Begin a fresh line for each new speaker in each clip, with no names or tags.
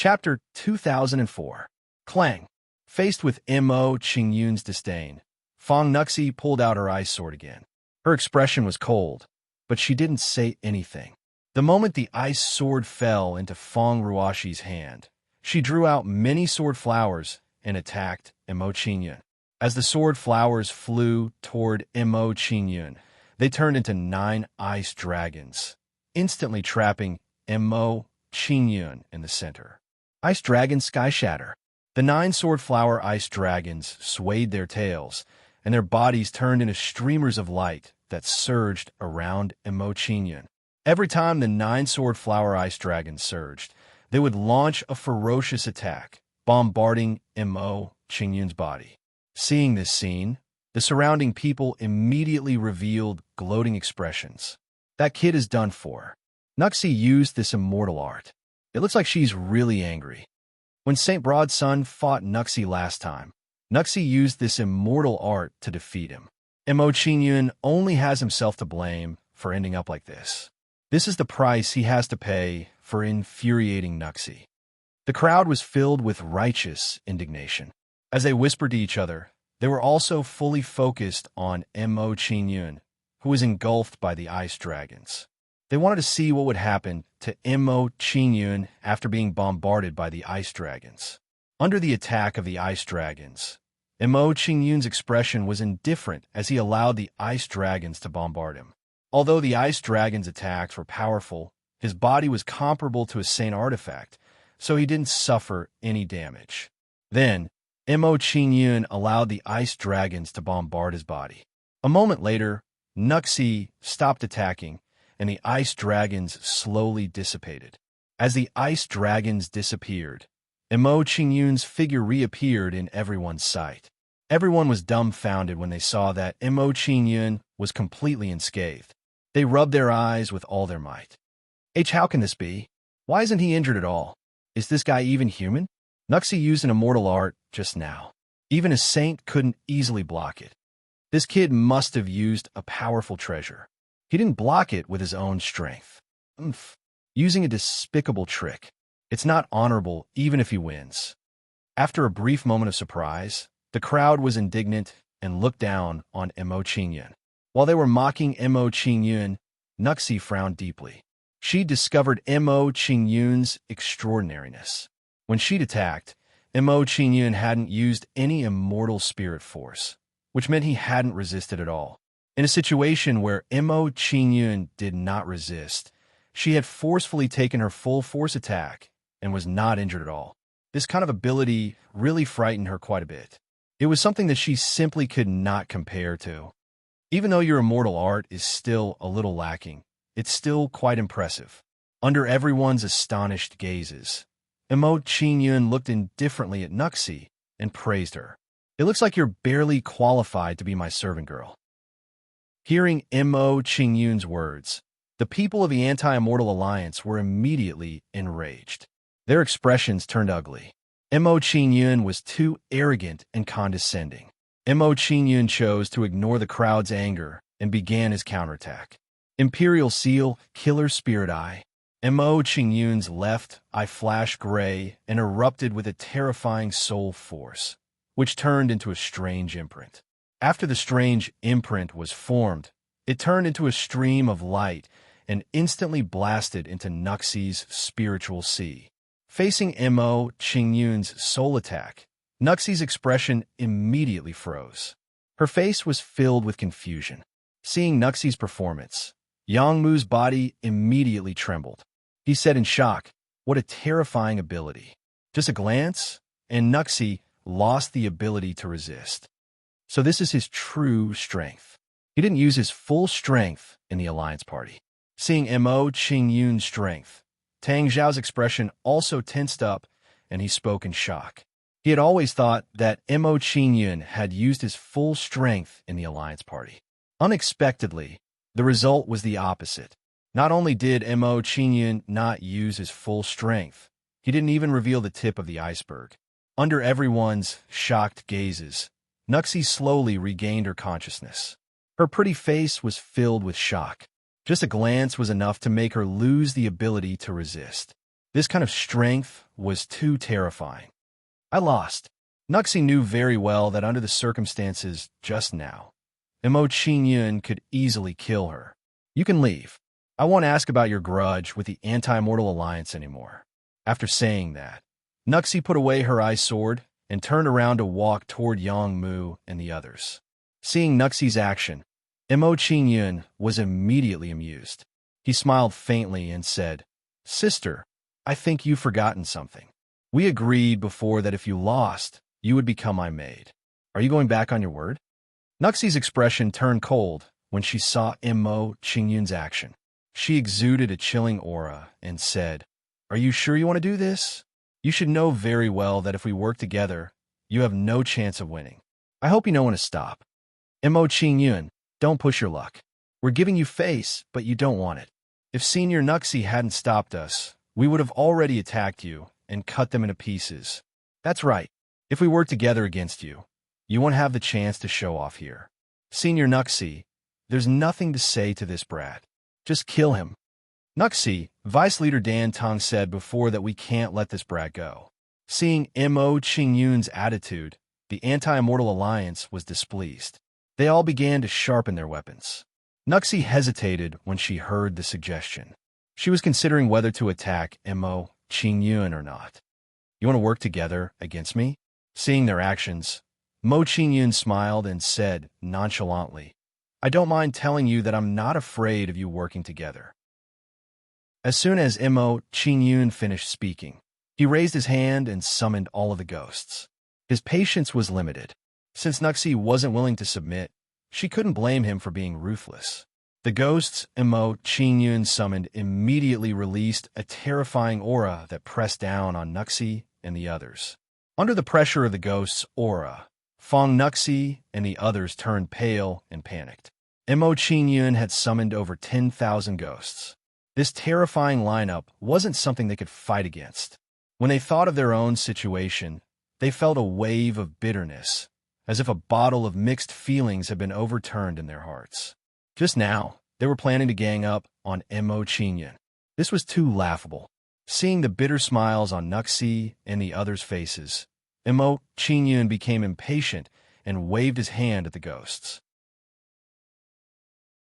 Chapter 2004. Clang. Faced with Mo Qingyun's disdain, Fang Nuxi pulled out her ice sword again. Her expression was cold, but she didn't say anything. The moment the ice sword fell into Fang Ruoshi's hand, she drew out many sword flowers and attacked Mo Qingyun. As the sword flowers flew toward Mo Qingyun, they turned into 9 ice dragons, instantly trapping Mo Qingyun in the center. Ice Dragon Sky Shatter. The 9 sword flower ice dragons swayed their tails, and their bodies turned into streamers of light that surged around Mo Qingyun. Every time the 9 sword flower ice dragons surged, they would launch a ferocious attack, bombarding Mo Qingyun's body. Seeing this scene, the surrounding people immediately revealed gloating expressions. That kid is done for. Nuxi used this immortal art. It looks like she's really angry. When St. Broadsun fought Nuxi last time, Nuxi used this immortal art to defeat him. Mo Qingyun only has himself to blame for ending up like this. This is the price he has to pay for infuriating Nuxi. The crowd was filled with righteous indignation. As they whispered to each other, they were also fully focused on Mo Qingyun, who was engulfed by the ice dragons. They wanted to see what would happen to Mo Qingyun after being bombarded by the ice dragons. Under the attack of the ice dragons, Mo Qingyun's expression was indifferent as he allowed the ice dragons to bombard him. Although the ice dragons' attacks were powerful, his body was comparable to a saint artifact, so he didn't suffer any damage. Then, Mo Qingyun allowed the ice dragons to bombard his body. A moment later, Nuxi stopped attacking, and the ice dragons slowly dissipated. As the ice dragons disappeared, Mo Qingyun's figure reappeared in everyone's sight. Everyone was dumbfounded when they saw that Mo Qingyun was completely unscathed. They rubbed their eyes with all their might. How can this be? Why isn't he injured at all? Is this guy even human? Nuxi used an immortal art just now. Even a saint couldn't easily block it. This kid must have used a powerful treasure. He didn't block it with his own strength. Using a despicable trick. It's not honorable even if he wins. After a brief moment of surprise, the crowd was indignant and looked down on Mo Qingyun. While they were mocking Mo Qingyun, Nuxi frowned deeply. She discovered Mo Qingyun's extraordinariness. When she'd attacked, Mo Qingyun hadn't used any immortal spirit force, which meant he hadn't resisted at all. In a situation where Mo Qingyun did not resist, she had forcefully taken her full force attack and was not injured at all. This kind of ability really frightened her quite a bit. It was something that she simply could not compare to. Even though your immortal art is still a little lacking, it's still quite impressive. Under everyone's astonished gazes, Mo Qingyun looked indifferently at Nuxi and praised her. It looks like you're barely qualified to be my servant girl. Hearing Mo Qingyun's words, the people of the Anti-Immortal Alliance were immediately enraged. Their expressions turned ugly. Mo Qingyun was too arrogant and condescending. Mo Qingyun chose to ignore the crowd's anger and began his counterattack. Imperial Seal, Killer Spirit Eye. Mo Qingyun's left eye flashed gray and erupted with a terrifying soul force, which turned into a strange imprint. After the strange imprint was formed, it turned into a stream of light and instantly blasted into Nuxi's spiritual sea. Facing Mo Qingyun's soul attack, Nuxi's expression immediately froze. Her face was filled with confusion. Seeing Nuxi's performance, Yangmu's body immediately trembled. He said in shock, "What a terrifying ability." Just a glance, and Nuxi lost the ability to resist. So this is his true strength. He didn't use his full strength in the Alliance Party. Seeing Mo Qingyun's strength, Tang Zhao's expression also tensed up, and he spoke in shock. He had always thought that Mo Qingyun had used his full strength in the Alliance Party. Unexpectedly, the result was the opposite. Not only did Mo Qingyun not use his full strength, he didn't even reveal the tip of the iceberg. Under everyone's shocked gazes, Nuxi slowly regained her consciousness. Her pretty face was filled with shock. Just a glance was enough to make her lose the ability to resist. This kind of strength was too terrifying. I lost. Nuxie knew very well that under the circumstances just now, Mo Qingyun could easily kill her. You can leave. I won't ask about your grudge with the Anti-Mortal Alliance anymore. After saying that, Nuxie put away her ice sword and turned around to walk toward Yang Mu and the others. Seeing Nuxie's action, Mo Qingyun was immediately amused. He smiled faintly and said, "Sister, I think you've forgotten something. We agreed before that if you lost, you would become my maid. Are you going back on your word?" Nuxie's expression turned cold when she saw Mo Qingyun's action. She exuded a chilling aura and said, "Are you sure you want to do this? You should know very well that if we work together, you have no chance of winning. I hope you know when to stop. Mo Qingyun, don't push your luck. We're giving you face, but you don't want it. If Senior Nuxie hadn't stopped us, we would have already attacked you and cut them into pieces. That's right. If we work together against you, you won't have the chance to show off here. Senior Nuxie, there's nothing to say to this brat. Just kill him." Nuxie, Vice Leader Dan Tong said before that we can't let this brat go. Seeing Mo Qingyun's attitude, the Anti-Immortal Alliance was displeased. They all began to sharpen their weapons. Nuxie hesitated when she heard the suggestion. She was considering whether to attack Mo Qingyun or not. "You want to work together against me?" Seeing their actions, Mo Qingyun smiled and said nonchalantly, "I don't mind telling you that I'm not afraid of you working together." As soon as Mo Qingyun finished speaking, he raised his hand and summoned all of the ghosts. His patience was limited. Since Nuxie wasn't willing to submit, she couldn't blame him for being ruthless. The ghosts Mo Qingyun summoned immediately released a terrifying aura that pressed down on Nuxie and the others. Under the pressure of the ghost's aura, Fong Nuxie and the others turned pale and panicked. Mo Qingyun had summoned over 10,000 ghosts. This terrifying lineup wasn't something they could fight against. When they thought of their own situation, they felt a wave of bitterness, as if a bottle of mixed feelings had been overturned in their hearts. Just now, they were planning to gang up on Mo Qingyun. This was too laughable. Seeing the bitter smiles on Nuxie and the others' faces, Mo Qingyun became impatient and waved his hand at the ghosts.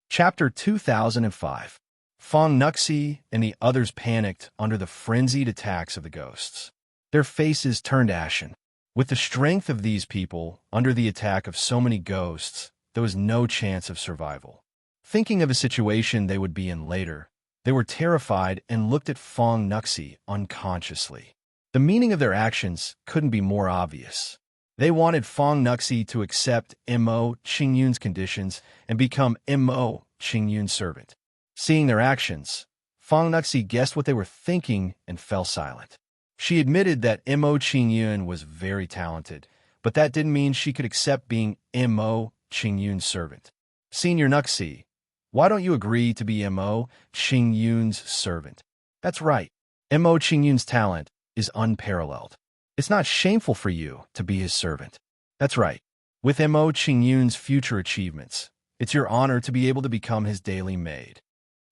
Chapter 2005. Fong Nuxie and the others panicked under the frenzied attacks of the ghosts. Their faces turned ashen. With the strength of these people under the attack of so many ghosts, there was no chance of survival. Thinking of a situation they would be in later, they were terrified and looked at Fong Nuxie unconsciously. The meaning of their actions couldn't be more obvious. They wanted Fong Nuxie to accept Mo Qingyun's conditions and become Mo Qingyun's servant. Seeing their actions, Fong Nuxie guessed what they were thinking and fell silent. She admitted that Mo Qingyun was very talented, but that didn't mean she could accept being Mo Qingyun's servant. Senior Nuxie, why don't you agree to be Mo Qingyun's servant? That's right. Mo Qingyun's talent is unparalleled. It's not shameful for you to be his servant. That's right. With Mo Qingyun's future achievements, it's your honor to be able to become his daily maid.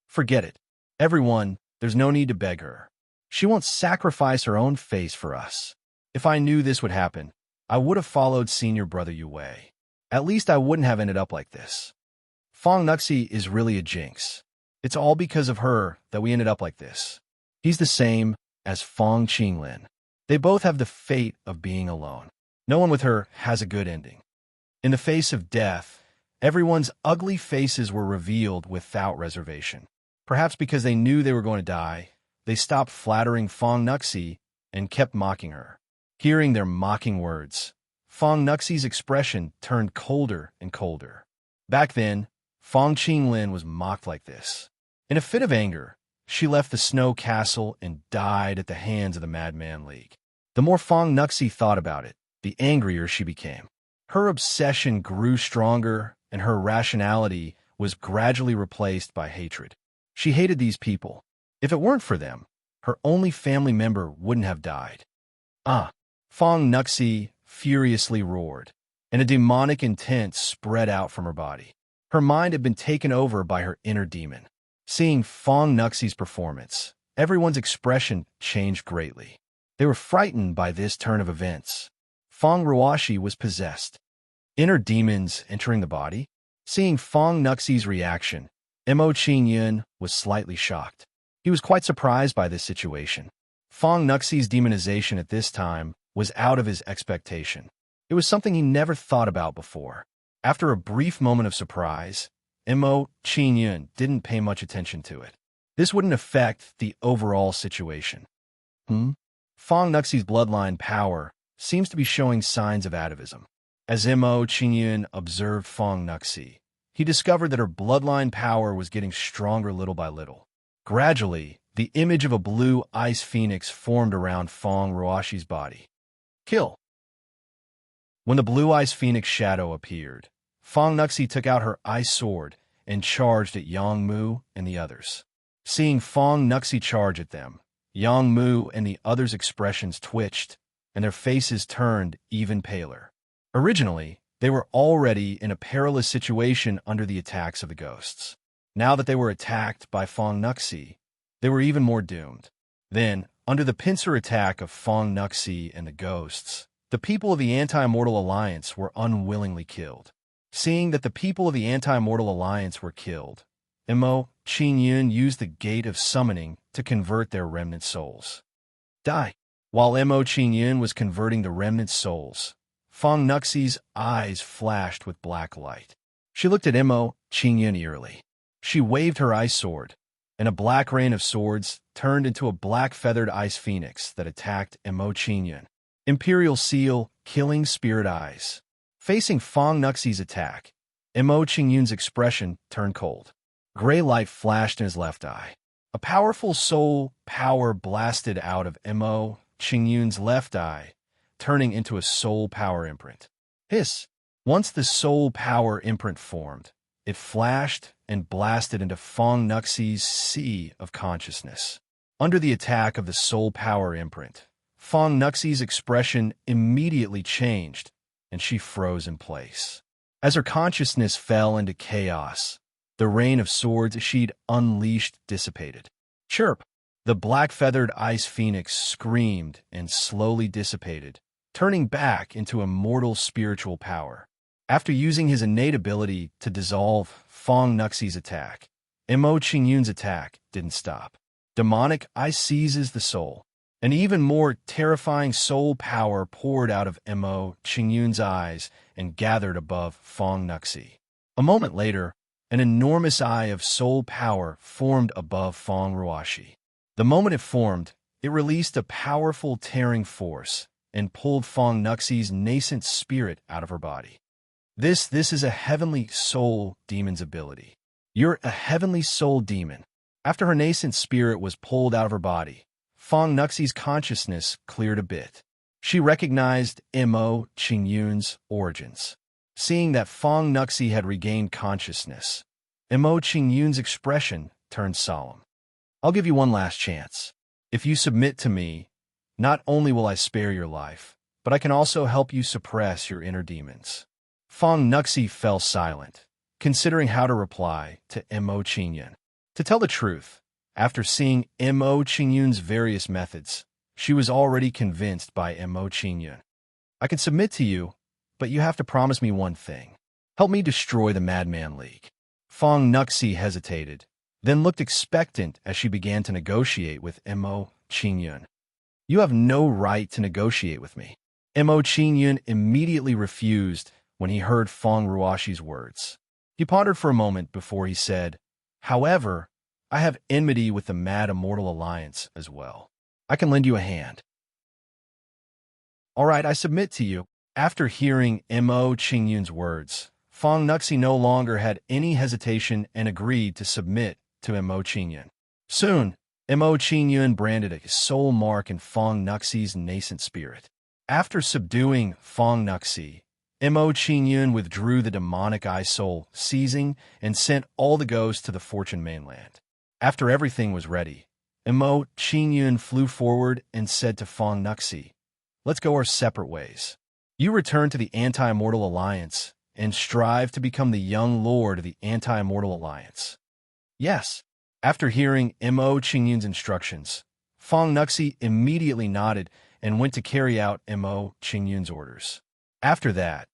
Forget it. Everyone, there's no need to beg her. She won't sacrifice her own face for us. If I knew this would happen, I would have followed Senior Brother Yue. At least I wouldn't have ended up like this. Fong Nuxie is really a jinx. It's all because of her that we ended up like this. He's the same as Fong Qinglin. They both have the fate of being alone. No one with her has a good ending. In the face of death, everyone's ugly faces were revealed without reservation. Perhaps because they knew they were going to die, they stopped flattering Fong Nuxie and kept mocking her. Hearing their mocking words, Fong Nuxie's expression turned colder and colder. Back then, Fong Qinglin was mocked like this. In a fit of anger, she left the snow castle and died at the hands of the Madman League. The more Fong Nuxie thought about it, the angrier she became. Her obsession grew stronger, and her rationality was gradually replaced by hatred. She hated these people. If it weren't for them, her only family member wouldn't have died. Fong Nuxie furiously roared, and a demonic intent spread out from her body. Her mind had been taken over by her inner demon. Seeing Fong Nuxie's performance, Everyone's expression changed greatly. They were frightened by this turn of events. Fong Ruoshi was possessed. Inner demons entering the body? Seeing Fong Nuxi's reaction, Mo Qingyun was slightly shocked. He was quite surprised by this situation. Fong Nuxi's demonization at this time was out of his expectation. It was something he never thought about before. After a brief moment of surprise, Mo Qingyun didn't pay much attention to it. This wouldn't affect the overall situation. Fong Nuxi's bloodline power seems to be showing signs of atavism. As Mo Qingyun observed Fong Nuxi, he discovered that her bloodline power was getting stronger little by little. Gradually, the image of a blue ice phoenix formed around Fong Ruoshi's body. Kill. When the blue ice phoenix shadow appeared, Fong Nuxi took out her ice sword and charged at Yang Mu and the others. Seeing Fong Nuxi charge at them, Yang Mu and the others' expressions twitched, and their faces turned even paler. Originally, they were already in a perilous situation under the attacks of the ghosts. Now that they were attacked by Fong Nuxi, they were even more doomed. Then, under the pincer attack of Fong Nuxi and the ghosts, the people of the Anti-Mortal Alliance were unwillingly killed. Seeing that the people of the Anti-Mortal Alliance were killed, Mo Qingyun used the Gate of Summoning to convert their remnant souls. Die. While Mo Qingyun was converting the remnant souls, Fong Nuxi's eyes flashed with black light. She looked at Mo Qingyun eerily. She waved her ice sword, and a black rain of swords turned into a black-feathered ice phoenix that attacked Mo Qingyun. Imperial Seal, Killing Spirit Eyes. Facing Fong Nuxi's attack, Mo Qingyun's expression turned cold. Gray light flashed in his left eye. A powerful soul power blasted out of Mo Qingyun's left eye, turning into a soul power imprint. Hiss! Once the soul power imprint formed, it flashed and blasted into Fong Nuxi's sea of consciousness. Under the attack of the soul power imprint, Fong Nuxi's expression immediately changed, and she froze in place. As her consciousness fell into chaos, the rain of swords she'd unleashed dissipated. Chirp! The black-feathered ice phoenix screamed and slowly dissipated, turning back into immortal spiritual power. After using his innate ability to dissolve Fong Nuxi's attack, Mo Qingyun's attack didn't stop. Demonic ice seizes the soul. An even more terrifying soul power poured out of Mo Qingyun's eyes and gathered above Fong Nuxi. A moment later, an enormous eye of soul power formed above Fong Ruoshi. The moment it formed, it released a powerful tearing force and pulled Fong Nuxi's nascent spirit out of her body. This is a heavenly soul demon's ability. You're a heavenly soul demon. After her nascent spirit was pulled out of her body, Fong Nuxi's consciousness cleared a bit. She recognized Mo Qingyun's origins. Seeing that Fong Nuxi had regained consciousness, Mo Qingyun's expression turned solemn. I'll give you one last chance. If you submit to me, not only will I spare your life, but I can also help you suppress your inner demons. Fong Nuxi fell silent, considering how to reply to Mo Qingyun. To tell the truth, after seeing Mo Qingyun's various methods, she was already convinced by Mo Qingyun. I can submit to you, but you have to promise me one thing. Help me destroy the Madman League. Fong Nuxi hesitated, then looked expectant as she began to negotiate with Mo Qingyun. You have no right to negotiate with me. Mo Qingyun immediately refused when he heard Fong Ruoshi's words. He pondered for a moment before he said, "However, I have enmity with the Mad Immortal Alliance as well. I can lend you a hand." "All right, I submit to you." After hearing Mo Qingyun's words, Fong Nuxi no longer had any hesitation and agreed to submit to Mo Qingyun. Soon, Mo Qingyun branded a soul mark in Fong Nuxi's nascent spirit. After subduing Fong Nuxi, Mo Qingyun withdrew the demonic eye soul, seizing and sent all the ghosts to the Fortune mainland. After everything was ready, Mo Qingyun flew forward and said to Fong Nuxi, "Let's go our separate ways. You return to the Anti-Immortal Alliance and strive to become the young lord of the Anti-Immortal Alliance." Yes. After hearing Mo Qingyun's instructions, Fong Nuxi immediately nodded and went to carry out Mo Qingyun's orders. After that,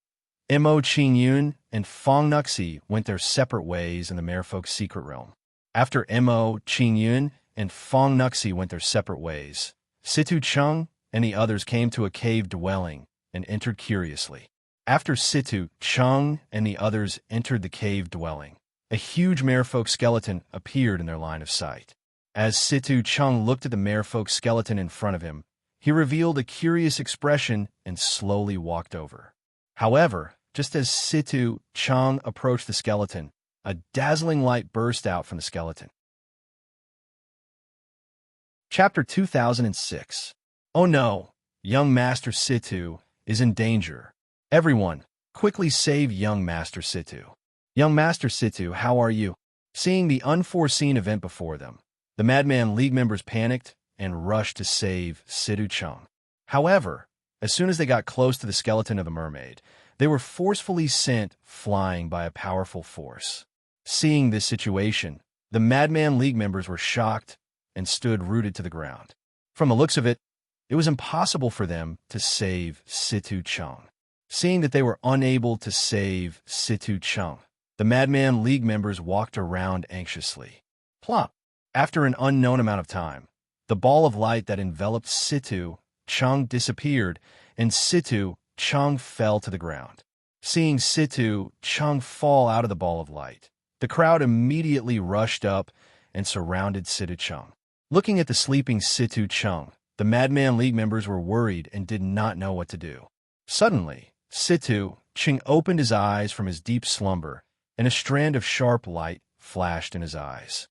Mo Qingyun and Fong Nuxi went their separate ways in the Merfolk's secret realm. After Mo Qingyun and Fong Nuxi went their separate ways, Situ Chung and the others came to a cave dwelling and entered curiously. After Situ Chung and the others entered the cave dwelling, a huge merfolk skeleton appeared in their line of sight. As Situ Chung looked at the merfolk skeleton in front of him, he revealed a curious expression and slowly walked over. However, just as Situ Chung approached the skeleton, a dazzling light burst out from the skeleton. Chapter 2006. Oh no, young Master Situ is in danger. Everyone, quickly save young Master Situ. Young Master Situ, how are you? Seeing the unforeseen event before them, the Madman League members panicked and rushed to save Situ Chung. However, as soon as they got close to the skeleton of the mermaid, they were forcefully sent flying by a powerful force. Seeing this situation, the Madman League members were shocked and stood rooted to the ground. From the looks of it, it was impossible for them to save Situ Chung. Seeing that they were unable to save Situ Chung, the Madman League members walked around anxiously. Plop! After an unknown amount of time, the ball of light that enveloped Situ Chung disappeared, and Situ Chung fell to the ground. Seeing Situ Chung fall out of the ball of light, the crowd immediately rushed up and surrounded Situ Chung. Looking at the sleeping Situ Chung, the Madman League members were worried and did not know what to do. Suddenly, Situ Chung opened his eyes from his deep slumber, and a strand of sharp light flashed in his eyes.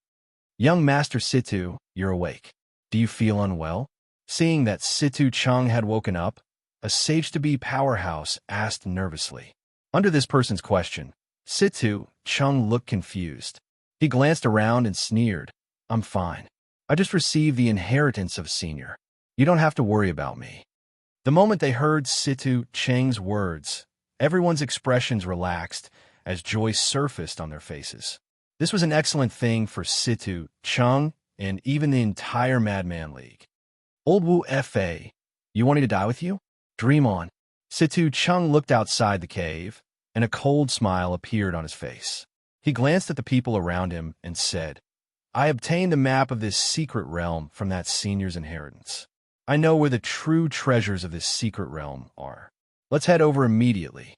Young Master Situ, you're awake. Do you feel unwell? Seeing that Situ Chung had woken up, a sage-to-be powerhouse asked nervously. Under this person's question, Situ Chung looked confused. He glanced around and sneered. I'm fine. I just received the inheritance of senior. You don't have to worry about me. The moment they heard Situ Cheng's words, everyone's expressions relaxed as joy surfaced on their faces. This was an excellent thing for Situ Chung and even the entire Madman League. Old Wu Fa, you want me to die with you? Dream on. Situ Chung looked outside the cave, and a cold smile appeared on his face. He glanced at the people around him and said, I obtained the map of this secret realm from that senior's inheritance. I know where the true treasures of this secret realm are. Let's head over immediately.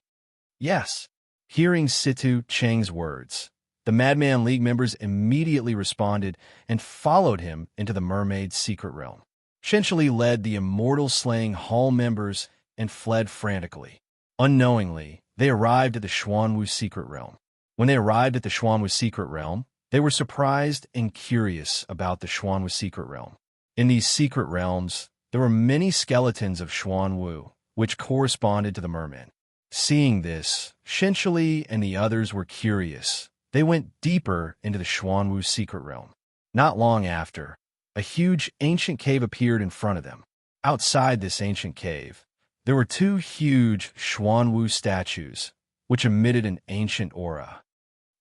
Yes. Hearing Situ Cheng's words, the Madman League members immediately responded and followed him into the mermaid's secret realm. Shenshili led the immortal slaying hall members and fled frantically. Unknowingly, they arrived at the Xuanwu secret realm. When they arrived at the Xuanwu secret realm, they were surprised and curious about the Xuanwu secret realm. In these secret realms, there were many skeletons of Xuanwu, which corresponded to the mermen. Seeing this, Shenshili and the others were curious. They went deeper into the Xuanwu secret realm. Not long after, a huge ancient cave appeared in front of them. Outside this ancient cave, there were two huge Xuanwu statues, which emitted an ancient aura.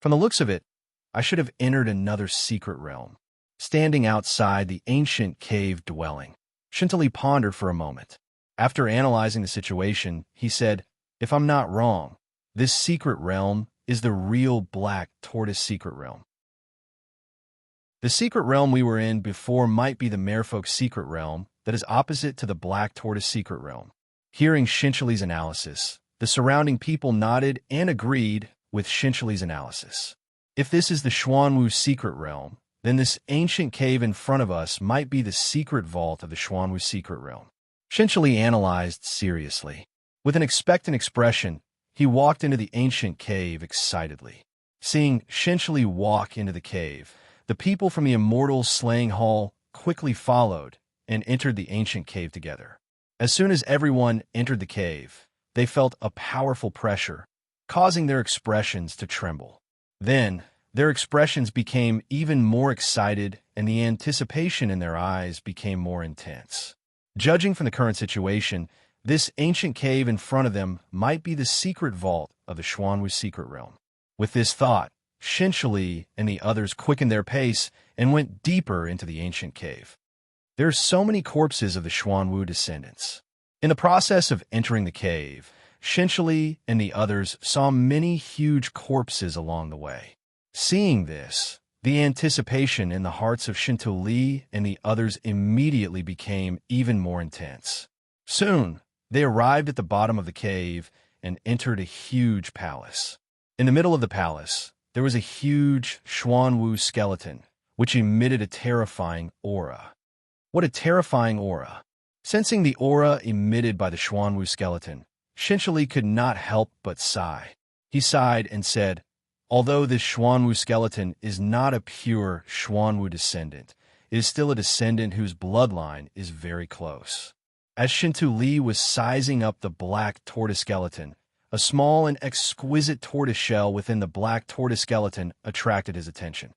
From the looks of it, I should have entered another secret realm. Standing outside the ancient cave dwelling, Shenshili pondered for a moment. After analyzing the situation, he said, If I'm not wrong, this secret realm is the real Black Tortoise secret realm. The secret realm we were in before might be the Merfolk secret realm that is opposite to the Black Tortoise secret realm. Hearing Shenshili's analysis, the surrounding people nodded and agreed with Shenshili's analysis. If this is the Xuanwu secret realm, then this ancient cave in front of us might be the secret vault of the Xuanwu secret realm. Shenshili analyzed seriously. With an expectant expression, he walked into the ancient cave excitedly. Seeing Shenshili walk into the cave, the people from the immortal slaying hall quickly followed and entered the ancient cave together. As soon as everyone entered the cave, they felt a powerful pressure, causing their expressions to tremble. Then, their expressions became even more excited and the anticipation in their eyes became more intense. Judging from the current situation, this ancient cave in front of them might be the secret vault of the Xuanwu secret realm. With this thought, Shinchili and the others quickened their pace and went deeper into the ancient cave. There are so many corpses of the Xuanwu descendants. In the process of entering the cave, Shinchili and the others saw many huge corpses along the way. Seeing this, the anticipation in the hearts of Shintuli and the others immediately became even more intense. Soon, they arrived at the bottom of the cave and entered a huge palace. In the middle of the palace, there was a huge Xuanwu skeleton, which emitted a terrifying aura. What a terrifying aura! Sensing the aura emitted by the Xuanwu skeleton, Shinchili could not help but sigh. He sighed and said, "Although this Xuanwu skeleton is not a pure Xuanwu descendant, it is still a descendant whose bloodline is very close." As Shintuli was sizing up the black tortoise skeleton, a small and exquisite tortoise shell within the black tortoise skeleton attracted his attention.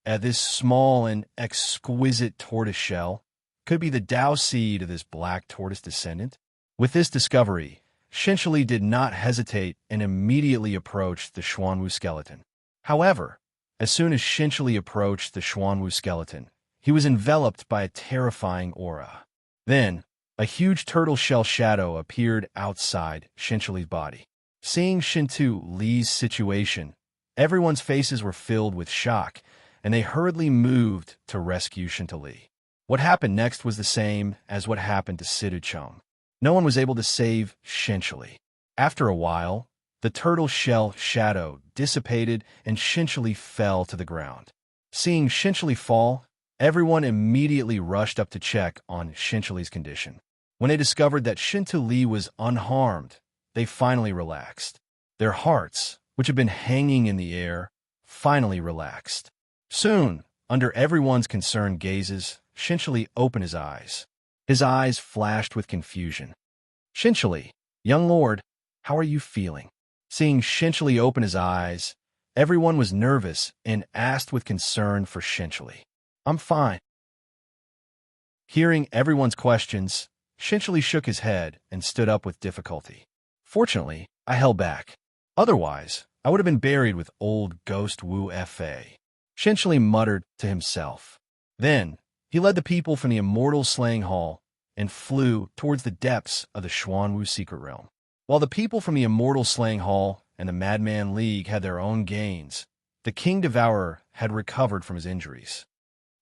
At this small and exquisite tortoise shell could be the Tao seed of this black tortoise descendant. With this discovery, Shinchili did not hesitate and immediately approached the Xuanwu skeleton. However, as soon as Shinchili approached the Xuanwu skeleton, he was enveloped by a terrifying aura. Then, a huge turtle shell shadow appeared outside Shinchili's body. Seeing Shintu-Li's situation, everyone's faces were filled with shock, and they hurriedly moved to rescue Shintu-Li. What happened next was the same as what happened to Sidu-Chum. No one was able to save Shinchili. After a while, the turtle shell shadow dissipated and Shinchili fell to the ground. Seeing Shinchili fall, everyone immediately rushed up to check on Shinchili's condition. When they discovered that Shintu-Li was unharmed, they finally relaxed. Their hearts, which had been hanging in the air, finally relaxed. Soon, under everyone's concerned gazes, Shinchili opened his eyes. His eyes flashed with confusion. "Shinchili, young lord, how are you feeling?" Seeing Shinchili open his eyes, everyone was nervous and asked with concern for Shinchili. "I'm fine." Hearing everyone's questions, Shinchili shook his head and stood up with difficulty. "Fortunately, I held back. Otherwise, I would have been buried with old Ghost Wu Fa." Shinchili muttered to himself. Then, he led the people from the Immortal Slaying Hall and flew towards the depths of the Xuanwu secret realm. While the people from the Immortal Slaying Hall and the Madman League had their own gains, the King Devourer had recovered from his injuries.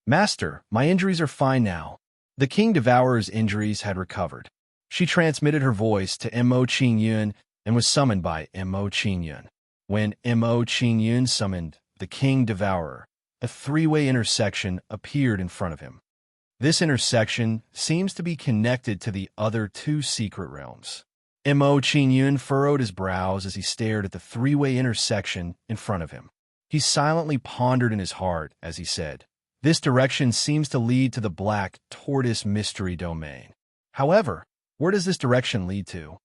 "Master, my injuries are fine now." The King Devourer's injuries had recovered. She transmitted her voice to Mo Qingyun and was summoned by Mo Qingyun. When Mo Qingyun summoned the King Devourer, a three-way intersection appeared in front of him. This intersection seems to be connected to the other two secret realms. Mo Qingyun furrowed his brows as he stared at the three-way intersection in front of him. He silently pondered in his heart as he said, "This direction seems to lead to the Black Tortoise Mystery Domain. However, where does this direction lead to?"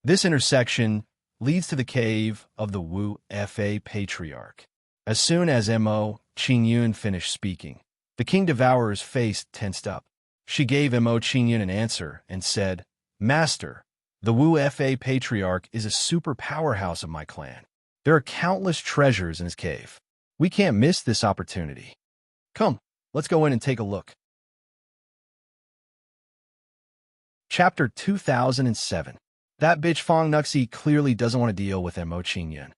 This intersection leads to the cave of the Wu Fa Patriarch. As soon as Mo Qingyun finished speaking, the King Devourer's face tensed up. She gave Mo Qingyun an answer and said, "Master, the Wu Fa Patriarch is a super powerhouse of my clan. There are countless treasures in his cave. We can't miss this opportunity. Come, let's go in and take a look." Chapter 2007. That bitch Fong Nuxie clearly doesn't want to deal with Mo Qingyun.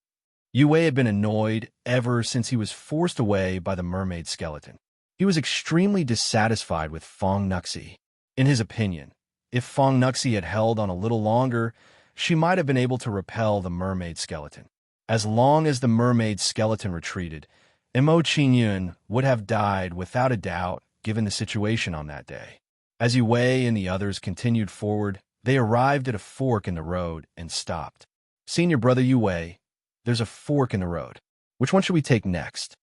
Yue had been annoyed ever since he was forced away by the mermaid skeleton. He was extremely dissatisfied with Fong Nuxie. In his opinion, if Fong Nuxie had held on a little longer, she might have been able to repel the mermaid skeleton. As long as the mermaid skeleton retreated, Mo Qingyun would have died without a doubt given the situation on that day. As Yue and the others continued forward, they arrived at a fork in the road and stopped. "Senior brother Yue, there's a fork in the road. Which one should we take next?"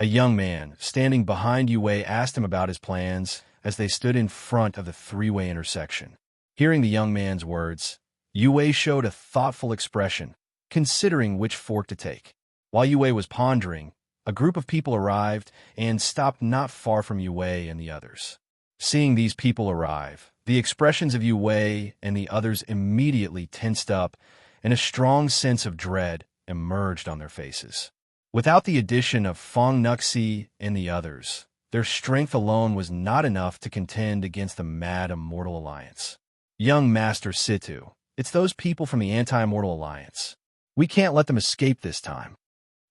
A young man standing behind Yue asked him about his plans as they stood in front of the three-way intersection. Hearing the young man's words, Yue showed a thoughtful expression, considering which fork to take. While Yue was pondering, a group of people arrived and stopped not far from Yue and the others. Seeing these people arrive, the expressions of Yue and the others immediately tensed up, and a strong sense of dread emerged on their faces. Without the addition of Fong Nuxi and the others, their strength alone was not enough to contend against the Mad Immortal Alliance. Young Master Situ, it's those people from the Anti-Immortal Alliance. We can't let them escape this time.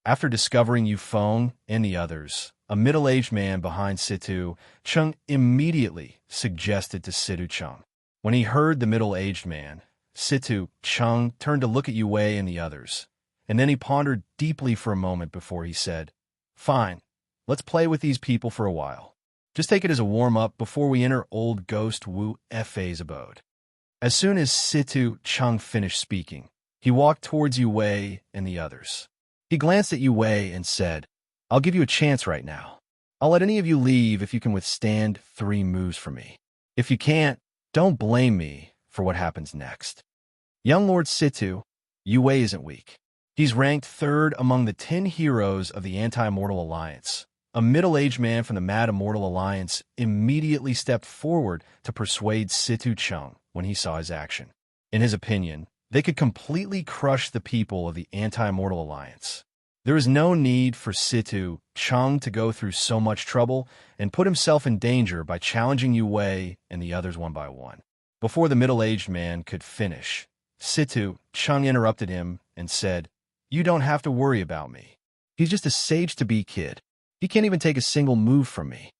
After discovering Yu Feng and the others, a middle-aged man behind Situ Chung immediately suggested to Situ Chung. When he heard the middle-aged man, Situ Chung turned to look at Yue and the others, and then he pondered deeply for a moment before he said, "Fine, let's play with these people for a while. Just take it as a warm-up before we enter old Ghost Wu Fa's abode." As soon as Situ Chung finished speaking, he walked towards Yue and the others. He glanced at Yue and said, "I'll give you a chance right now. I'll let any of you leave if you can withstand 3 moves from me. If you can't, don't blame me for what happens next." Young Lord Situ, Yue isn't weak. He's ranked 3rd among the 10 heroes of the Anti-Immortal Alliance. A middle-aged man from the Mad Immortal Alliance immediately stepped forward to persuade Situ Chung when he saw his action. In his opinion, they could completely crush the people of the Anti-Immortal Alliance. There is no need for Situ Chung to go through so much trouble and put himself in danger by challenging Yue and the others one by one. Before the middle-aged man could finish, Situ Chung interrupted him and said, "You don't have to worry about me. He's just a sage-to-be kid. He can't even take a single move from me."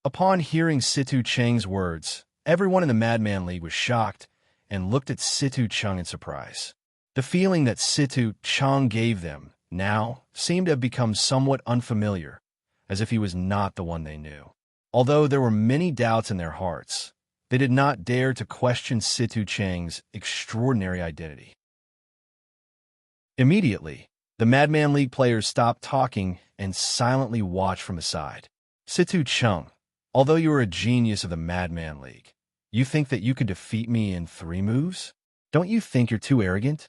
Upon hearing Situ Cheng's words, everyone in the Madman League was shocked and looked at Situ Chung in surprise. The feeling that Situ Chung gave them now seemed to have become somewhat unfamiliar, as if he was not the one they knew. Although there were many doubts in their hearts, they did not dare to question Situ Cheng's extraordinary identity. Immediately, the Madman League players stopped talking and silently watched from the side. "Situ Chung, although you are a genius of the Madman League, you think that you could defeat me in 3 moves? Don't you think you're too arrogant?"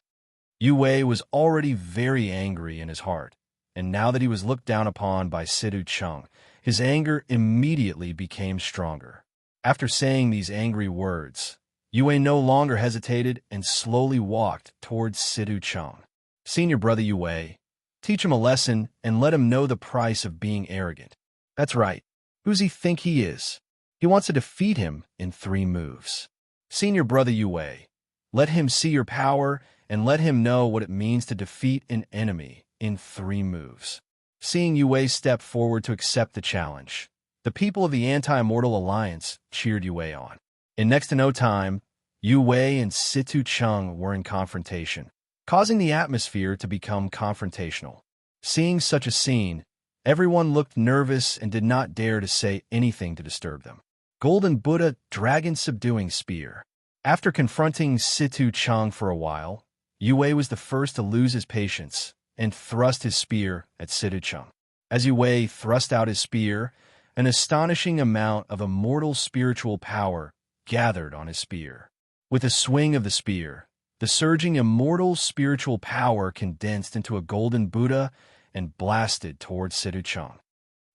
Yue was already very angry in his heart, and now that he was looked down upon by Situ Chung, his anger immediately became stronger. After saying these angry words, Yue no longer hesitated and slowly walked towards Situ Chung. "Senior brother Yue, teach him a lesson and let him know the price of being arrogant. That's right. Who's he think he is? He wants to defeat him in 3 moves. Senior brother Yue, let him see your power and let him know what it means to defeat an enemy in 3 moves." Seeing Yue step forward to accept the challenge, the people of the Anti-Immortal Alliance cheered Yue on. In next to no time, Yue and Situ Chung were in confrontation, causing the atmosphere to become confrontational. Seeing such a scene, everyone looked nervous and did not dare to say anything to disturb them. Golden Buddha Dragon Subduing Spear. After confronting Situ Chung for a while, Yue was the first to lose his patience and thrust his spear at Situ Chung. As Yue thrust out his spear, an astonishing amount of immortal spiritual power gathered on his spear. With a swing of the spear, the surging immortal spiritual power condensed into a golden Buddha and blasted towards Situ Chung.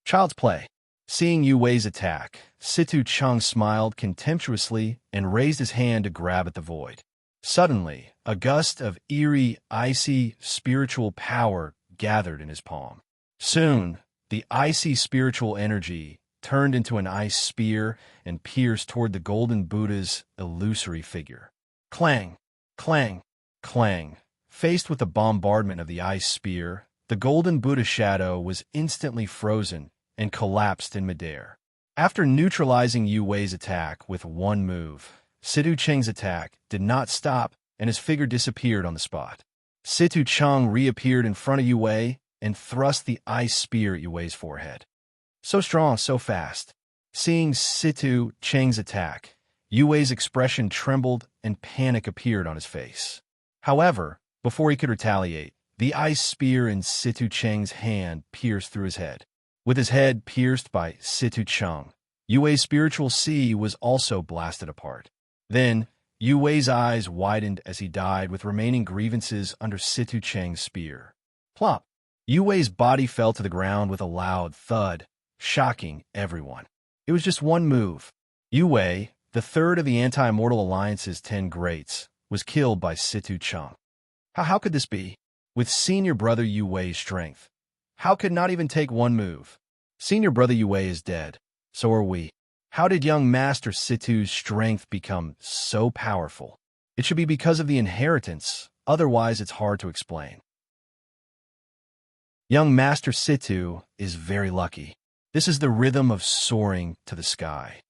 Child's play. Seeing Yue's attack, Situ Chung smiled contemptuously and raised his hand to grab at the void. Suddenly, a gust of eerie, icy, spiritual power gathered in his palm. Soon, the icy spiritual energy turned into an ice spear and pierced toward the golden Buddha's illusory figure. Clang, clang, clang. Faced with the bombardment of the ice spear, the golden Buddha shadow was instantly frozen and collapsed in midair. After neutralizing Yue's attack with 1 move, Situ Cheng's attack did not stop and his figure disappeared on the spot. Situ Chung reappeared in front of Yue and thrust the ice spear at Yue's forehead. So strong, so fast. Seeing Situ Cheng's attack, Yue's expression trembled and panic appeared on his face. However, before he could retaliate, the ice spear in Situ Cheng's hand pierced through his head. With his head pierced by Situ Chung, Yue's spiritual sea was also blasted apart. Then, Yue's eyes widened as he died with remaining grievances under Situ Cheng's spear. Plop! Yue's body fell to the ground with a loud thud, shocking everyone. It was just 1 move. Yue, the 3rd of the Anti-Immortal Alliance's 10 greats, was killed by Situ Chung. How could this be? With senior brother Yue's strength, How could not even take one move? Senior brother Yue is dead. So are we. How did young Master Situ's strength become so powerful? It should be because of the inheritance, otherwise it's hard to explain. Young Master Situ is very lucky. This is the rhythm of soaring to the sky.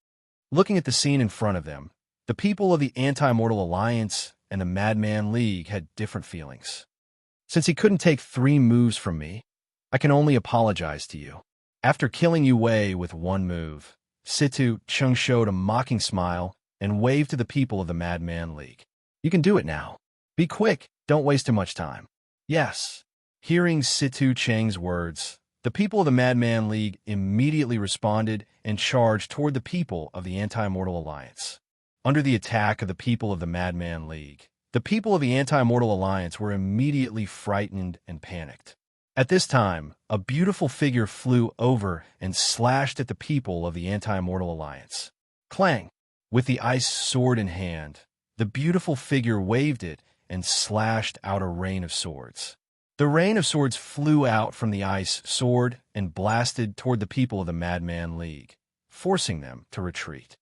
Looking at the scene in front of them, the people of the Anti-Mortal Alliance and the Madman League had different feelings. Since he couldn't take 3 moves from me, I can only apologize to you. After killing Yue with 1 move, Situ Chung showed a mocking smile and waved to the people of the Madman League. You can do it now. Be quick, don't waste too much time. Yes. Hearing Situ Chang's words, the people of the Madman League immediately responded and charged toward the people of the Anti-Mortal Alliance. Under the attack of the people of the Madman League, the people of the Anti-Mortal Alliance were immediately frightened and panicked. At this time, a beautiful figure flew over and slashed at the people of the Anti-Mortal Alliance. Clang! With the ice sword in hand, the beautiful figure waved it and slashed out a rain of swords. The rain of swords flew out from the ice sword and blasted toward the people of the Madman League, forcing them to retreat.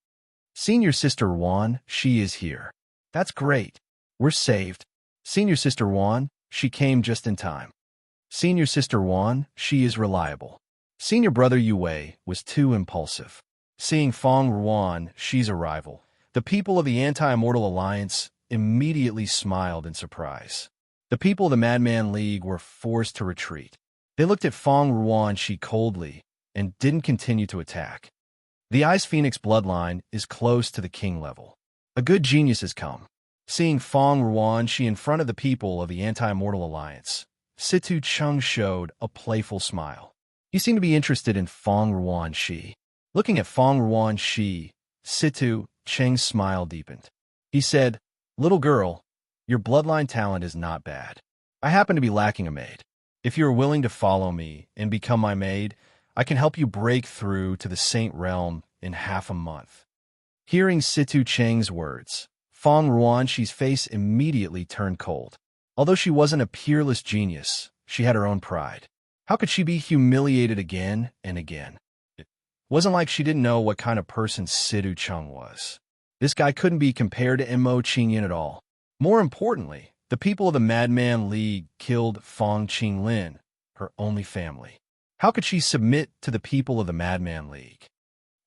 Senior Sister Wan, she is here. That's great. We're saved. Senior Sister Wan, she came just in time. Senior Sister Wan, she is reliable. Senior Brother Yue was too impulsive. Seeing Fong Ruan, she's arrival, the people of the Anti-Mortal Alliance immediately smiled in surprise. The people of the Madman League were forced to retreat. They looked at Fong Ruan Shi coldly and didn't continue to attack. The Ice Phoenix bloodline is close to the king level. A good genius has come. Seeing Fong Ruan Shi in front of the people of the Anti-Mortal Alliance, Situ Chung showed a playful smile. He seemed to be interested in Fong Ruan Shi. Looking at Fong Ruan Shi, Situ Cheng's smile deepened. He said, "Little girl, your bloodline talent is not bad. I happen to be lacking a maid. If you are willing to follow me and become my maid, I can help you break through to the Saint Realm in half a month." Hearing Situ Cheng's words, Fong Ruanshi's face immediately turned cold. Although she wasn't a peerless genius, she had her own pride. How could she be humiliated again and again? It wasn't like she didn't know what kind of person Situ Chung was. This guy couldn't be compared to Mo Qingyan at all. More importantly, the people of the Madman League killed Fong Qinglin, her only family. How could she submit to the people of the Madman League?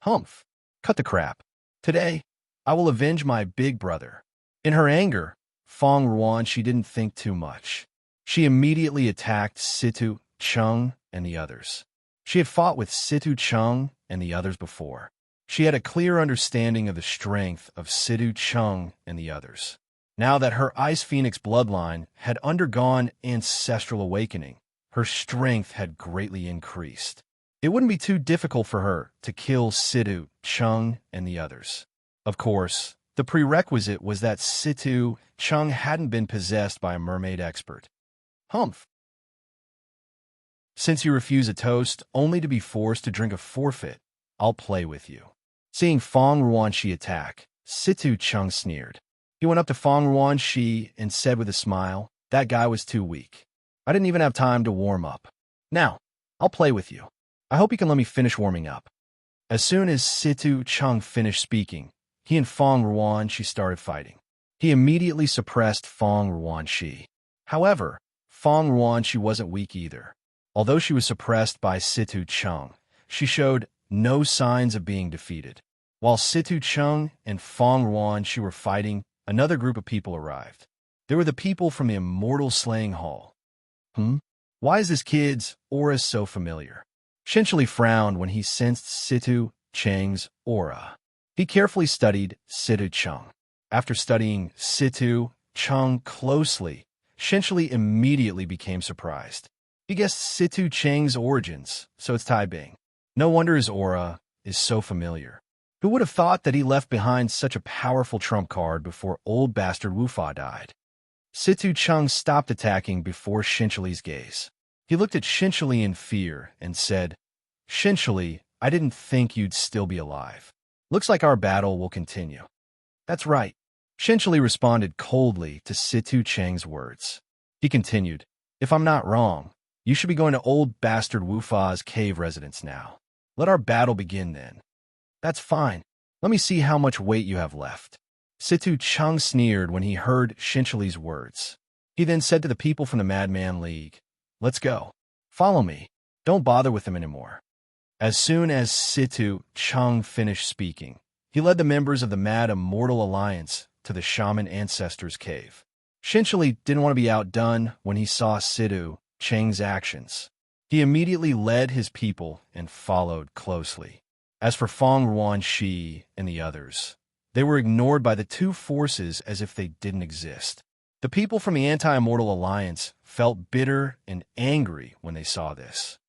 Humph! Cut the crap. Today, I will avenge my big brother. In her anger, Fong Ruan, she didn't think too much. She immediately attacked Situ Chung and the others. She had fought with Situ Chung and the others before. She had a clear understanding of the strength of Situ Chung and the others. Now that her Ice Phoenix bloodline had undergone ancestral awakening, her strength had greatly increased. It wouldn't be too difficult for her to kill Situ Chung and the others. Of course, the prerequisite was that Situ Chung hadn't been possessed by a mermaid expert. Humph! Since you refuse a toast only to be forced to drink a forfeit, I'll play with you. Seeing Fong Ruanshi attack, Situ Chung sneered. He went up to Fong Ruanshi and said with a smile, "That guy was too weak. I didn't even have time to warm up. Now, I'll play with you. I hope you can let me finish warming up." As soon as Situ Chung finished speaking, he and Fong Ruanshi started fighting. He immediately suppressed Fong Ruanshi. However, Fong Ruanshi wasn't weak either. Although she was suppressed by Situ Chung, she showed no signs of being defeated. While Situ Chung and Fong Ruanshi were fighting, another group of people arrived. They were the people from the Immortal Slaying Hall. Why is this kid's aura so familiar? Shinchili frowned when he sensed Situ Cheng's aura. He carefully studied Situ Chung. After studying Situ Chung closely, Shinchili immediately became surprised. He guessed Situ Cheng's origins, so it's Tai Bing. No wonder his aura is so familiar. Who would have thought that he left behind such a powerful trump card before old bastard Wufa died? Situ Chung stopped attacking before Shinchili's gaze. He looked at Shinchili in fear and said, "Shinchili, I didn't think you'd still be alive. Looks like our battle will continue." "That's right." Shinchili responded coldly to Situ Cheng's words. He continued, "If I'm not wrong, You should be going to old bastard Wufa's cave residence now. Let our battle begin then. That's fine. Let me see how much weight you have left. Situ Chung sneered when he heard Shinchali's words. He then said to the people from the Madman League, "Let's go. Follow me. Don't bother with them anymore." As soon as Situ Chung finished speaking, he led the members of the Mad Immortal Alliance to the Shaman Ancestors' cave. Shinchali didn't want to be outdone when he saw Situ Cheng's actions. He immediately led his people and followed closely. As for Fong Ruanxi and the others, they were ignored by the two forces as if they didn't exist. The people from the Anti-Immortal Alliance felt bitter and angry when they saw this.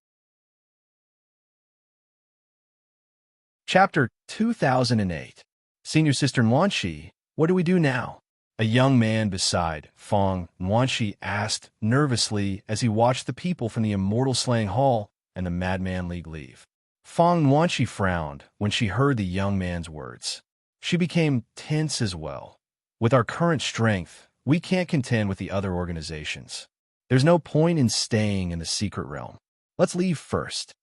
Chapter 2008. Senior Sister Nuanxi, what do we do now? A young man beside Fong Nuanxi asked nervously as he watched the people from the Immortal Slaying Hall and the Madman League leave. Fong Nuanxi frowned when she heard the young man's words. She became tense as well. With our current strength, we can't contend with the other organizations. There's no point in staying in the secret realm. Let's leave first.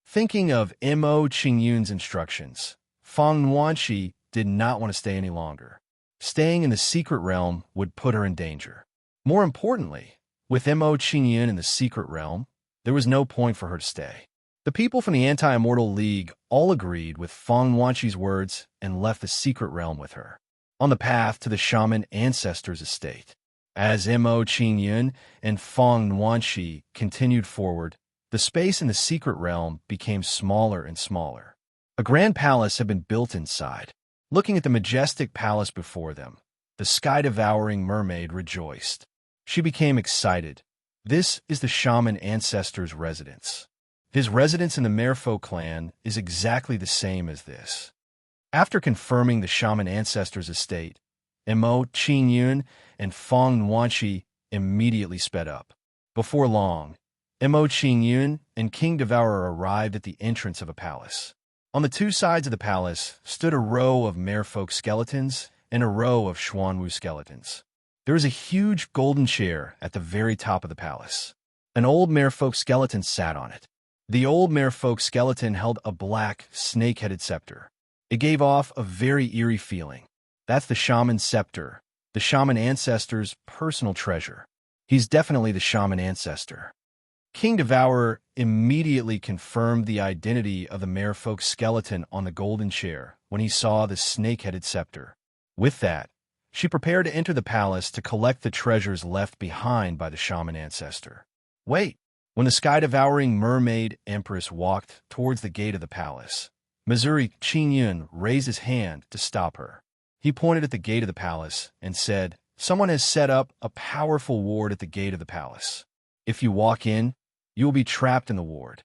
Thinking of Mo Qingyun's instructions, Fong Nuanxi did not want to stay any longer. Staying in the secret realm would put her in danger. More importantly, with Mo Qingyun in the secret realm, there was no point for her to stay. The people from the Anti-Immortal League all agreed with Fong Nuanxi's words and left the secret realm with her, on the path to the Shaman Ancestors' estate. As Mo Qingyun and Fong Nuanxi continued forward, the space in the secret realm became smaller and smaller. A grand palace had been built inside. Looking at the majestic palace before them, the sky-devouring mermaid rejoiced. She became excited. This is the Shaman Ancestor's residence. His residence in the Merfo clan is exactly the same as this. After confirming the Shaman Ancestor's estate, Mo Qingyun and Fong Nuanxi immediately sped up. Before long, Mo Qingyun and King Devourer arrived at the entrance of a palace. On the two sides of the palace stood a row of merfolk skeletons and a row of Xuanwu skeletons. There was a huge golden chair at the very top of the palace. An old merfolk skeleton sat on it. The old merfolk skeleton held a black, snake-headed scepter. It gave off a very eerie feeling. That's the shaman's scepter, the shaman ancestor's personal treasure. He's definitely the shaman ancestor. King Devourer immediately confirmed the identity of the merfolk skeleton on the golden chair when he saw the snake-headed scepter. With that, she prepared to enter the palace to collect the treasures left behind by the shaman ancestor. Wait! When the sky-devouring mermaid empress walked towards the gate of the palace, Missouri Qingyun raised his hand to stop her. He pointed at the gate of the palace and said, "Someone has set up a powerful ward at the gate of the palace. If you walk in, you will be trapped in the ward."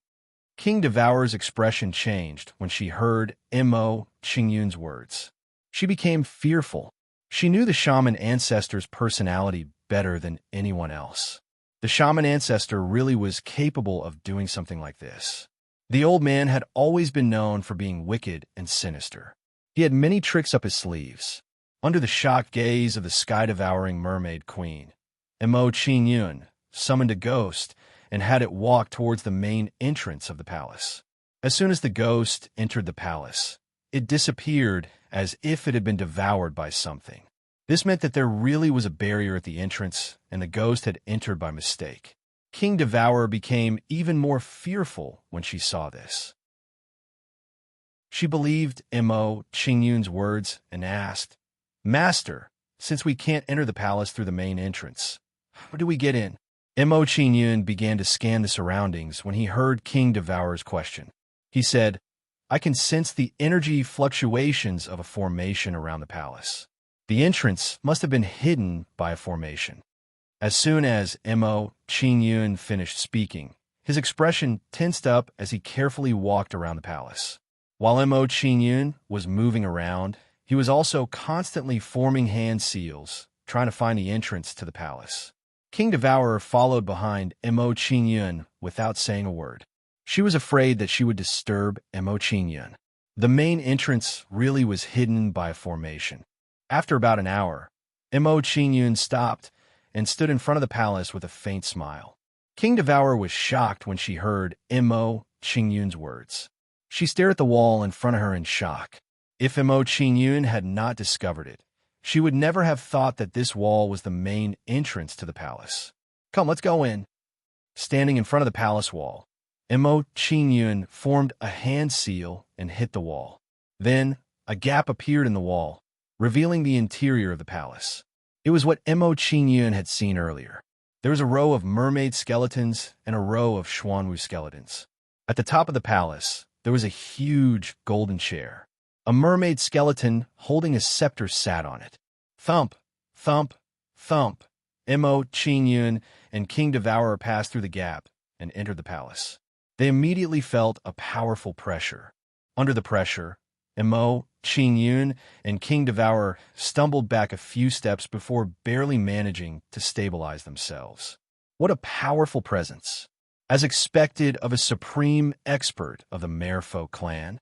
King Devourer's expression changed when she heard Mo Qingyun's words. She became fearful. She knew the shaman ancestor's personality better than anyone else. The shaman ancestor really was capable of doing something like this. The old man had always been known for being wicked and sinister. He had many tricks up his sleeves. Under the shocked gaze of the sky-devouring mermaid queen, Mo Qingyun summoned a ghost and had it walk towards the main entrance of the palace. As soon as the ghost entered the palace, it disappeared as if it had been devoured by something. This meant that there really was a barrier at the entrance, and the ghost had entered by mistake. King Devourer became even more fearful when she saw this. She believed Mo Qingyun's words and asked, "Master, since we can't enter the palace through the main entrance, how do we get in?" Mo Qingyun began to scan the surroundings when he heard King Devourer's question. He said, "I can sense the energy fluctuations of a formation around the palace. The entrance must have been hidden by a formation." As soon as Mo Qingyun finished speaking, his expression tensed up as he carefully walked around the palace. While Mo Qingyun was moving around, he was also constantly forming hand seals, trying to find the entrance to the palace. King Devourer followed behind Mo Qingyun without saying a word. She was afraid that she would disturb Mo Qingyun. The main entrance really was hidden by a formation. After about an hour, Mo Qingyun stopped and stood in front of the palace with a faint smile. King Devourer was shocked when she heard Mo Qingyun's words. She stared at the wall in front of her in shock. If Mo Qingyun had not discovered it, she would never have thought that this wall was the main entrance to the palace. Come, let's go in. Standing in front of the palace wall, Mo Qingyun formed a hand seal and hit the wall. Then, a gap appeared in the wall, revealing the interior of the palace. It was what Mo Qingyun had seen earlier. There was a row of mermaid skeletons and a row of Xuanwu skeletons. At the top of the palace, there was a huge golden chair. A mermaid skeleton holding a scepter sat on it. Thump, thump, thump. Mo Qingyun and King Devourer passed through the gap and entered the palace. They immediately felt a powerful pressure. Under the pressure, Mo Qingyun and King Devourer stumbled back a few steps before barely managing to stabilize themselves. What a powerful presence, as expected of a supreme expert of the Merfolk clan.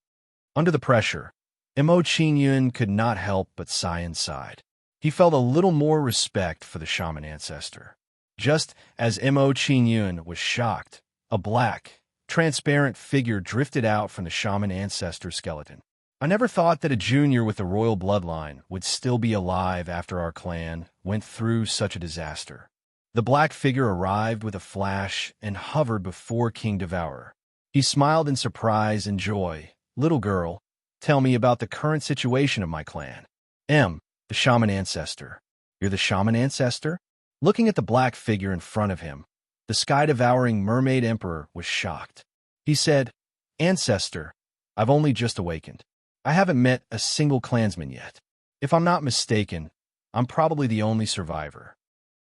Under the pressure, Mo Qingyun could not help but sigh inside. He felt a little more respect for the shaman ancestor. Just as Mo Qingyun was shocked, a black, transparent figure drifted out from the shaman ancestor skeleton. I never thought that a junior with the royal bloodline would still be alive after our clan went through such a disaster. The black figure arrived with a flash and hovered before King Devourer. He smiled in surprise and joy. Little girl, tell me about the current situation of my clan. The shaman ancestor. You're the shaman ancestor? Looking at the black figure in front of him, the sky-devouring mermaid emperor was shocked. He said, Ancestor, I've only just awakened. I haven't met a single clansman yet. If I'm not mistaken, I'm probably the only survivor.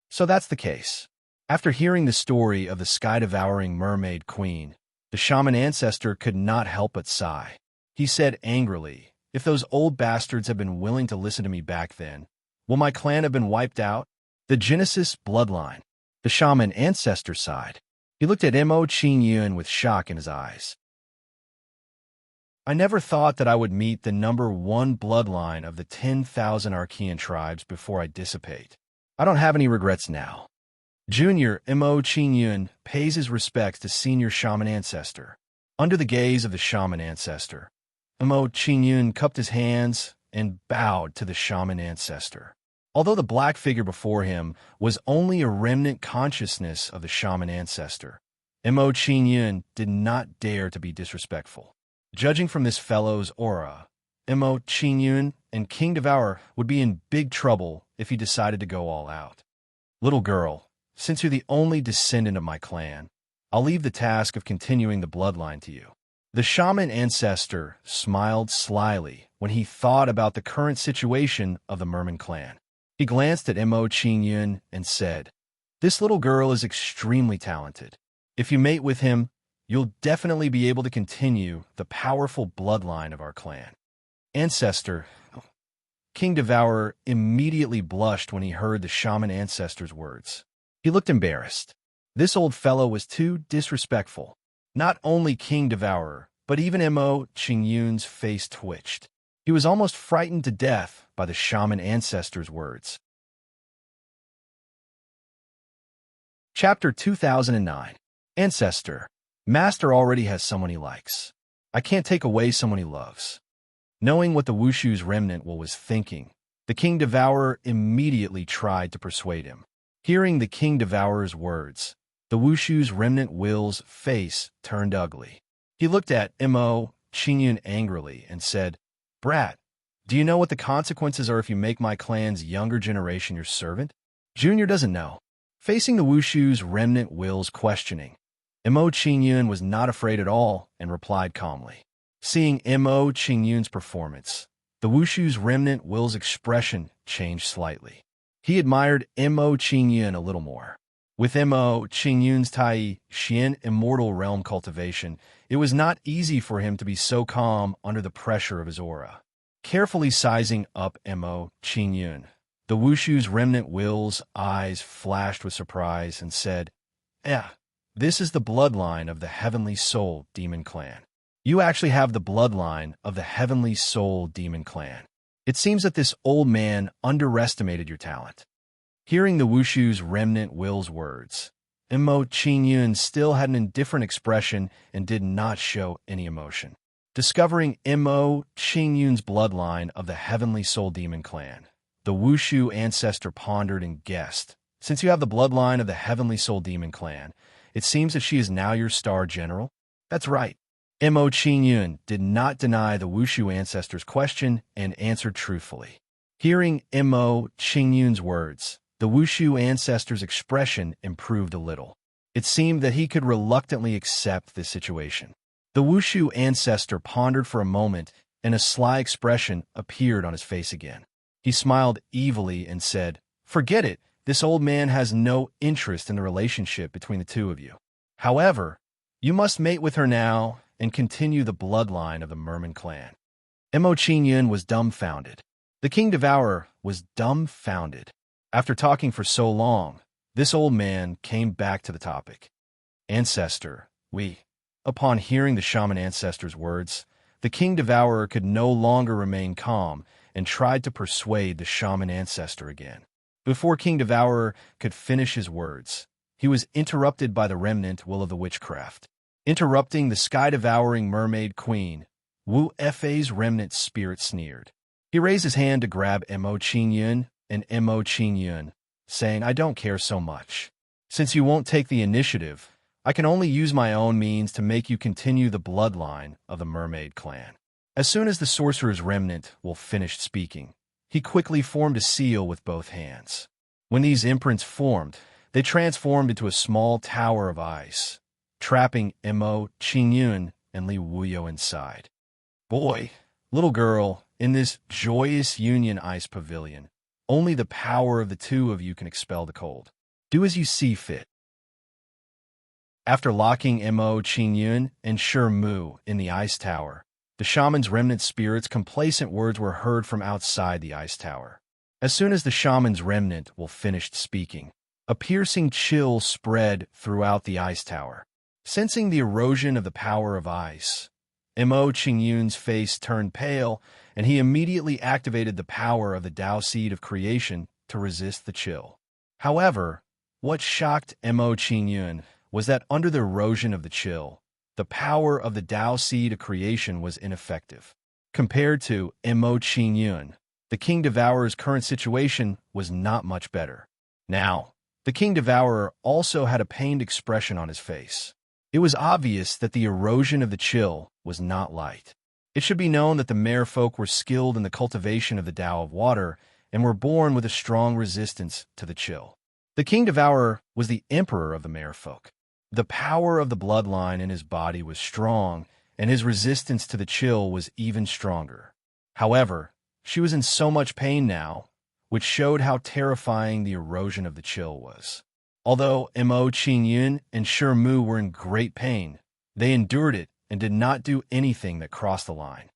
So that's the case. After hearing the story of the sky-devouring mermaid queen, the shaman ancestor could not help but sigh. He said angrily, if those old bastards had been willing to listen to me back then, will my clan have been wiped out? The Genesis bloodline. The shaman ancestor sighed. He looked at Mo Qingyun with shock in his eyes. I never thought that I would meet the number one bloodline of the 10,000 Archean tribes before I dissipate. I don't have any regrets now. Junior Mo Qingyun pays his respects to senior shaman ancestor. Under the gaze of the shaman ancestor, Mo Qingyun cupped his hands and bowed to the shaman ancestor. Although the black figure before him was only a remnant consciousness of the shaman ancestor, Mo Qingyun did not dare to be disrespectful. Judging from this fellow's aura, Mo Qingyun and King Devourer would be in big trouble if he decided to go all out. Little girl, since you're the only descendant of my clan, I'll leave the task of continuing the bloodline to you. The shaman ancestor smiled slyly when he thought about the current situation of the Merman clan. He glanced at Mo Qingyun and said, This little girl is extremely talented. If you mate with him, you'll definitely be able to continue the powerful bloodline of our clan. Ancestor, King Devourer immediately blushed when he heard the shaman ancestor's words. He looked embarrassed. This old fellow was too disrespectful. Not only King Devourer, but even Mo Qingyun's face twitched. He was almost frightened to death by the shaman ancestor's words. Chapter 2009. Ancestor. Master already has someone he likes. I can't take away someone he loves. Knowing what the Wushu's remnant will was thinking, the King Devourer immediately tried to persuade him. Hearing the King Devourer's words, the Wushu's remnant will's face turned ugly. He looked at Mo Qingyun angrily and said, Brat, do you know what the consequences are if you make my clan's younger generation your servant? Junior doesn't know. Facing the Wushu's remnant will's questioning, Mo Qingyun was not afraid at all and replied calmly. Seeing Mo Qingyun's performance, the Wushu's remnant will's expression changed slightly. He admired Mo Qingyun a little more. With Mo Qingyun's Tai Xian immortal realm cultivation, it was not easy for him to be so calm under the pressure of his aura. Carefully sizing up Mo Qingyun, the Wushu's remnant will's eyes flashed with surprise and said, This is the bloodline of the Heavenly Soul Demon Clan. You actually have the bloodline of the Heavenly Soul Demon Clan. It seems that this old man underestimated your talent. Hearing the Wushu's remnant will's words, Mo Qingyun still had an indifferent expression and did not show any emotion. Discovering Mo Qingyun's bloodline of the Heavenly Soul Demon clan, the Wushu ancestor pondered and guessed. Since you have the bloodline of the Heavenly Soul Demon clan, it seems that she is now your star general? That's right. Mo Qingyun did not deny the Wushu ancestor's question and answered truthfully. Hearing Mo Qingyun's words, the Wushu ancestor's expression improved a little. It seemed that he could reluctantly accept this situation. The Wushu ancestor pondered for a moment, and a sly expression appeared on his face again. He smiled evilly and said, "Forget it. This old man has no interest in the relationship between the two of you. However, you must mate with her now and continue the bloodline of the Merman clan." Mo Qingyun was dumbfounded. The King Devourer was dumbfounded. After talking for so long, this old man came back to the topic. "Ancestor, we..." Upon hearing the shaman ancestor's words, the King Devourer could no longer remain calm and tried to persuade the shaman ancestor again. Before King Devourer could finish his words, he was interrupted by the remnant will of the witchcraft. Interrupting the sky-devouring mermaid queen, Wu Fa's remnant spirit sneered. He raised his hand to grab Mo Qingyun and Mo Qingyun, saying, "I don't care so much. Since you won't take the initiative, I can only use my own means to make you continue the bloodline of the mermaid clan." As soon as the sorcerer's remnant will finished speaking, he quickly formed a seal with both hands. When these imprints formed, they transformed into a small tower of ice, trapping Mo Qingyun and Li Wuyo inside. Boy, little girl, in this joyous union ice pavilion, only the power of the two of you can expel the cold. Do as you see fit. After locking Mo Qingyun and Mu in the ice tower, the shaman's remnant spirit's complacent words were heard from outside the ice tower. As soon as the shaman's remnant will finished speaking, a piercing chill spread throughout the ice tower. Sensing the erosion of the power of ice, Mo Qingyun's face turned pale, and he immediately activated the power of the Tao Seed of Creation to resist the chill. However, what shocked Mo Qingyun was that under the erosion of the chill, the power of the Tao Seed of Creation was ineffective. Compared to Mo Qingyun, the King Devourer's current situation was not much better. Now, the King Devourer also had a pained expression on his face. It was obvious that the erosion of the chill was not light. It should be known that the merfolk were skilled in the cultivation of the Tao of Water and were born with a strong resistance to the chill. The King Devourer was the emperor of the merfolk. The power of the bloodline in his body was strong, and his resistance to the chill was even stronger. However, she was in so much pain now, which showed how terrifying the erosion of the chill was. Although Mo Qingyun and Mu were in great pain, they endured it and did not do anything that crossed the line.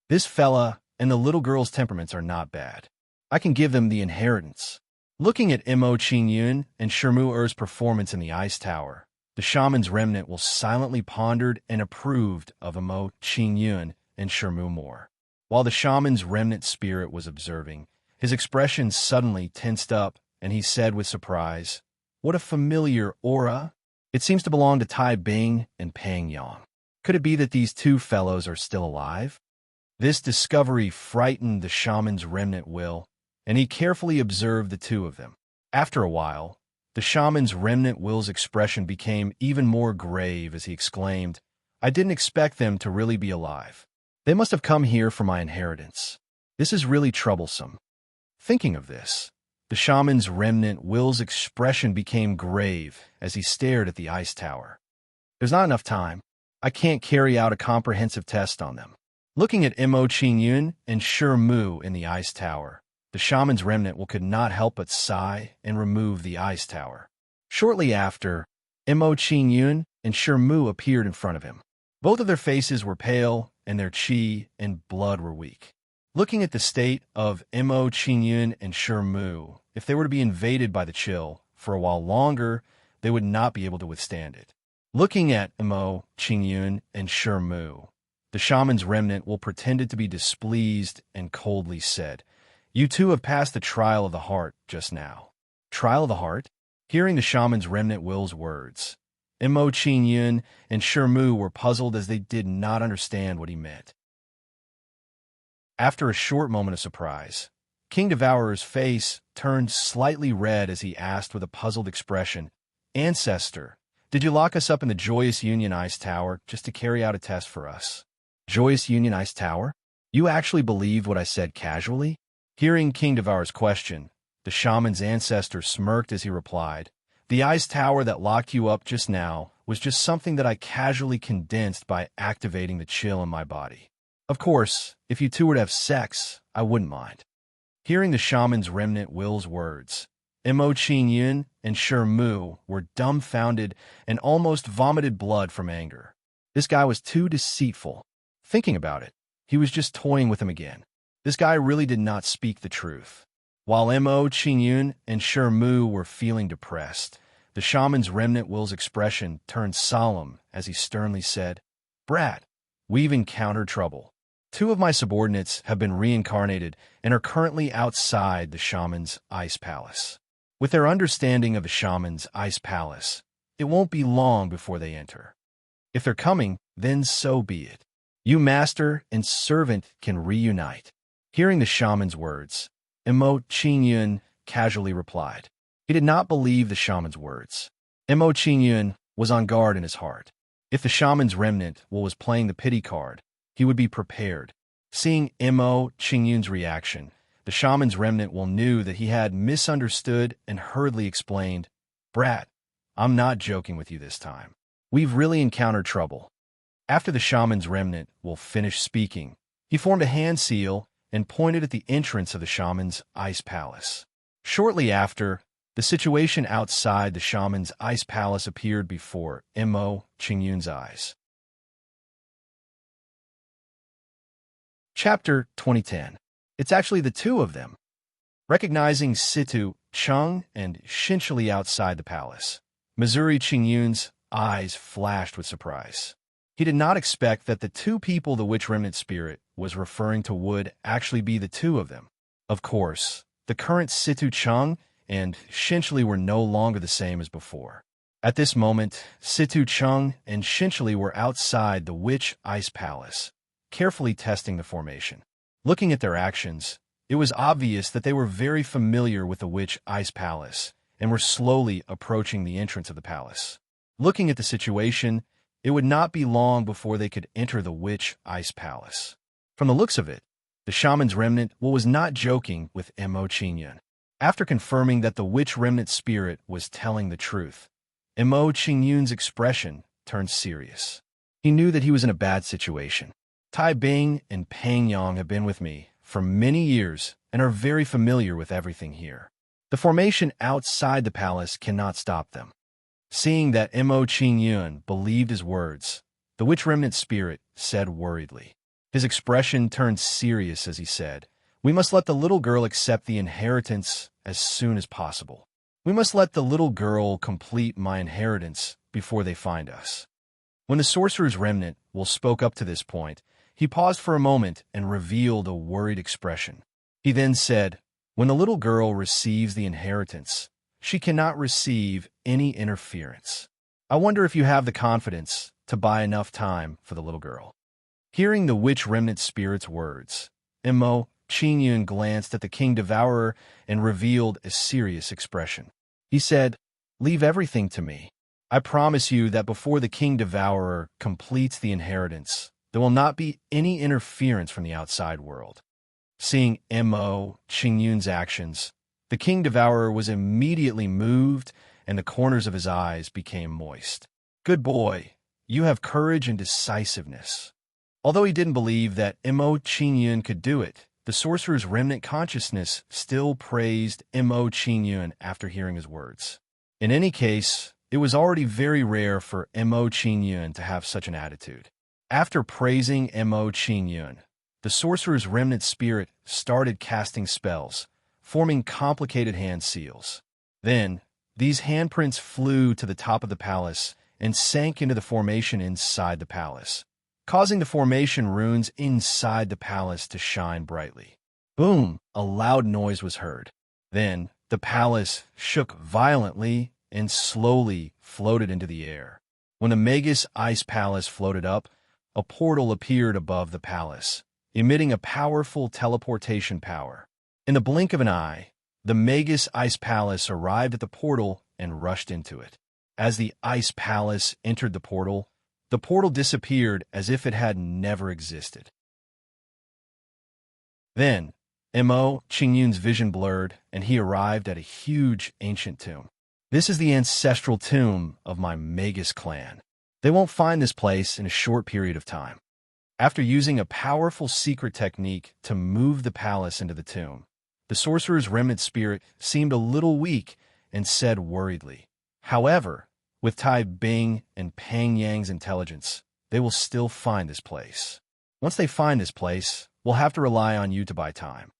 This fella and the little girl's temperaments are not bad. I can give them the inheritance. Looking at Mo Qingyun and Mu-er's performance in the ice tower, the shaman's remnant will silently pondered and approved of Mo Qingyun and Mu more. While the shaman's remnant spirit was observing, his expression suddenly tensed up, and he said with surprise, "What a familiar aura! It seems to belong to Tai Bing and Pang Yang. Could it be that these two fellows are still alive?" This discovery frightened the shaman's remnant will, and he carefully observed the two of them. After a while, the shaman's remnant will's expression became even more grave as he exclaimed, "I didn't expect them to really be alive. They must have come here for my inheritance. This is really troublesome." Thinking of this, the shaman's remnant will's expression became grave as he stared at the ice tower. "There's not enough time. I can't carry out a comprehensive test on them." Looking at Mo Qingyun and Mu in the ice tower, the shaman's remnant could not help but sigh and remove the ice tower. Shortly after, Mo Qingyun and Mu appeared in front of him. Both of their faces were pale, and their qi and blood were weak. Looking at the state of Mo Qingyun and Mu, if they were to be invaded by the chill for a while longer, they would not be able to withstand it. Looking at Mo Qingyun and Mu, the shaman's remnant pretended to be displeased and coldly said, "You two have passed the trial of the heart just now." "Trial of the heart?" Hearing the shaman's remnant will's words, Mo Qingyun and Shermu were puzzled as they did not understand what he meant. After a short moment of surprise, King Devourer's face turned slightly red as he asked with a puzzled expression, "Ancestor, did you lock us up in the Joyous Union Ice Tower just to carry out a test for us?" "Joyous Union Ice Tower? You actually believed what I said casually?" Hearing King Devourer's question, the shaman's ancestor smirked as he replied, "The ice tower that locked you up just now was just something that I casually condensed by activating the chill in my body. Of course, if you two were to have sex, I wouldn't mind." Hearing the shaman's remnant will's words, Mo Qingyun and Shermu were dumbfounded and almost vomited blood from anger. This guy was too deceitful. Thinking about it, he was just toying with him again. This guy really did not speak the truth. While Mo Qingyun and Shermu were feeling depressed, the shaman's remnant will's expression turned solemn as he sternly said, "Brat, we've encountered trouble. 2 of my subordinates have been reincarnated and are currently outside the shaman's ice palace. With their understanding of the shaman's ice palace, it won't be long before they enter. If they're coming, then so be it. You master and servant can reunite." Hearing the shaman's words, Mo Qingyun casually replied. He did not believe the shaman's words. Mo Qingyun was on guard in his heart. If the shaman's remnant was playing the pity card, he would be prepared. Seeing Mo Qingyun's reaction, the shaman's remnant knew that he had misunderstood and hurriedly explained, "Brat, I'm not joking with you this time. We've really encountered trouble." After the shaman's remnant finished speaking, he formed a hand seal and pointed at the entrance of the shaman's ice palace. Shortly after, the situation outside the shaman's ice palace appeared before Mo Qingyun's eyes. Chapter 2010. It's actually the 2 of them. Recognizing Situ, Chung, and Shinchili outside the palace, Missouri Qingyun's eyes flashed with surprise. He did not expect that the 2 people the witch remnant spirit was referring to would actually be the 2 of them. Of course, the current Situ Chung and Shinchili were no longer the same as before. At this moment, Situ Chung and Shinchili were outside the witch ice palace, carefully testing the formation. Looking at their actions, it was obvious that they were very familiar with the witch ice palace and were slowly approaching the entrance of the palace. Looking at the situation, it would not be long before they could enter the witch ice palace. From the looks of it, the shaman's remnant was not joking with Mo Qingyun. After confirming that the witch remnant spirit was telling the truth, Mo Qingyun's expression turned serious. He knew that he was in a bad situation. Tai Bing and Peng Yang have been with me for many years and are very familiar with everything here. The formation outside the palace cannot stop them. Seeing that Mo Qingyun believed his words, the witch remnant spirit said worriedly. His expression turned serious as he said, "We must let the little girl accept the inheritance as soon as possible. We must let the little girl complete my inheritance before they find us." When the sorcerer's remnant spoke up to this point, he paused for a moment and revealed a worried expression. He then said, "When the little girl receives the inheritance, she cannot receive any interference. I wonder if you have the confidence to buy enough time for the little girl." Hearing the witch remnant spirit's words, Mo Qingyun glanced at the King Devourer and revealed a serious expression. He said, "Leave everything to me. I promise you that before the King Devourer completes the inheritance, there will not be any interference from the outside world." Seeing Mo Qingyun's actions, the King Devourer was immediately moved and the corners of his eyes became moist. "Good boy, you have courage and decisiveness." Although he didn't believe that Mo Qingyun could do it, the sorcerer's remnant consciousness still praised Mo Qingyun after hearing his words. In any case, it was already very rare for Mo Qingyun to have such an attitude. After praising Mo Qingyun, the sorcerer's remnant spirit started casting spells, forming complicated hand seals. Then, these handprints flew to the top of the palace and sank into the formation inside the palace, causing the formation runes inside the palace to shine brightly. Boom! A loud noise was heard. Then, the palace shook violently and slowly floated into the air. When the Magus Ice Palace floated up, a portal appeared above the palace, emitting a powerful teleportation power. In the blink of an eye, the Magus Ice Palace arrived at the portal and rushed into it. As the Ice Palace entered the portal disappeared as if it had never existed. Then, Mo Qingyun's vision blurred, and he arrived at a huge ancient tomb. This is the ancestral tomb of my Magus clan. They won't find this place in a short period of time. After using a powerful secret technique to move the palace into the tomb, the sorcerer's remnant spirit seemed a little weak and said worriedly, "However, with Tai Bing and Pang Yang's intelligence, they will still find this place. Once they find this place, we'll have to rely on you to buy time."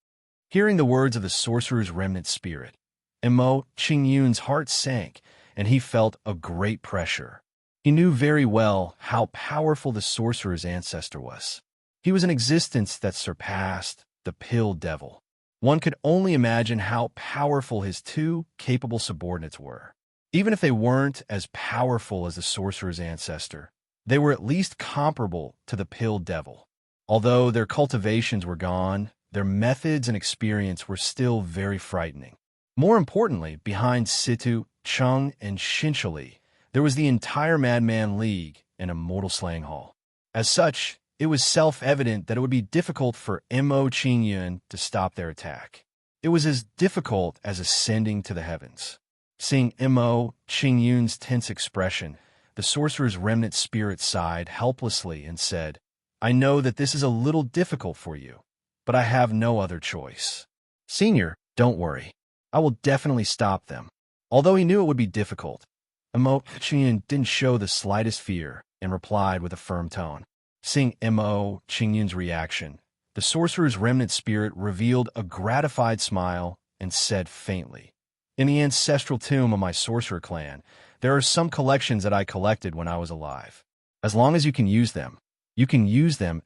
Hearing the words of the sorcerer's remnant spirit, Mo Qingyun's heart sank, and he felt a great pressure. He knew very well how powerful the sorcerer's ancestor was. He was an existence that surpassed the Pill Devil. One could only imagine how powerful his two capable subordinates were. Even if they weren't as powerful as the sorcerer's ancestor, they were at least comparable to the Pill Devil. Although their cultivations were gone, their methods and experience were still very frightening. More importantly, behind Situ, Chung, and Shinchali, there was the entire Madman League and Immortal Slaying Hall. As such, it was self-evident that it would be difficult for Mo Qingyun to stop their attack. It was as difficult as ascending to the heavens. Seeing Mo Qingyun's tense expression, the sorcerer's remnant spirit sighed helplessly and said, "I know that this is a little difficult for you, but I have no other choice. Senior, don't worry. I will definitely stop them." Although he knew it would be difficult, Mo Qingyun didn't show the slightest fear and replied with a firm tone. Seeing Mo Qingyun's reaction, the sorcerer's remnant spirit revealed a gratified smile and said faintly, "In the ancestral tomb of my sorcerer clan, there are some collections that I collected when I was alive. As long as you can use them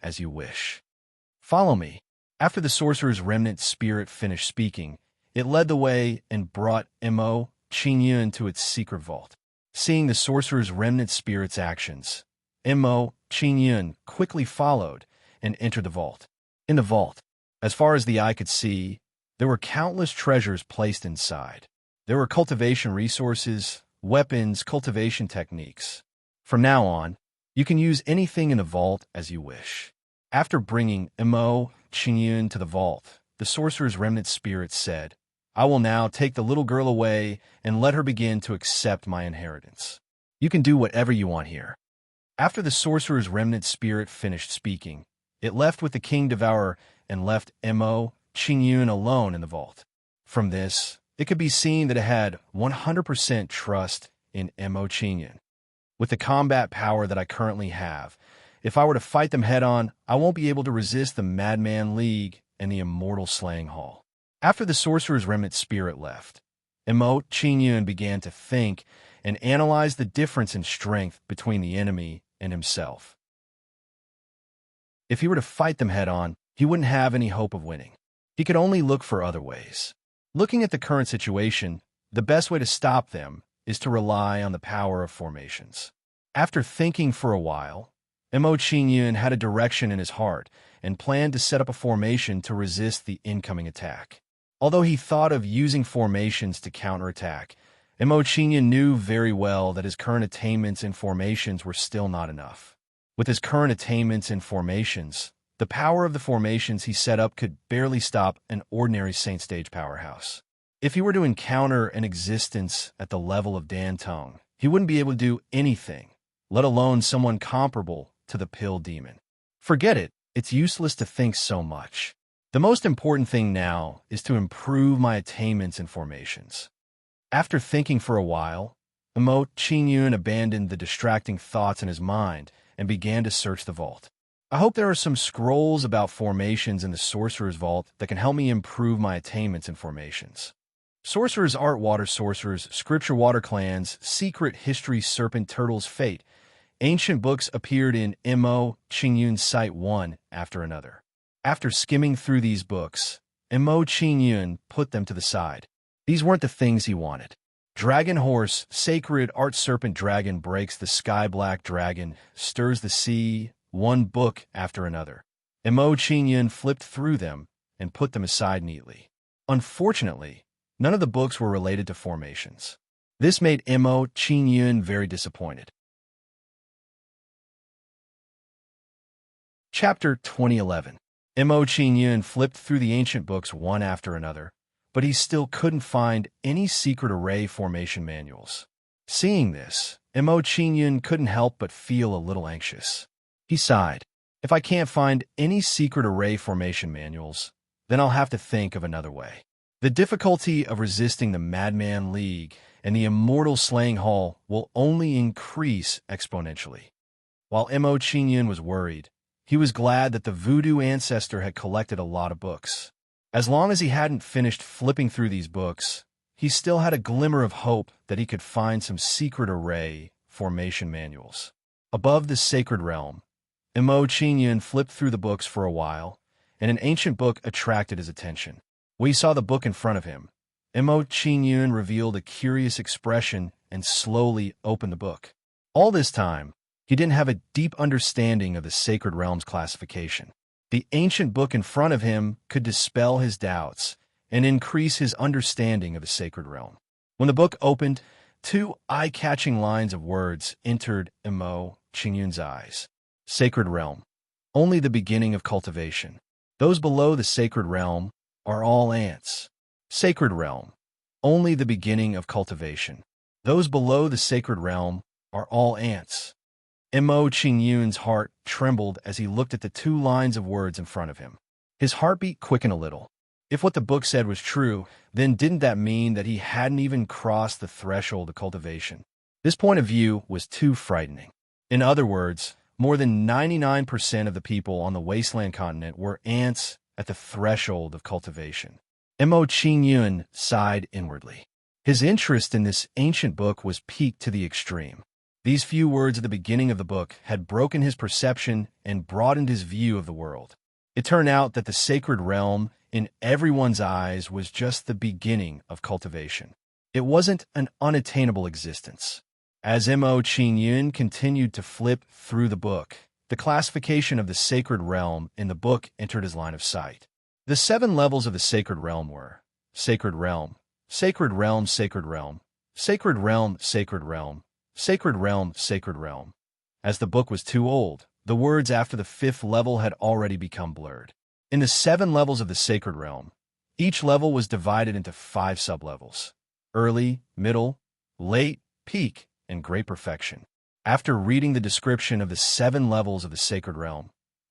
as you wish. Follow me." After the sorcerer's remnant spirit finished speaking, it led the way and brought Mo Qingyun to its secret vault. Seeing the sorcerer's remnant spirit's actions, Mo Qingyun quickly followed and entered the vault. In the vault, as far as the eye could see, there were countless treasures placed inside. There were cultivation resources, weapons, cultivation techniques. From now on, you can use anything in the vault as you wish. After bringing Mo Qingyun to the vault, the sorcerer's remnant spirit said, "I will now take the little girl away and let her begin to accept my inheritance. You can do whatever you want here." After the sorcerer's remnant spirit finished speaking, it left with the king devourer and left Mo Qingyun alone in the vault. From this, it could be seen that it had 100% trust in Mo Qingyun. With the combat power that I currently have, if I were to fight them head-on, I won't be able to resist the Madman League and the Immortal Slaying Hall. After the sorcerer's remnant spirit left, Mo Qingyun began to think and analyze the difference in strength between the enemy and himself. If he were to fight them head-on, he wouldn't have any hope of winning. He could only look for other ways. Looking at the current situation, the best way to stop them is to rely on the power of formations. After thinking for a while, Mo Qingyun had a direction in his heart and planned to set up a formation to resist the incoming attack. Although he thought of using formations to counterattack, Mo Qingyun knew very well that his current attainments in formations were still not enough. With his current attainments in formations, the power of the formations he set up could barely stop an ordinary Saint Stage powerhouse. If he were to encounter an existence at the level of Dan Tong, he wouldn't be able to do anything, let alone someone comparable to the Pill Demon. Forget it, it's useless to think so much. The most important thing now is to improve my attainments in formations. After thinking for a while, Mo Qingyun abandoned the distracting thoughts in his mind and began to search the vault. I hope there are some scrolls about formations in the Sorcerer's Vault that can help me improve my attainments in formations. Sorcerer's Art Water Sorcerers, Scripture Water Clans, Secret History Serpent Turtle's Fate. Ancient books appeared in Mo Qingyun's sight one after another. After skimming through these books, Mo Qingyun put them to the side. These weren't the things he wanted. Dragon horse, sacred art serpent dragon breaks the sky-black dragon, stirs the sea, one book after another. Mo Qingyun flipped through them and put them aside neatly. Unfortunately, none of the books were related to formations. This made Mo Qingyun very disappointed. Chapter 2011. Mo Qingyun flipped through the ancient books one after another, but he still couldn't find any secret array formation manuals. Seeing this, Mo Qingyun couldn't help but feel a little anxious. He sighed. If I can't find any secret array formation manuals, then I'll have to think of another way. The difficulty of resisting the Madman League and the Immortal Slaying Hall will only increase exponentially. While Mo Qingyun was worried, he was glad that the voodoo ancestor had collected a lot of books. As long as he hadn't finished flipping through these books, he still had a glimmer of hope that he could find some secret array formation manuals. Above the sacred realm, Mo Qingyun flipped through the books for a while, and an ancient book attracted his attention. When he saw the book in front of him, Mo Qingyun revealed a curious expression and slowly opened the book. All this time, he didn't have a deep understanding of the sacred realm's classification. The ancient book in front of him could dispel his doubts and increase his understanding of the sacred realm. When the book opened, two eye-catching lines of words entered Mo Qingyun's eyes. Sacred realm, only the beginning of cultivation. Those below the sacred realm are all ants. Sacred realm, only the beginning of cultivation. Those below the sacred realm are all ants. Mo Qingyun's heart trembled as he looked at the two lines of words in front of him. His heartbeat quickened a little. If what the book said was true, then didn't that mean that he hadn't even crossed the threshold of cultivation? This point of view was too frightening. In other words, more than 99% of the people on the wasteland continent were ants at the threshold of cultivation. Mo Qingyun sighed inwardly. His interest in this ancient book was piqued to the extreme. These few words at the beginning of the book had broken his perception and broadened his view of the world. It turned out that the sacred realm, in everyone's eyes, was just the beginning of cultivation. It wasn't an unattainable existence. As Mo Qingyun continued to flip through the book, the classification of the sacred realm in the book entered his line of sight. The 7 levels of the sacred realm were Sacred Realm, Sacred Realm, Sacred Realm, Sacred Realm, Sacred Realm, Sacred Realm, Sacred Realm. As the book was too old, the words after the 5th level had already become blurred. In the 7 levels of the sacred realm, each level was divided into 5 sublevels: early, middle, late, peak, and great perfection. After reading the description of the 7 levels of the sacred realm,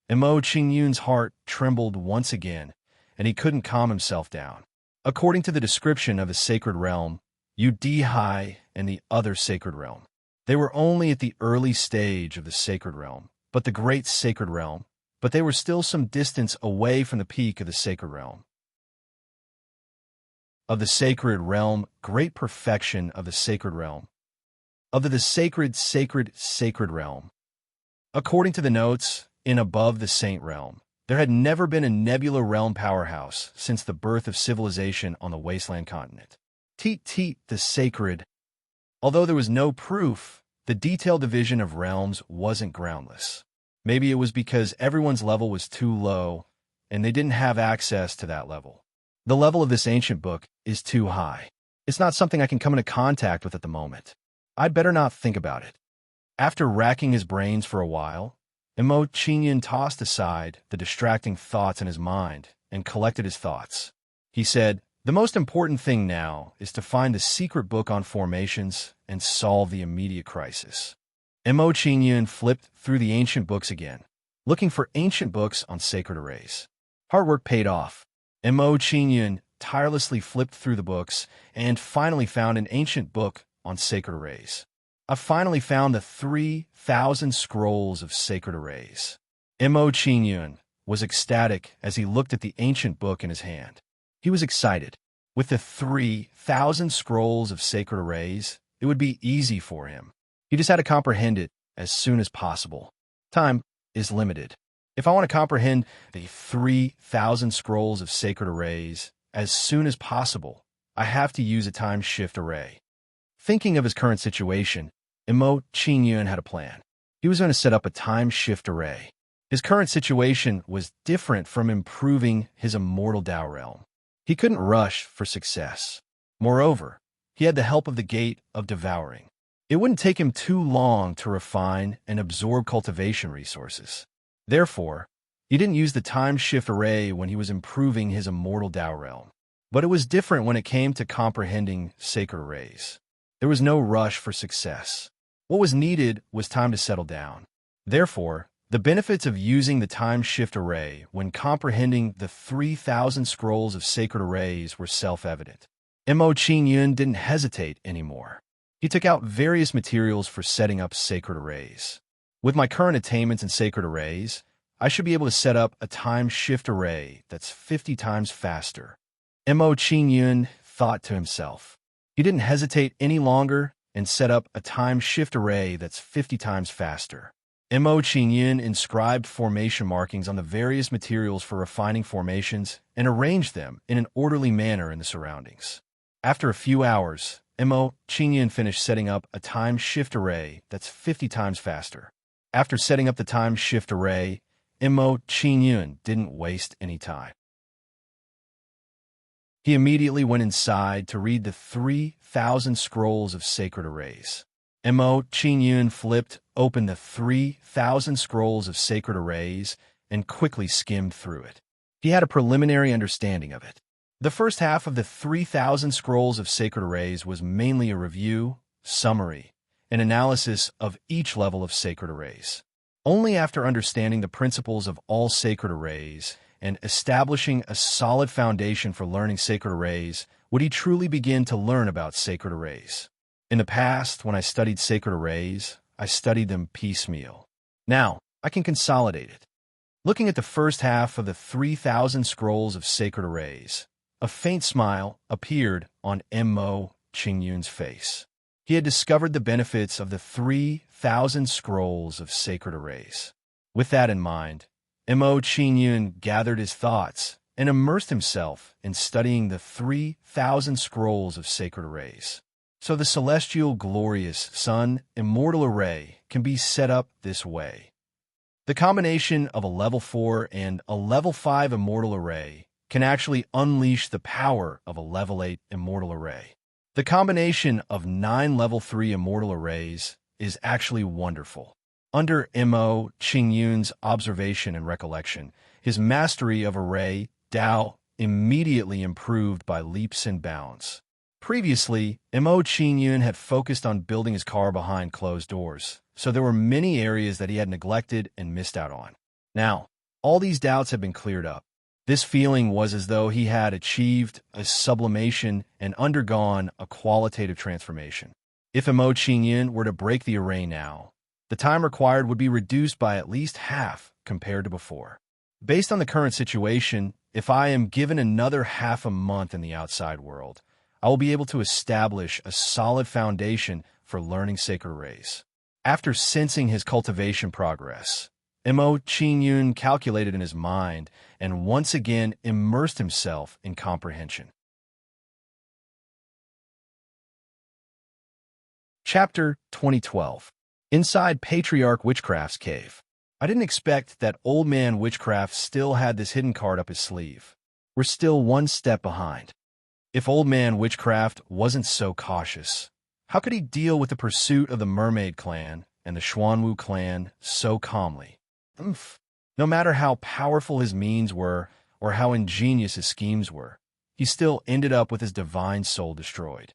Mo Qingyun's heart trembled once again, and he couldn't calm himself down. According to the description of the sacred realm, Udihai and the other sacred realm, they were only at the early stage of the sacred realm, but the great sacred realm, but they were still some distance away from the peak of the sacred realm. Of the sacred realm, great perfection of the sacred realm. Of the sacred realm. According to the notes, in above the saint realm, there had never been a nebula realm powerhouse since the birth of civilization on the wasteland continent. The sacred. Although there was no proof, the detailed division of realms wasn't groundless. Maybe it was because everyone's level was too low, and they didn't have access to that level. The level of this ancient book is too high. It's not something I can come into contact with at the moment. I'd better not think about it. After racking his brains for a while, Mo Qingyun tossed aside the distracting thoughts in his mind and collected his thoughts. He said, "The most important thing now is to find the secret book on formations and solve the immediate crisis." Mo Qingyun flipped through the ancient books again, looking for ancient books on sacred arrays. Hard work paid off. Mo Qingyun tirelessly flipped through the books and finally found an ancient book on sacred arrays. I finally found the 3,000 scrolls of sacred arrays. Mo Qingyun was ecstatic as he looked at the ancient book in his hand. He was excited. With the 3,000 scrolls of sacred arrays, it would be easy for him. He just had to comprehend it as soon as possible. Time is limited. If I want to comprehend the 3,000 scrolls of sacred arrays as soon as possible, I have to use a time shift array. Thinking of his current situation, Imo Qingyun had a plan. He was going to set up a time shift array. His current situation was different from improving his immortal Dao realm. He couldn't rush for success. Moreover, he had the help of the Gate of Devouring. It wouldn't take him too long to refine and absorb cultivation resources. Therefore, he didn't use the time shift array when he was improving his immortal Dao realm. But it was different when it came to comprehending sacred arrays. There was no rush for success. What was needed was time to settle down. Therefore, the benefits of using the time shift array when comprehending the 3,000 scrolls of sacred arrays were self-evident. Mo Qingyun didn't hesitate anymore. He took out various materials for setting up sacred arrays. With my current attainments in sacred arrays, I should be able to set up a time shift array that's 50 times faster. Mo Qingyun thought to himself. He didn't hesitate any longer and set up a time shift array that's 50 times faster. Mo Qingyun inscribed formation markings on the various materials for refining formations and arranged them in an orderly manner in the surroundings. After a few hours, Mo Qingyun finished setting up a time shift array that's 50 times faster. After setting up the time shift array, Mo Qingyun didn't waste any time. He immediately went inside to read the 3,000 scrolls of sacred arrays. Mo Qingyun flipped open the 3,000 scrolls of sacred arrays and quickly skimmed through it. He had a preliminary understanding of it. The first half of the 3,000 scrolls of sacred arrays was mainly a review, summary, and analysis of each level of sacred arrays. Only after understanding the principles of all sacred arrays and establishing a solid foundation for learning sacred arrays would he truly begin to learn about sacred arrays. In the past, when I studied sacred arrays, I studied them piecemeal. Now, I can consolidate it. Looking at the first half of the 3,000 scrolls of sacred arrays, a faint smile appeared on Mo Qingyun's face. He had discovered the benefits of the 3,000 scrolls of sacred arrays. With that in mind, Mo Qingyun gathered his thoughts and immersed himself in studying the 3,000 scrolls of sacred arrays. So the celestial glorious sun immortal array can be set up this way. The combination of a level 4 and a level 5 immortal array can actually unleash the power of a level 8 immortal array. The combination of 9 level 3 immortal arrays is actually wonderful. Under Mo Qingyun's observation and recollection, his mastery of array Dao immediately improved by leaps and bounds. Previously, Mo Qingyun had focused on building his car behind closed doors, so there were many areas that he had neglected and missed out on. Now, all these doubts had been cleared up. This feeling was as though he had achieved a sublimation and undergone a qualitative transformation. If Mo Qingyun were to break the array now, the time required would be reduced by at least half compared to before. Based on the current situation, if I am given another half a month in the outside world, I will be able to establish a solid foundation for learning sacred arrays. After sensing his cultivation progress, Mo Qingyun calculated in his mind and once again immersed himself in comprehension. Chapter 2012. Inside Patriarch Witchcraft's Cave. I didn't expect that Old Man Witchcraft still had this hidden card up his sleeve. We're still one step behind. If Old Man Witchcraft wasn't so cautious, how could he deal with the pursuit of the Mermaid Clan and the Xuanwu clan so calmly? No matter how powerful his means were or how ingenious his schemes were, he still ended up with his divine soul destroyed.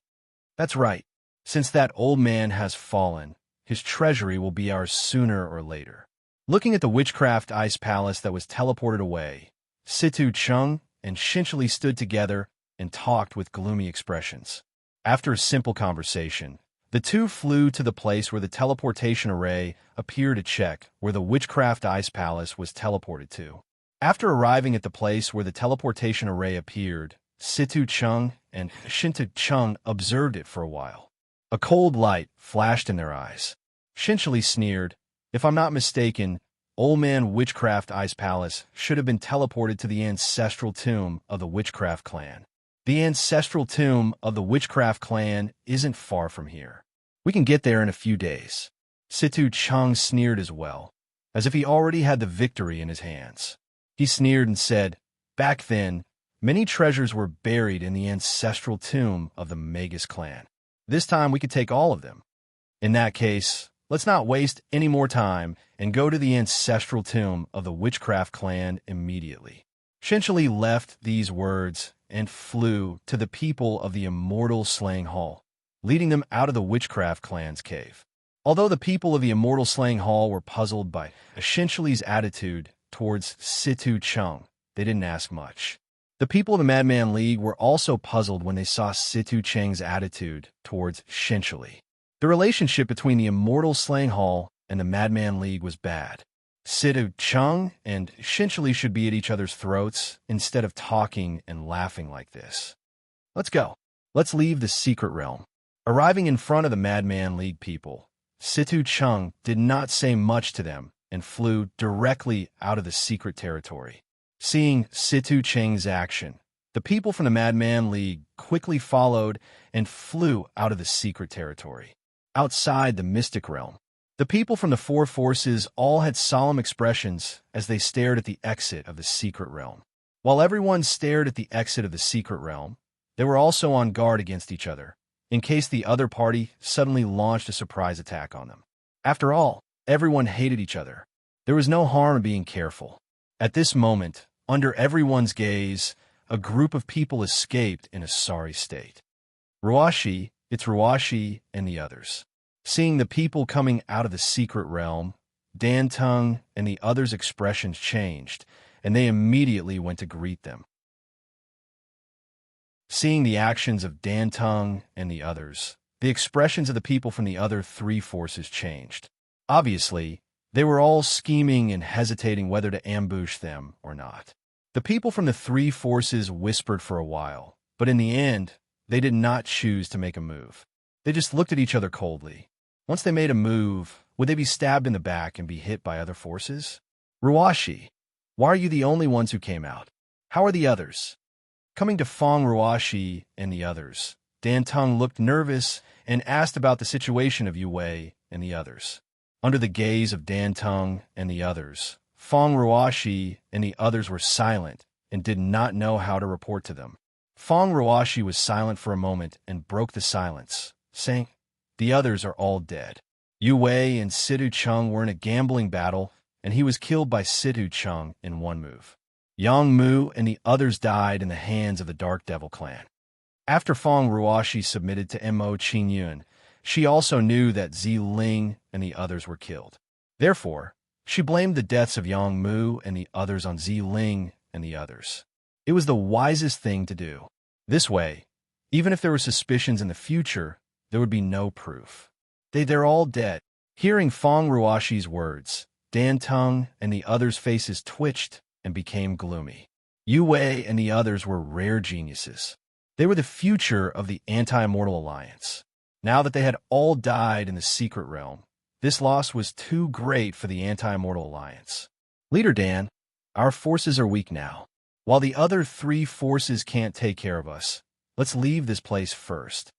That's right. Since that old man has fallen, his treasury will be ours sooner or later. Looking at the Witchcraft Ice Palace that was teleported away, Situ Chung and Shinchili stood together and talked with gloomy expressions. After a simple conversation, the two flew to the place where the teleportation array appeared to check where the Witchcraft Ice Palace was teleported to. After arriving at the place where the teleportation array appeared, Situ Chung and Shintu Chung observed it for a while. A cold light flashed in their eyes. Shinchili sneered, "If I'm not mistaken, Old Man Witchcraft Ice Palace should have been teleported to the ancestral tomb of the Witchcraft clan. The ancestral tomb of the witchcraft clan isn't far from here. We can get there in a few days. Situ Chung sneered as well, as if he already had the victory in his hands. He sneered and said, "Back then, many treasures were buried in the ancestral tomb of the Magus clan. This time we could take all of them. In that case, let's not waste any more time and go to the ancestral tomb of the witchcraft clan immediately." Shenchali left these words and flew to the people of the immortal slaying hall, leading them out of the witchcraft clan's cave. Although the people of the immortal slaying hall were puzzled by Shenchali's attitude towards Situ Chung, they didn't ask much. The people of the Madman League were also puzzled when they saw Situ Chang's attitude towards Shenchali. The relationship between the immortal slaying hall and the Madman League was bad. Situ Chung and Shenchali should be at each other's throats instead of talking and laughing like this. Let's go. Let's leave the secret realm. Arriving in front of the Madman League people, Situ Chung did not say much to them and flew directly out of the secret territory. Seeing Situ Chang's action, the people from the Madman League quickly followed and flew out of the secret territory. Outside the mystic realm, the people from the four forces all had solemn expressions as they stared at the exit of the secret realm. While everyone stared at the exit of the secret realm, they were also on guard against each other, in case the other party suddenly launched a surprise attack on them. After all, everyone hated each other. There was no harm in being careful. At this moment, under everyone's gaze, a group of people escaped in a sorry state. Ruashi, it's Ruashi, and the others. Seeing the people coming out of the secret realm, Dan Tung and the others' expressions changed, and they immediately went to greet them. Seeing the actions of Dan Tung and the others, the expressions of the people from the other three forces changed. Obviously, they were all scheming and hesitating whether to ambush them or not. The people from the three forces whispered for a while, but in the end, they did not choose to make a move. They just looked at each other coldly. Once they made a move, would they be stabbed in the back and be hit by other forces? Ruashi, why are you the only ones who came out? How are the others? Coming to Fong Ruashi and the others, Dan Tung looked nervous and asked about the situation of Yu Wei and the others. Under the gaze of Dan Tung and the others, Fong Ruashi and the others were silent and did not know how to report to them. Fong Ruashi was silent for a moment and broke the silence, saying, "The others are all dead. Yu Wei and Situ Chung were in a gambling battle, and he was killed by Situ Chung in one move. Yang Mu and the others died in the hands of the Dark Devil clan." After Fong Ruashi submitted to Mo Qingyun, she also knew that Zi Ling and the others were killed. Therefore, she blamed the deaths of Yang Mu and the others on Zi Ling and the others. It was the wisest thing to do. This way, even if there were suspicions in the future, there would be no proof. They're all dead. Hearing Fong Ruashi's words, Dan Tung and the others' faces twitched and became gloomy. Yu Wei and the others were rare geniuses. They were the future of the Anti-Immortal Alliance. Now that they had all died in the secret realm, this loss was too great for the Anti-Immortal Alliance. "Leader Dan, our forces are weak now. While the other three forces can't take care of us, let's leave this place first."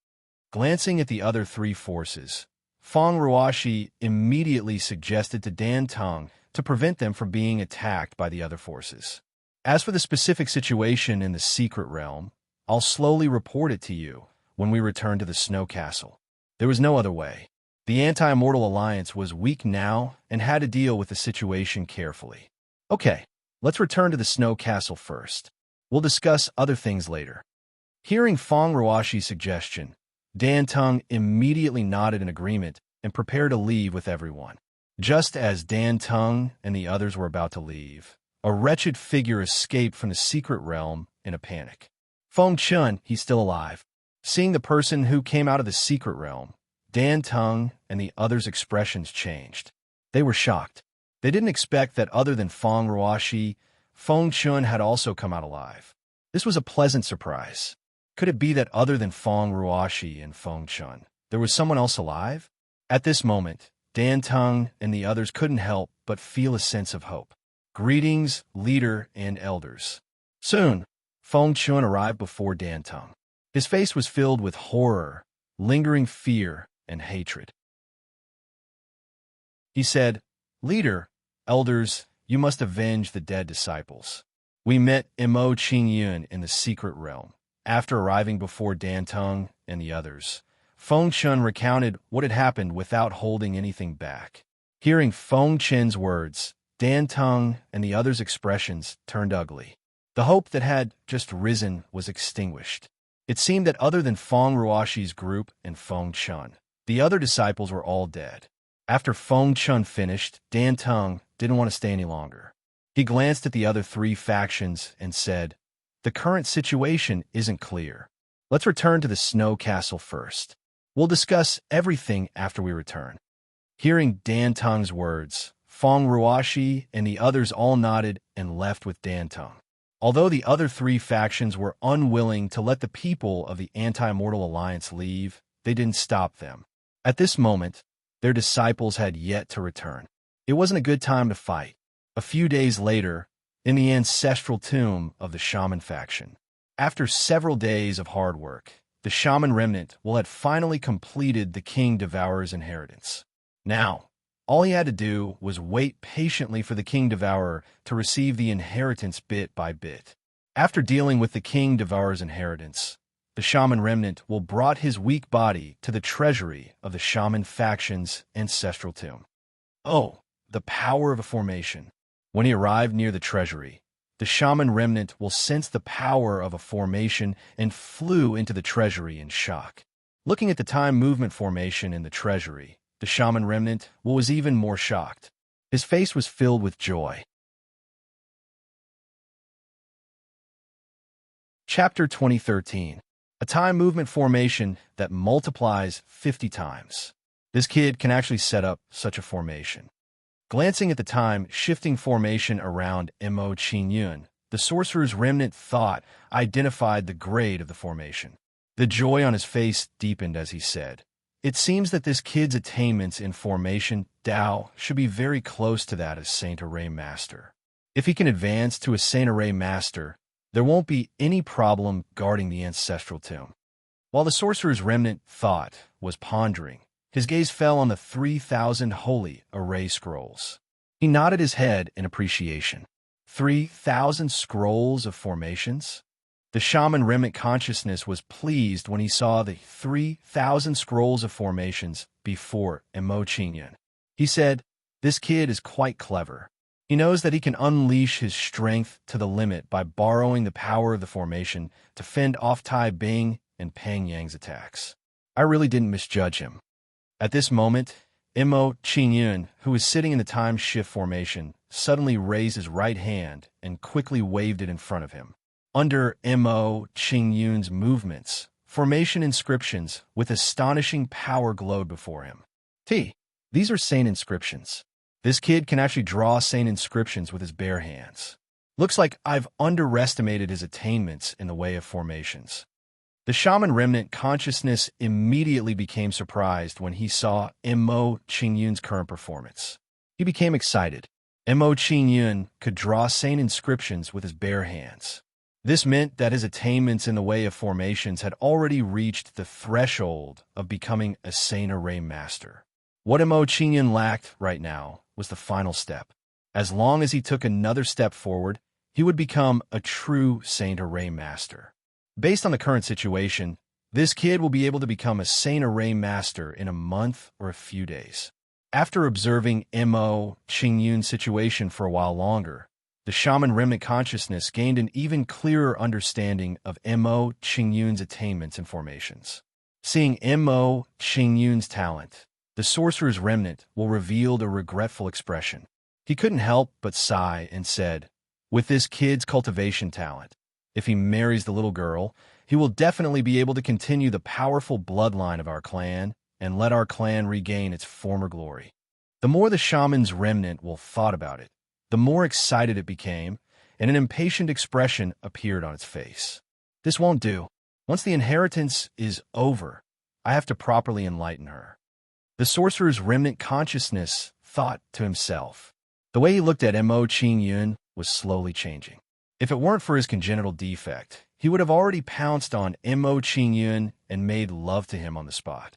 Glancing at the other three forces, Fong Ruashi immediately suggested to Dan Tung to prevent them from being attacked by the other forces. "As for the specific situation in the secret realm, I'll slowly report it to you when we return to the Snow Castle." There was no other way. The Anti-Immortal Alliance was weak now and had to deal with the situation carefully. "Okay, let's return to the Snow Castle first. We'll discuss other things later." Hearing Fong Ruashi's suggestion, Dan Tung immediately nodded in agreement and prepared to leave with everyone. Just as Dan Tung and the others were about to leave, a wretched figure escaped from the secret realm in a panic. "Feng Chun, he's still alive." Seeing the person who came out of the secret realm, Dan Tung and the others' expressions changed. They were shocked. They didn't expect that other than Fong Ruashi, Feng Chun had also come out alive. This was a pleasant surprise. Could it be that other than Fong Ruashi and Feng Chun, there was someone else alive? At this moment, Dan Tung and the others couldn't help but feel a sense of hope. "Greetings, leader and elders." Soon, Feng Chun arrived before Dan Teng. His face was filled with horror, lingering fear, and hatred. He said, "Leader, elders, you must avenge the dead disciples. We met Mo Qingyun in the secret realm. After arriving before Dan Teng and the others, Feng Chun recounted what had happened without holding anything back. Hearing Feng Chen's words, Dan Teng and the others' expressions turned ugly. The hope that had just risen was extinguished. It seemed that other than Feng Ruoshi's group and Feng Chun, the other disciples were all dead. After Feng Chun finished, Dan Teng didn't want to stay any longer. He glanced at the other three factions and said, "The current situation isn't clear. Let's return to the snow castle first. We'll discuss everything after we return." Hearing Dan Teng's words, Feng Ruoshi and the others all nodded and left with Dan Teng. Although the other three factions were unwilling to let the people of the Anti-Mortal Alliance leave, they didn't stop them. At this moment, their disciples had yet to return. It wasn't a good time to fight. A few days later, in the ancestral tomb of the Shaman faction, after several days of hard work, the Shaman remnant had finally completed the King Devourer's inheritance. Now, all he had to do was wait patiently for the King Devourer to receive the inheritance bit by bit. After dealing with the King Devourer's inheritance, the Shaman remnant brought his weak body to the treasury of the Shaman faction's ancestral tomb. Oh, the power of a formation. When he arrived near the treasury, the Shaman remnant sensed the power of a formation and flew into the treasury in shock. Looking at the time movement formation in the treasury, the Shaman remnant was even more shocked. His face was filled with joy. Chapter 2013. A time movement formation that multiplies 50 times. This kid can actually set up such a formation. Glancing at the time-shifting formation around Mo Qingyun, the sorcerer's remnant thought identified the grade of the formation. The joy on his face deepened as he said, "It seems that this kid's attainments in formation Dao should be very close to that of Saint Array Master. If he can advance to a Saint Array Master, there won't be any problem guarding the ancestral tomb." While the sorcerer's remnant was pondering, his gaze fell on the 3,000 holy array scrolls. He nodded his head in appreciation. 3,000 scrolls of formations? The Shaman remnant consciousness was pleased when he saw the 3,000 scrolls of formations before Mo Qingyun. He said, "This kid is quite clever. He knows that he can unleash his strength to the limit by borrowing the power of the formation to fend off Tai Bing and Pang Yang's attacks. I really didn't misjudge him." At this moment, Mo Qingyun, who was sitting in the time shift formation, suddenly raised his right hand and quickly waved it in front of him. Under Mo Qingyun's movements, formation inscriptions with astonishing power glowed before him. These are saint inscriptions. This kid can actually draw saint inscriptions with his bare hands. Looks like I've underestimated his attainments in the way of formations. The Shaman remnant consciousness immediately became surprised when he saw Mo Qingyun's current performance. He became excited. Mo Qingyun could draw saint inscriptions with his bare hands. This meant that his attainments in the way of formations had already reached the threshold of becoming a Saint Array Master. What Mo Qingyun lacked right now was the final step. As long as he took another step forward, he would become a true Saint Array Master. Based on the current situation, this kid will be able to become a Saint Array Master in a month or a few days. After observing Mo Qingyun's situation for a while longer, the Shaman remnant consciousness gained an even clearer understanding of Mo Qingyun's attainments and formations. Seeing Mo Qingyun's talent, the sorcerer's remnant revealed a regretful expression. He couldn't help but sigh and said, "With this kid's cultivation talent, if he marries the little girl, he will definitely be able to continue the powerful bloodline of our clan and let our clan regain its former glory." The more the shaman's remnant thought about it, the more excited it became, and an impatient expression appeared on its face. "This won't do. Once the inheritance is over, I have to properly enlighten her." The sorcerer's remnant consciousness thought to himself. The way he looked at Mo Qingyun was slowly changing. If it weren't for his congenital defect, he would have already pounced on Mo Qingyun and made love to him on the spot.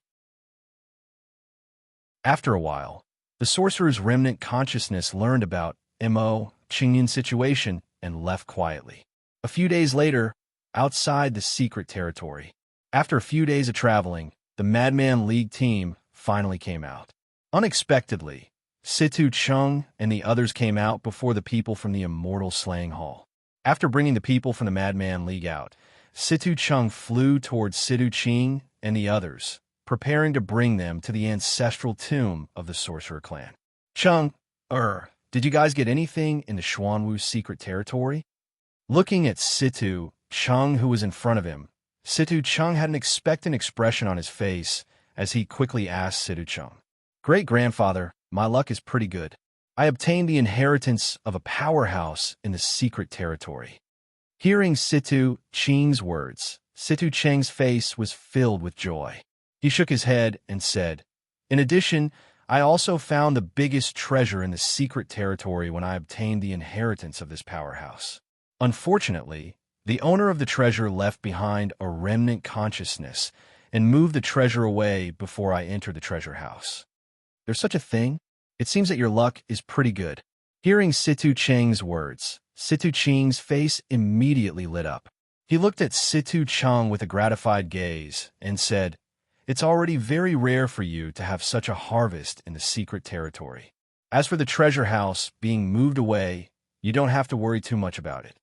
After a while, the sorcerer's remnant consciousness learned about Mo Qingyun's situation and left quietly. A few days later, outside the secret territory, after a few days of traveling, the Madman League team finally came out. Unexpectedly, Situ Chung and the others came out before the people from the Immortal Slaying Hall. After bringing the people from the Madman League out, Situ Chung flew towards Situ Ching and the others, preparing to bring them to the ancestral tomb of the Sorcerer clan. Chung, did you guys get anything in the Xuanwu secret territory? Looking at Situ Chung, who was in front of him, Situ Chung had an expectant expression on his face as he quickly asked Situ Chung, "Great-grandfather, my luck is pretty good. I obtained the inheritance of a powerhouse in the secret territory." Hearing Situ Ching's words, Situ Cheng's face was filled with joy. He shook his head and said, "In addition, I also found the biggest treasure in the secret territory when I obtained the inheritance of this powerhouse. Unfortunately, the owner of the treasure left behind a remnant consciousness and moved the treasure away before I entered the treasure house." "There's such a thing? It seems that your luck is pretty good." Hearing Situ Cheng's words, Situ Ching's face immediately lit up. He looked at Situ Chung with a gratified gaze and said, "It's already very rare for you to have such a harvest in the secret territory. As for the treasure house being moved away, you don't have to worry too much about it."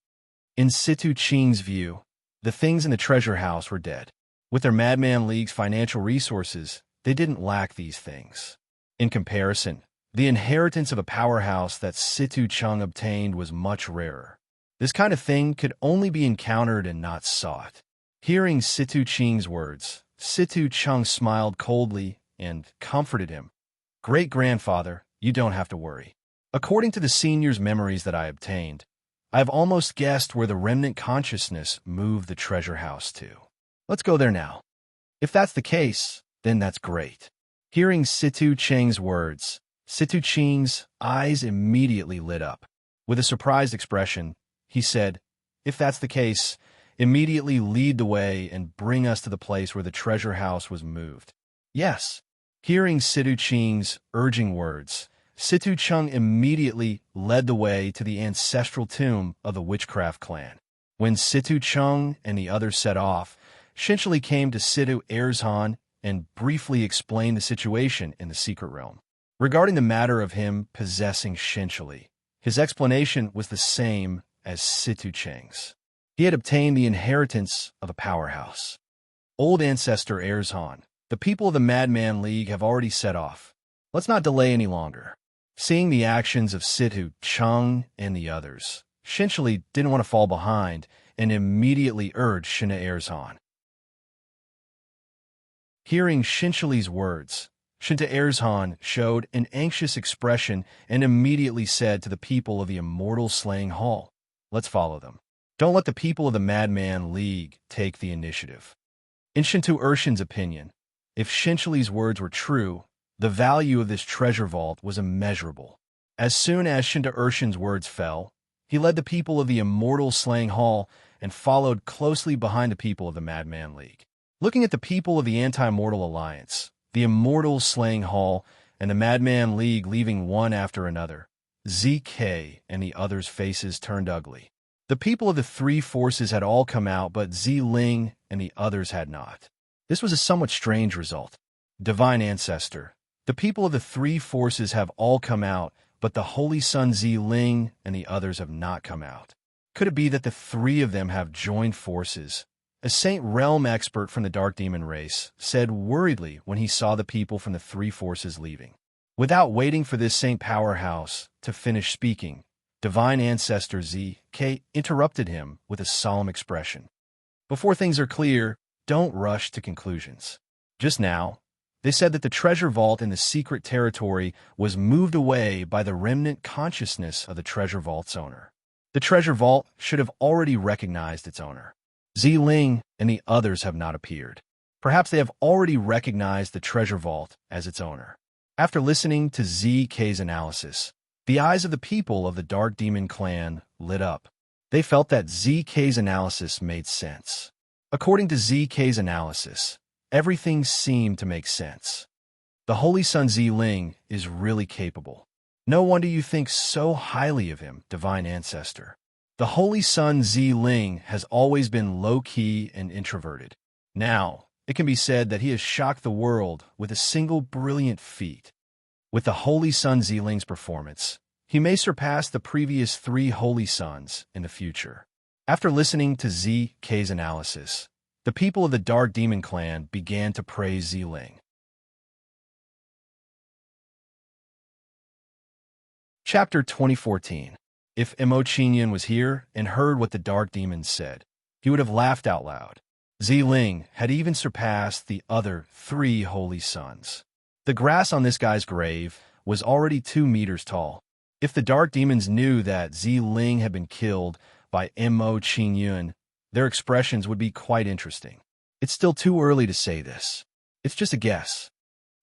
In Situ Ching's view, the things in the treasure house were dead. With their Madman League's financial resources, they didn't lack these things. In comparison, the inheritance of a powerhouse that Situ Chung obtained was much rarer. This kind of thing could only be encountered and not sought. Hearing Situ Ching's words, Situ Chung smiled coldly and comforted him. "Great-grandfather, you don't have to worry. According to the senior's memories that I obtained, I've almost guessed where the remnant consciousness moved the treasure house to. Let's go there now." "If that's the case, then that's great." Hearing Situ Cheng's words, Situ Ching's eyes immediately lit up. With a surprised expression, he said, "If that's the case, immediately lead the way and bring us to the place where the treasure house was moved." "Yes." Hearing Situ Ching's urging words, Situ Chung immediately led the way to the ancestral tomb of the Witchcraft clan. When Situ Chung and the others set off, Shinchili came to Situ Erzhan and briefly explained the situation in the secret realm. Regarding the matter of him possessing Shinchili, his explanation was the same as Situ Cheng's. He had obtained the inheritance of a powerhouse. "Old ancestor Erzhan, the people of the Madman League have already set off. Let's not delay any longer." Seeing the actions of Situ Chung and the others, Shinchili didn't want to fall behind and immediately urged Shinna Erzhan. Hearing Shinchili's words, Shinta Erzhan showed an anxious expression and immediately said to the people of the Immortal Slaying Hall, "Let's follow them. Don't let the people of the Madman League take the initiative." In Shintu Urshan's opinion, if Shinchili's words were true, the value of this treasure vault was immeasurable. As soon as Shinta Urshan's words fell, he led the people of the Immortal Slaying Hall and followed closely behind the people of the Madman League. Looking at the people of the Anti-Mortal Alliance, the Immortal Slaying Hall, and the Madman League leaving one after another, ZK and the others' faces turned ugly. The people of the three forces had all come out, but Ling and the others had not. This was a somewhat strange result. "Divine Ancestor, the people of the three forces have all come out, but the Holy Sun Ling and the others have not come out. Could it be that the three of them have joined forces?" A Saint Realm expert from the Dark Demon race said worriedly when he saw the people from the three forces leaving. Without waiting for this Saint Powerhouse to finish speaking, Divine Ancestor ZK interrupted him with a solemn expression. "Before things are clear, don't rush to conclusions. Just now, they said that the treasure vault in the secret territory was moved away by the remnant consciousness of the treasure vault's owner. The treasure vault should have already recognized its owner. Ling and the others have not appeared. Perhaps they have already recognized the treasure vault as its owner." After listening to ZK's analysis, the eyes of the people of the Dark Demon clan lit up. They felt that ZK's analysis made sense. According to ZK's analysis, everything seemed to make sense. The Holy Sun Ziling is really capable. No wonder you think so highly of him, Divine Ancestor. The Holy Sun Ziling has always been low-key and introverted. Now, it can be said that he has shocked the world with a single brilliant feat. With the Holy Sun Ziling's performance, he may surpass the previous 3 Holy Suns in the future. After listening to ZK's analysis, the people of the Dark Demon Clan began to praise Ziling. Chapter 2014. If Mo Qingyun was here and heard what the Dark Demons said, he would have laughed out loud. Ziling had even surpassed the other 3 Holy Suns. The grass on this guy's grave was already 2 meters tall. If the Dark Demons knew that Ziling had been killed by Mo Qingyun, their expressions would be quite interesting. It's still too early to say this. It's just a guess.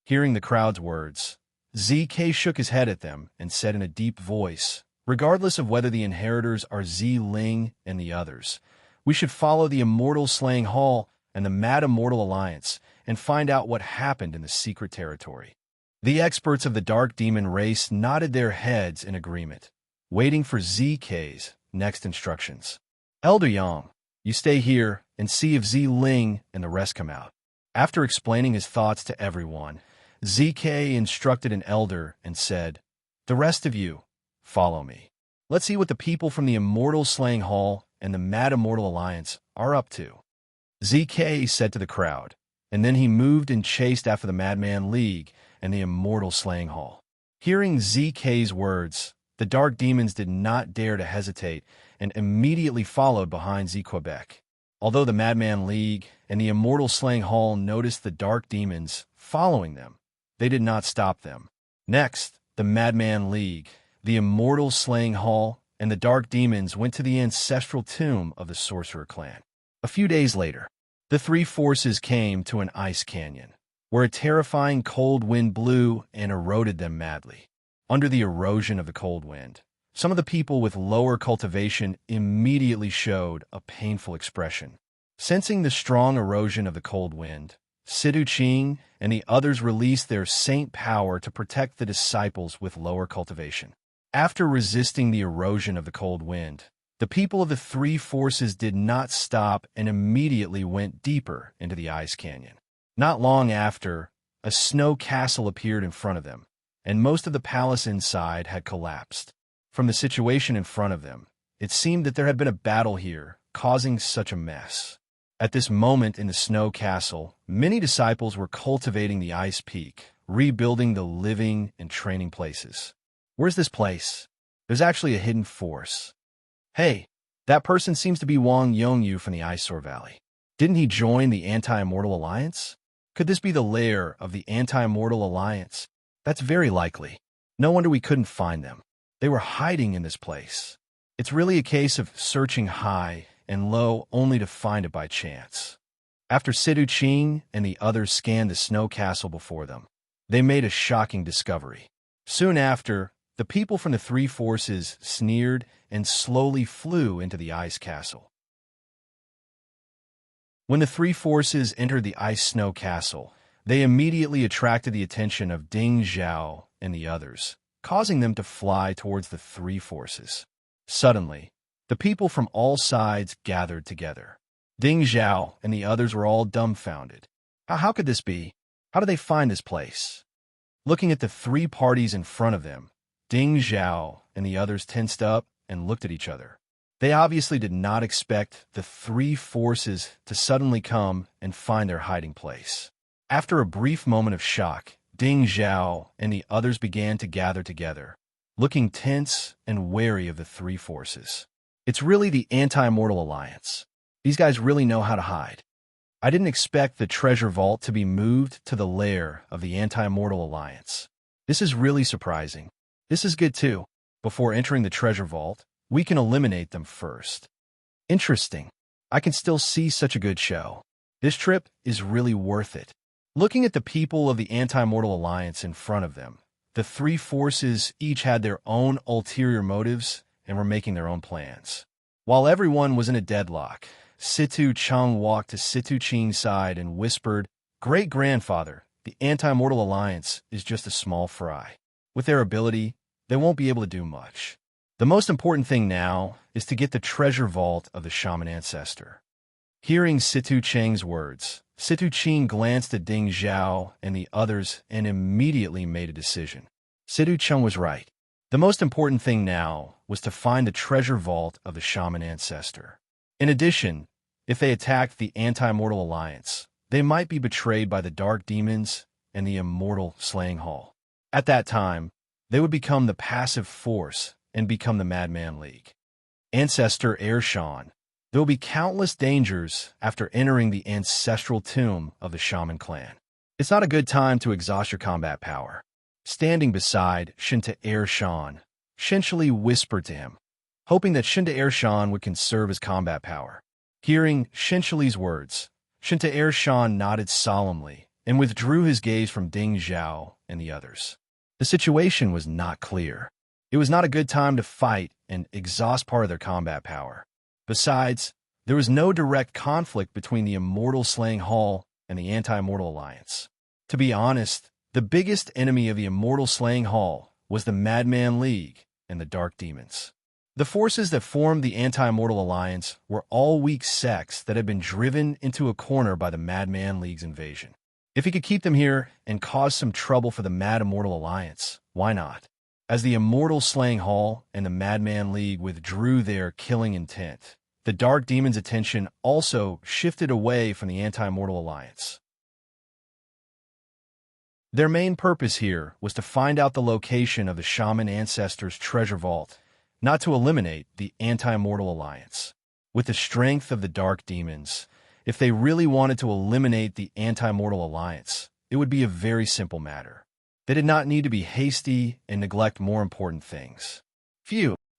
Hearing the crowd's words, ZK shook his head at them and said in a deep voice, regardless of whether the inheritors are Ziling and the others, we should follow the Immortal Slaying Hall and the Mad Immortal Alliance and find out what happened in the secret territory. The experts of the Dark Demon race nodded their heads in agreement, waiting for ZK's next instructions. Elder Yang, you stay here and see if Ziling and the rest come out. After explaining his thoughts to everyone, ZK instructed an elder and said, the rest of you, follow me. Let's see what the people from the Immortal Slaying Hall and the Mad Immortal Alliance are up to. ZK said to the crowd, and then he moved and chased after the Madman League and the Immortal Slaying Hall. Hearing ZK's words, the Dark Demons did not dare to hesitate and immediately followed behind Z-Quebec. Although the Madman League and the Immortal Slaying Hall noticed the Dark Demons following them, they did not stop them. Next, the Madman League, the Immortal Slaying Hall, and the Dark Demons went to the ancestral tomb of the Sorcerer Clan. A few days later, the 3 forces came to an ice canyon, where a terrifying cold wind blew and eroded them madly. Under the erosion of the cold wind, some of the people with lower cultivation immediately showed a painful expression. Sensing the strong erosion of the cold wind, Sidu Qing and the others released their saint power to protect the disciples with lower cultivation. After resisting the erosion of the cold wind, the people of the 3 forces did not stop and immediately went deeper into the ice canyon. Not long after, a snow castle appeared in front of them, and most of the palace inside had collapsed. From the situation in front of them, it seemed that there had been a battle here, causing such a mess. At this moment in the snow castle, many disciples were cultivating the ice peak, rebuilding the living and training places. Where's this place? There's actually a hidden force. Hey, that person seems to be Wang Yongyu from the Eyesore Valley. Didn't he join the Anti-Immortal Alliance? Could this be the lair of the Anti-Immortal Alliance? That's very likely. No wonder we couldn't find them. They were hiding in this place. It's really a case of searching high and low only to find it by chance. After Sidu Qing and the others scanned the snow castle before them, they made a shocking discovery. Soon after, the people from the 3 forces sneered and slowly flew into the ice castle. When the 3 forces entered the ice snow castle, they immediately attracted the attention of Ding Zhao and the others, causing them to fly towards the 3 forces. Suddenly, the people from all sides gathered together. Ding Zhao and the others were all dumbfounded. How could this be? How did they find this place? Looking at the 3 parties in front of them, Ding Zhao and the others tensed up and looked at each other. They obviously did not expect the 3 forces to suddenly come and find their hiding place. After a brief moment of shock, Ding Zhao and the others began to gather together, looking tense and wary of the 3 forces. It's really the Anti-Immortal Alliance. These guys really know how to hide. I didn't expect the treasure vault to be moved to the lair of the Anti-Immortal Alliance. This is really surprising. This is good too. Before entering the treasure vault, we can eliminate them first. Interesting. I can still see such a good show. This trip is really worth it. Looking at the people of the Anti-Immortal Alliance in front of them, the 3 forces each had their own ulterior motives and were making their own plans. While everyone was in a deadlock, Situ Chung walked to Situ Ching's side and whispered, "Great-grandfather, the Anti-Mortal Alliance is just a small fry. With their ability, they won't be able to do much. The most important thing now is to get the treasure vault of the shaman ancestor." Hearing Situ Cheng's words, Situ Ching glanced at Ding Zhao and the others and immediately made a decision. Situ Cheng was right. The most important thing now was to find the treasure vault of the shaman ancestor. In addition, if they attacked the Anti-Mortal Alliance, they might be betrayed by the Dark Demons and the Immortal Slaying Hall. At that time, they would become the passive force and become the Madman League. Ancestor Ershan, there will be countless dangers after entering the ancestral tomb of the shaman clan. It's not a good time to exhaust your combat power. Standing beside Shinta Ershan, Shinchali whispered to him, hoping that Shinta Ershan would conserve his combat power. Hearing Shinchali's words, Shinta Ershan nodded solemnly and withdrew his gaze from Ding Zhao and the others. The situation was not clear. It was not a good time to fight and exhaust part of their combat power. Besides, there was no direct conflict between the Immortal Slaying Hall and the Anti-Mortal Alliance. To be honest, the biggest enemy of the Immortal Slaying Hall was the Madman League and the Dark Demons. The forces that formed the Anti-Mortal Alliance were all weak sects that had been driven into a corner by the Madman League's invasion. If he could keep them here and cause some trouble for the Mad Immortal Alliance, why not? As the Immortal Slaying Hall and the Madman League withdrew their killing intent, the Dark Demon's attention also shifted away from the Anti-Mortal Alliance. Their main purpose here was to find out the location of the Shaman Ancestor's treasure vault, not to eliminate the Anti-Mortal Alliance. With the strength of the Dark Demons, if they really wanted to eliminate the Anti-Mortal Alliance, it would be a very simple matter. They did not need to be hasty and neglect more important things.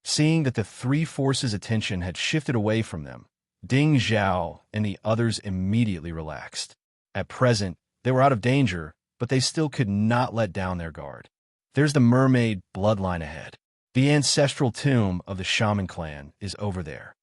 Seeing that the three forces' attention had shifted away from them, Ding Zhao and the others immediately relaxed. At present, they were out of danger, but they still could not let down their guard. There's the mermaid bloodline ahead. The ancestral tomb of the shaman clan is over there.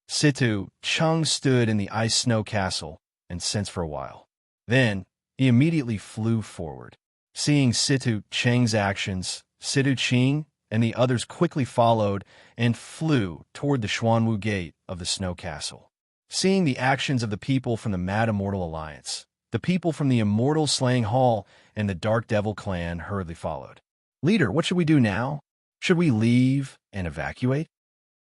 Situ Chung stood in the ice snow castle and sensed for a while. Then, he immediately flew forward. Seeing Situ Cheng's actions, Situ Ching and the others quickly followed and flew toward the Xuanwu Gate of the Snow Castle. Seeing the actions of the people from the Mad Immortal Alliance, the people from the Immortal Slaying Hall and the Dark Devil clan hurriedly followed. "Leader, what should we do now? Should we leave and evacuate?"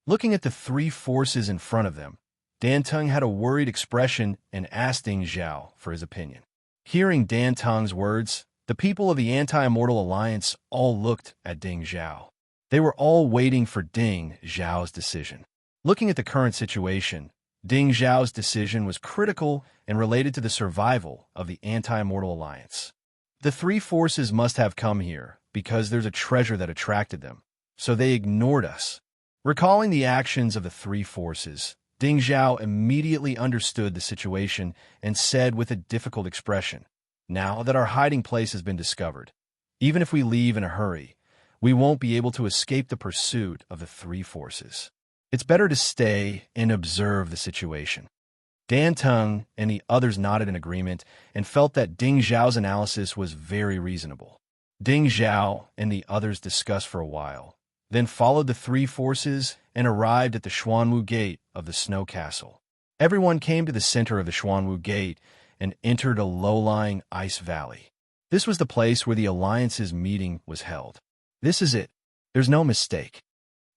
Looking at the three forces in front of them, Dan Teng had a worried expression and asked Ding Zhao for his opinion. Hearing Dan Teng's words, the people of the Anti-Immortal Alliance all looked at Ding Zhao. They were all waiting for Ding Zhao's decision. Looking at the current situation, Ding Zhao's decision was critical and related to the survival of the Anti-Immortal Alliance. The three forces must have come here because there's a treasure that attracted them, so they ignored us. Recalling the actions of the three forces, Ding Zhao immediately understood the situation and said with a difficult expression, "Now that our hiding place has been discovered, even if we leave in a hurry, we won't be able to escape the pursuit of the three forces. It's better to stay and observe the situation." Dan Teng and the others nodded in agreement and felt that Ding Zhao's analysis was very reasonable. Ding Zhao and the others discussed for a while, then followed the three forces and arrived at the Xuanwu Gate of the Snow Castle. Everyone came to the center of the Xuanwu Gate and entered a low-lying ice valley. This was the place where the Alliance's meeting was held. This is it. There's no mistake.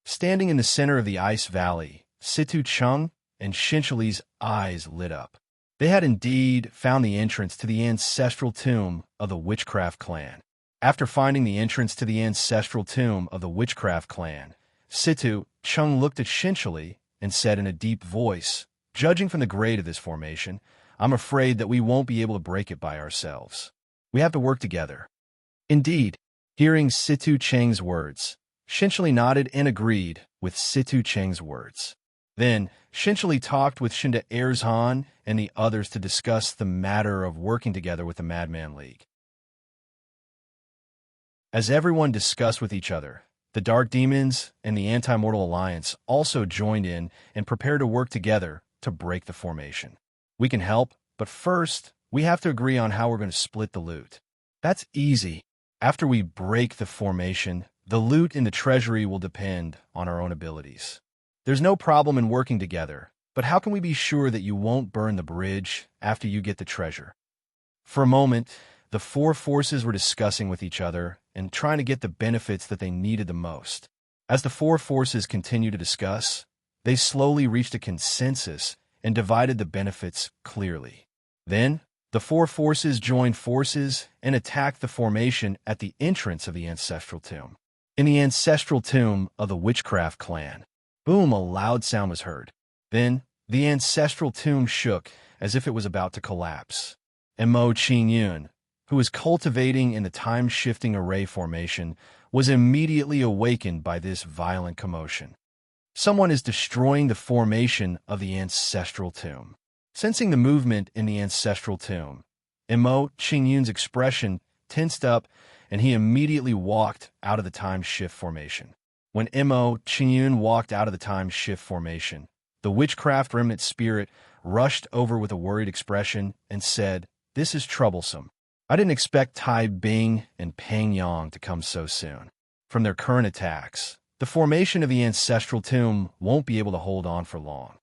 Standing in the center of the ice valley, Situ Chung and Shinchali's eyes lit up. They had indeed found the entrance to the ancestral tomb of the Witchcraft clan. After finding the entrance to the ancestral tomb of the Witchcraft clan, Situ Chung looked at Shinchali and said in a deep voice, "Judging from the grade of this formation, I'm afraid that we won't be able to break it by ourselves. We have to work together." Indeed, hearing Situ Cheng's words, Shinchali nodded and agreed with Situ Cheng's words. Then, Shinchali talked with Shinda Erzhan and the others to discuss the matter of working together with the Madman League. As everyone discussed with each other, The Dark Demons and the Anti-Mortal Alliance also joined in and prepared to work together to break the formation. We can help, but first, we have to agree on how we're going to split the loot. That's easy. After we break the formation, the loot in the treasury will depend on our own abilities. There's no problem in working together, but how can we be sure that you won't burn the bridge after you get the treasure? For a moment, the four forces were discussing with each other and trying to get the benefits that they needed the most. As the four forces continued to discuss, they slowly reached a consensus and divided the benefits clearly. Then, the four forces joined forces and attacked the formation at the entrance of the ancestral tomb. In the ancestral tomb of the witchcraft clan, boom, a loud sound was heard. Then, the ancestral tomb shook as if it was about to collapse. Mo Qingyun, who was cultivating in the time-shifting array formation, was immediately awakened by this violent commotion. Someone is destroying the formation of the ancestral tomb. Sensing the movement in the ancestral tomb, Mo Qingyun's expression tensed up and he immediately walked out of the time-shift formation. When Mo Qingyun walked out of the time-shift formation, the witchcraft remnant spirit rushed over with a worried expression and said, "This is troublesome. I didn't expect Tai Bing and Peng Yang to come so soon. From their current attacks, the formation of the ancestral tomb won't be able to hold on for long.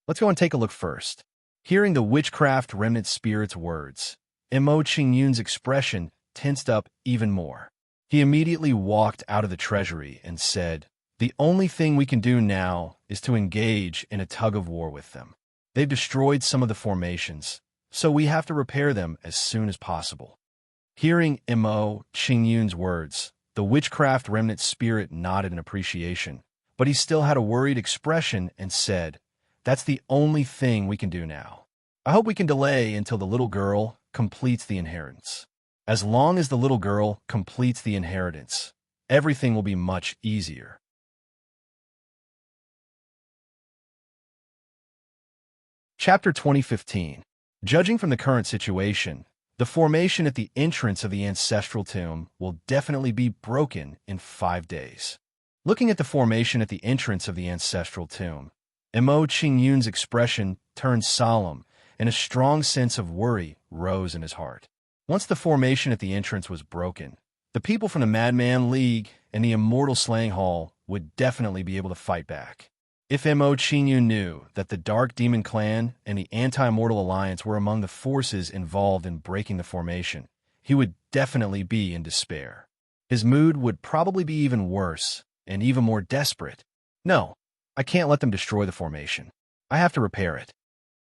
Let's go and take a look first." Hearing the witchcraft remnant spirit's words, Mo Qingyun's expression tensed up even more. He immediately walked out of the treasury and said, "The only thing we can do now is to engage in a tug-of-war with them. They've destroyed some of the formations, so we have to repair them as soon as possible." Hearing Mo Qingyun's words, the witchcraft remnant spirit nodded in appreciation, but he still had a worried expression and said, "That's the only thing we can do now. I hope we can delay until the little girl completes the inheritance. As long as the little girl completes the inheritance, everything will be much easier." Chapter 2015. Judging from the current situation, the formation at the entrance of the ancestral tomb will definitely be broken in 5 days. Looking at the formation at the entrance of the ancestral tomb, Mo Qingyun's expression turned solemn, and a strong sense of worry rose in his heart. Once the formation at the entrance was broken, the people from the Madman League and the Immortal Slaying Hall would definitely be able to fight back. If Mo Qingyun knew that the Dark Demon Clan and the Anti-Mortal Alliance were among the forces involved in breaking the formation, he would definitely be in despair. His mood would probably be even worse and even more desperate. No, I can't let them destroy the formation. I have to repair it.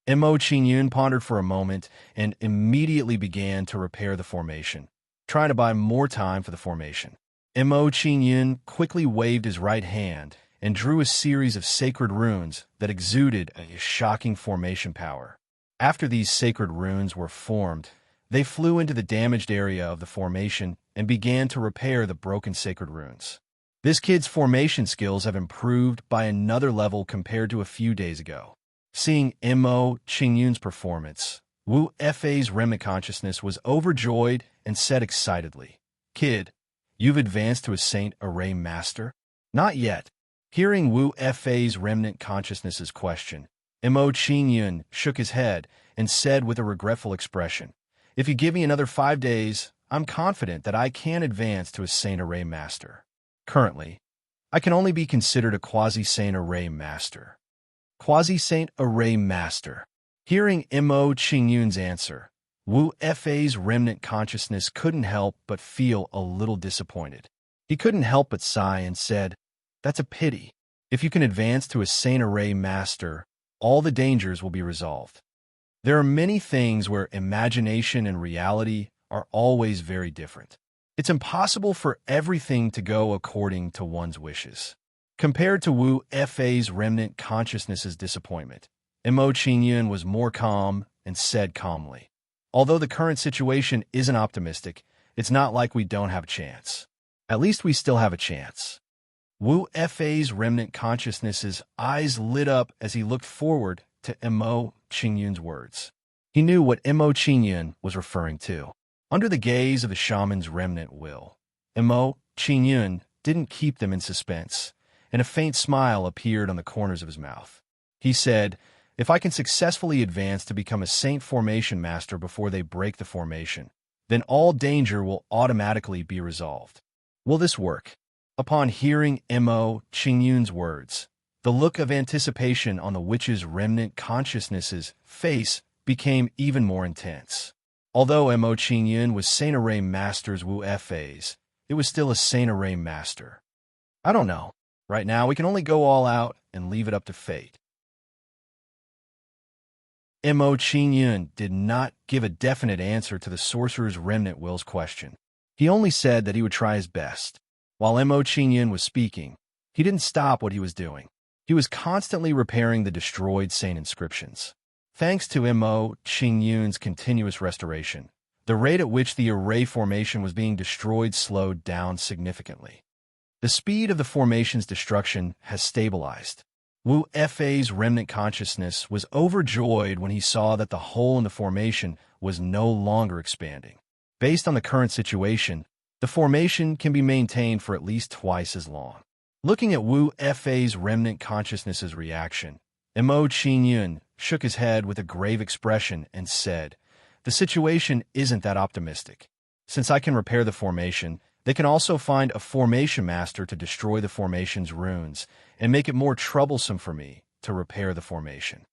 Mo Qingyun pondered for a moment and immediately began to repair the formation, trying to buy more time for the formation. Mo Qingyun quickly waved his right hand and drew a series of sacred runes that exuded a shocking formation power. After these sacred runes were formed, they flew into the damaged area of the formation and began to repair the broken sacred runes. This kid's formation skills have improved by another level compared to a few days ago. Seeing Mo Qingyun's performance, Wu Fei's remnant consciousness was overjoyed and said excitedly, "Kid, you've advanced to a Saint Array Master?" "Not yet." Hearing Wu Fei's remnant consciousness's question, Mo Qingyun shook his head and said with a regretful expression, "If you give me another 5 days, I'm confident that I can advance to a Saint Array Master. Currently, I can only be considered a quasi-Saint Array Master." Quasi-Saint Array Master. Hearing Mo Qingyun's answer, Wu Fei's remnant consciousness couldn't help but feel a little disappointed. He couldn't help but sigh and said, "That's a pity. If you can advance to a Saint Array Master, all the dangers will be resolved. There are many things where imagination and reality are always very different. It's impossible for everything to go according to one's wishes." Compared to Wu Fei's remnant consciousness's disappointment, Mo Qingyun was more calm and said calmly, "Although the current situation isn't optimistic, it's not like we don't have a chance. At least we still have a chance." Wu Fei's remnant consciousness's eyes lit up as he looked forward to Mo Qingyun's words. He knew what Mo Qingyun was referring to. Under the gaze of the shaman's remnant will, Mo Qingyun didn't keep them in suspense, and a faint smile appeared on the corners of his mouth. He said, "If I can successfully advance to become a Saint Formation Master before they break the formation, then all danger will automatically be resolved. Will this work?" Upon hearing Mo Qingyun's words, the look of anticipation on the witch's remnant consciousness's face became even more intense. Although Mo Qingyun was Saint Array Master's Wu Fei's, it was still a Saint Array Master. "I don't know. Right now, we can only go all out and leave it up to fate." Mo Qingyun did not give a definite answer to the sorcerer's remnant will's question. He only said that he would try his best. While Mo Qingyun was speaking, he didn't stop what he was doing. He was constantly repairing the destroyed saint inscriptions. Thanks to Mo Qingyun's continuous restoration, the rate at which the array formation was being destroyed slowed down significantly. The speed of the formation's destruction has stabilized. Wu Fei's remnant consciousness was overjoyed when he saw that the hole in the formation was no longer expanding. Based on the current situation, the formation can be maintained for at least twice as long. Looking at Wu Fei's remnant consciousness's reaction, Mo Qingyun shook his head with a grave expression and said, "The situation isn't that optimistic. Since I can repair the formation, they can also find a formation master to destroy the formation's runes and make it more troublesome for me to repair the formation."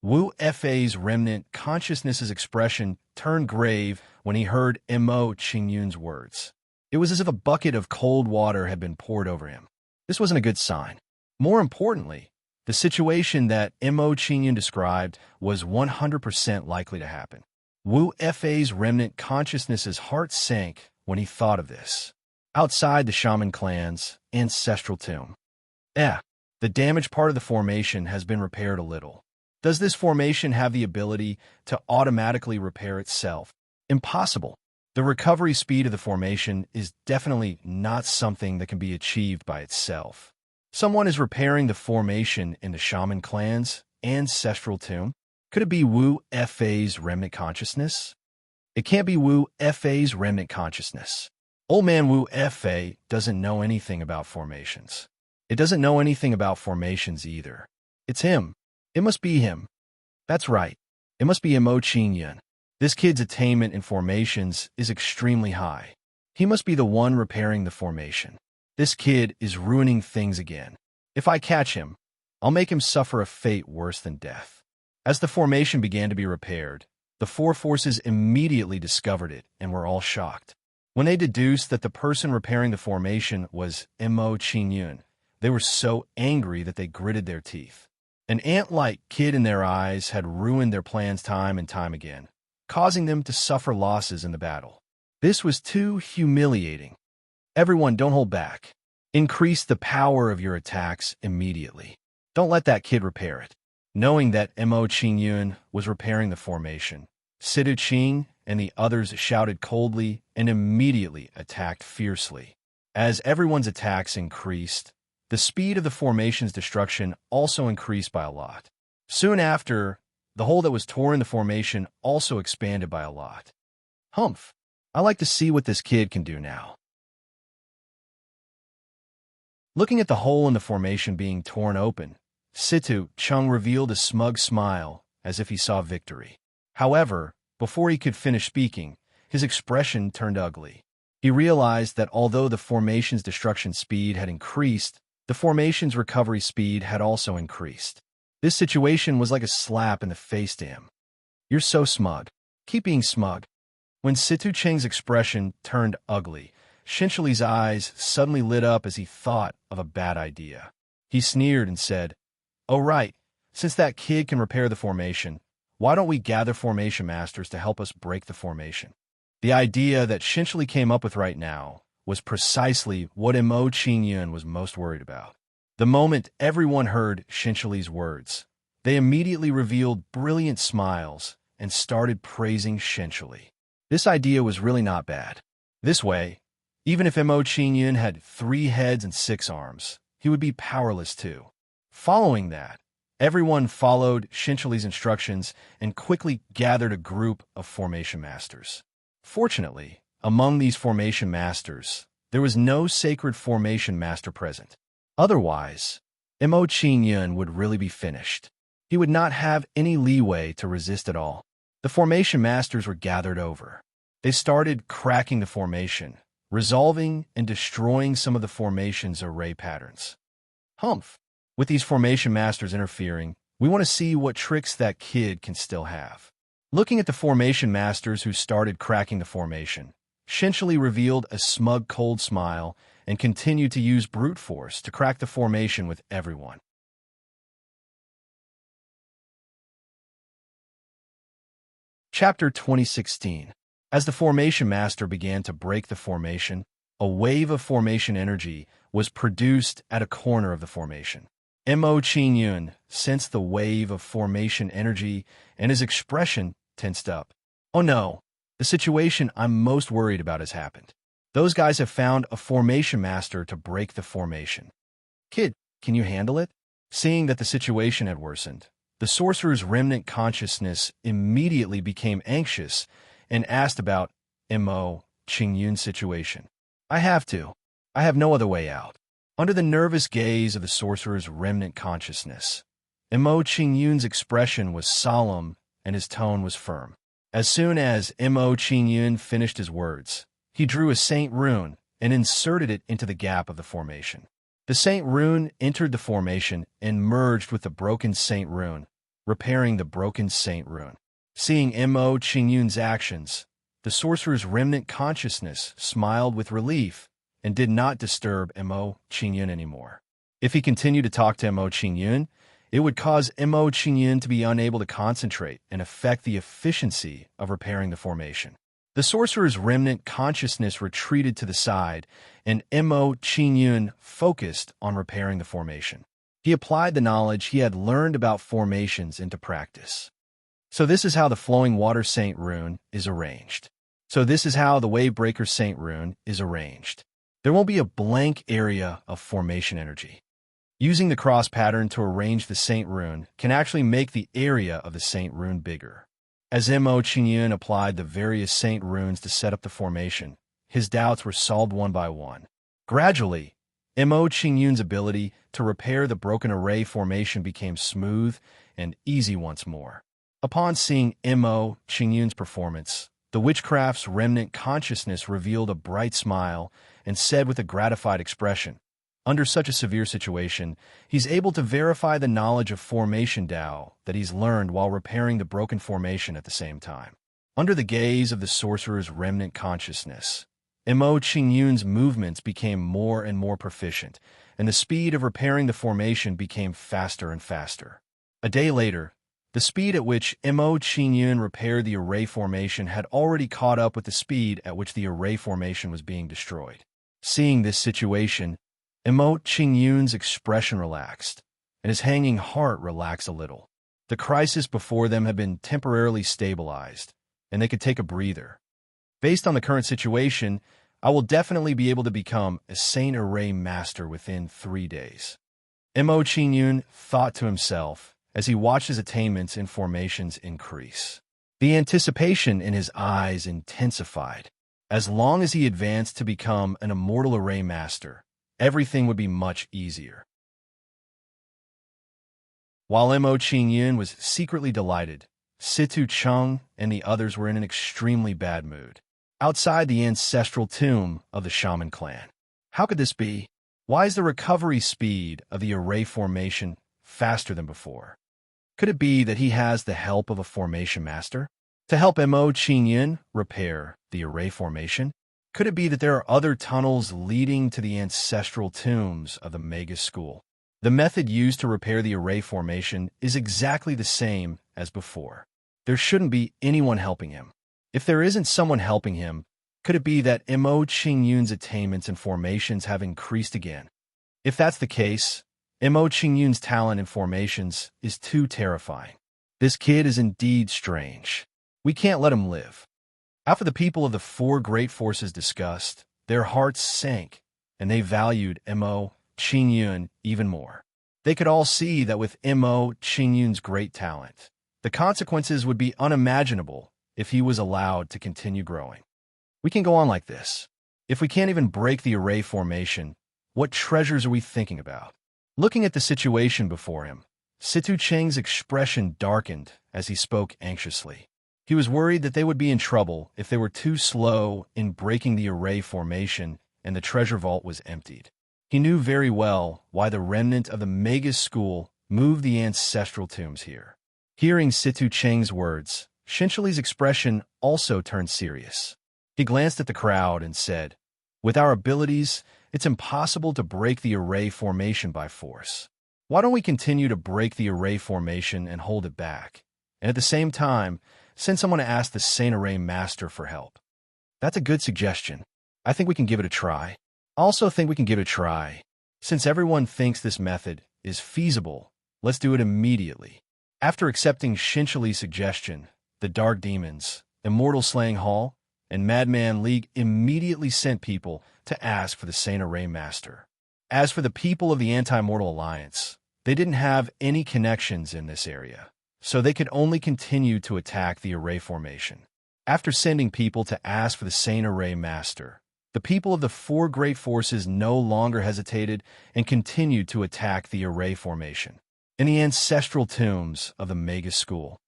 Wu Fei's remnant consciousness's expression turned grave when he heard Mo Qingyun's words. It was as if a bucket of cold water had been poured over him. This wasn't a good sign. More importantly, the situation that Mo Qingyun described was 100% likely to happen. Wu Fei's remnant consciousness's heart sank when he thought of this. Outside the shaman clan's ancestral tomb. The damaged part of the formation has been repaired a little. Does this formation have the ability to automatically repair itself? Impossible. The recovery speed of the formation is definitely not something that can be achieved by itself. Someone is repairing the formation in the shaman clan's ancestral tomb. Could it be Wu Fei's remnant consciousness? It can't be Wu Fei's remnant consciousness. Old man Wu Fei doesn't know anything about formations. It doesn't know anything about formations either. It's him. It must be him. That's right. It must be Mo Qingyun. This kid's attainment in formations is extremely high. He must be the one repairing the formation. This kid is ruining things again. If I catch him, I'll make him suffer a fate worse than death. As the formation began to be repaired, the four forces immediately discovered it and were all shocked. When they deduced that the person repairing the formation was Mo Qingyun, they were so angry that they gritted their teeth. An ant-like kid in their eyes had ruined their plans time and time again, causing them to suffer losses in the battle. This was too humiliating. Everyone, don't hold back. Increase the power of your attacks immediately. Don't let that kid repair it. Knowing that Mo Qingyun was repairing the formation, Sidu Qing and the others shouted coldly and immediately attacked fiercely. As everyone's attacks increased, the speed of the formation's destruction also increased by a lot. Soon after, the hole that was torn in the formation also expanded by a lot. Humph! I like to see what this kid can do now. Looking at the hole in the formation being torn open, Situ Chung revealed a smug smile as if he saw victory. However, before he could finish speaking, his expression turned ugly. He realized that although the formation's destruction speed had increased, the formation's recovery speed had also increased. This situation was like a slap in the face to him. "You're so smug. Keep being smug." When Situ Cheng's expression turned ugly, Shinchili's eyes suddenly lit up as he thought of a bad idea. He sneered and said, "Oh right, since that kid can repair the formation, why don't we gather formation masters to help us break the formation?" The idea that Shinchili came up with right now was precisely what Mo Qingyun was most worried about. The moment everyone heard Shinchili's words, they immediately revealed brilliant smiles and started praising Shinchili. This idea was really not bad. This way, even if Mo Qingyun had 3 heads and 6 arms, he would be powerless too. Following that, everyone followed Shinchili's instructions and quickly gathered a group of formation masters. Fortunately, among these formation masters, There was no sacred formation master present. Otherwise, Mo Qingyun would really be finished. He would not have any leeway to resist at all. The formation masters were gathered over. They started cracking the formation, resolving and destroying some of the formation's array patterns. Humph! With these formation masters interfering, we want to see what tricks that kid can still have. Looking at the formation masters who started cracking the formation, Shinchili revealed a smug, cold smile and continued to use brute force to crack the formation with everyone. Chapter 2016. As the formation master began to break the formation, a wave of formation energy was produced at a corner of the formation. Mo Qingyun sensed the wave of formation energy, and his expression tensed up. Oh no, the situation I'm most worried about has happened. Those guys have found a formation master to break the formation. Kid, can you handle it? Seeing that the situation had worsened, the sorcerer's remnant consciousness immediately became anxious and asked about Mo Qingyun's situation. I have to. I have no other way out. Under the nervous gaze of the sorcerer's remnant consciousness, Mo Qingyun's expression was solemn and his tone was firm. As soon as Mo Qingyun finished his words, he drew a saint rune and inserted it into the gap of the formation. The saint rune entered the formation and merged with the broken saint rune, repairing the broken saint rune. Seeing Mo Qingyun's actions, the sorcerer's remnant consciousness smiled with relief and did not disturb Mo Qingyun anymore. If he continued to talk to Mo Qingyun, it would cause Mo Qingyun to be unable to concentrate and affect the efficiency of repairing the formation. The sorcerer's remnant consciousness retreated to the side, and Mo Qingyun focused on repairing the formation. He applied the knowledge he had learned about formations into practice. So this is how the Flowing Water Saint rune is arranged. So this is how the Wavebreaker Saint rune is arranged. There won't be a blank area of formation energy. Using the cross pattern to arrange the Saint rune can actually make the area of the Saint rune bigger. As Mo Qingyun applied the various Saint runes to set up the formation, his doubts were solved one by one. Gradually, Mo Qingyun's ability to repair the broken array formation became smooth and easy once more. Upon seeing Mo Qingyun's performance, the witchcraft's remnant consciousness revealed a bright smile and said with a gratified expression, under such a severe situation, he's able to verify the knowledge of formation Tao that he's learned while repairing the broken formation at the same time. Under the gaze of the sorcerer's remnant consciousness, Mo Qingyun's movements became more and more proficient, and the speed of repairing the formation became faster and faster. A day later, the speed at which Mo Qingyun repaired the array formation had already caught up with the speed at which the array formation was being destroyed. Seeing this situation, Mo Qingyun's expression relaxed, and his hanging heart relaxed a little. The crisis before them had been temporarily stabilized, and they could take a breather. Based on the current situation, I will definitely be able to become a Saint Array Master within 3 days. Mo Qingyun thought to himself as he watched his attainments in formations increase. The anticipation in his eyes intensified. As long as he advanced to become an immortal Array Master, everything would be much easier. While Mo Qingyun was secretly delighted, Situ Chung and the others were in an extremely bad mood. Outside the ancestral tomb of the Shaman clan. How could this be? Why is the recovery speed of the array formation faster than before? Could it be that he has the help of a formation master to help Mo Qingyun repair the array formation? Could it be that there are other tunnels leading to the ancestral tombs of the Magus School? The method used to repair the array formation is exactly the same as before. There shouldn't be anyone helping him. If there isn't someone helping him, could it be that Mo Qingyun's attainments and formations have increased again? If that's the case, Mo Qingyun's talent in formations is too terrifying. This kid is indeed strange. We can't let him live. After the people of the four great forces discussed, their hearts sank, and they valued Mo Qingyun even more. They could all see that with Mo Qingyun's great talent, the consequences would be unimaginable if he was allowed to continue growing. We can go on like this. If we can't even break the array formation, what treasures are we thinking about? Looking at the situation before him, Situ Cheng's expression darkened as he spoke anxiously. He was worried that they would be in trouble if they were too slow in breaking the array formation and the treasure vault was emptied. He knew very well why the remnant of the Magus school moved the ancestral tombs here. Hearing Situ Cheng's words, Shinchili's expression also turned serious. He glanced at the crowd and said, "With our abilities, it's impossible to break the array formation by force. Why don't we continue to break the array formation and hold it back? And at the same time, send someone to ask the Saint Array Master for help." That's a good suggestion. I think we can give it a try. I also think we can give it a try. Since everyone thinks this method is feasible, let's do it immediately. After accepting Shinchili's suggestion, the Dark Demons, Immortal Slaying Hall, and Madman League immediately sent people to ask for the Saint Array Master. As for the people of the Anti-Mortal Alliance, they didn't have any connections in this area, so they could only continue to attack the array formation. After sending people to ask for the Saint Array Master, the people of the four great forces no longer hesitated and continued to attack the array formation. In the ancestral tombs of the Magus School,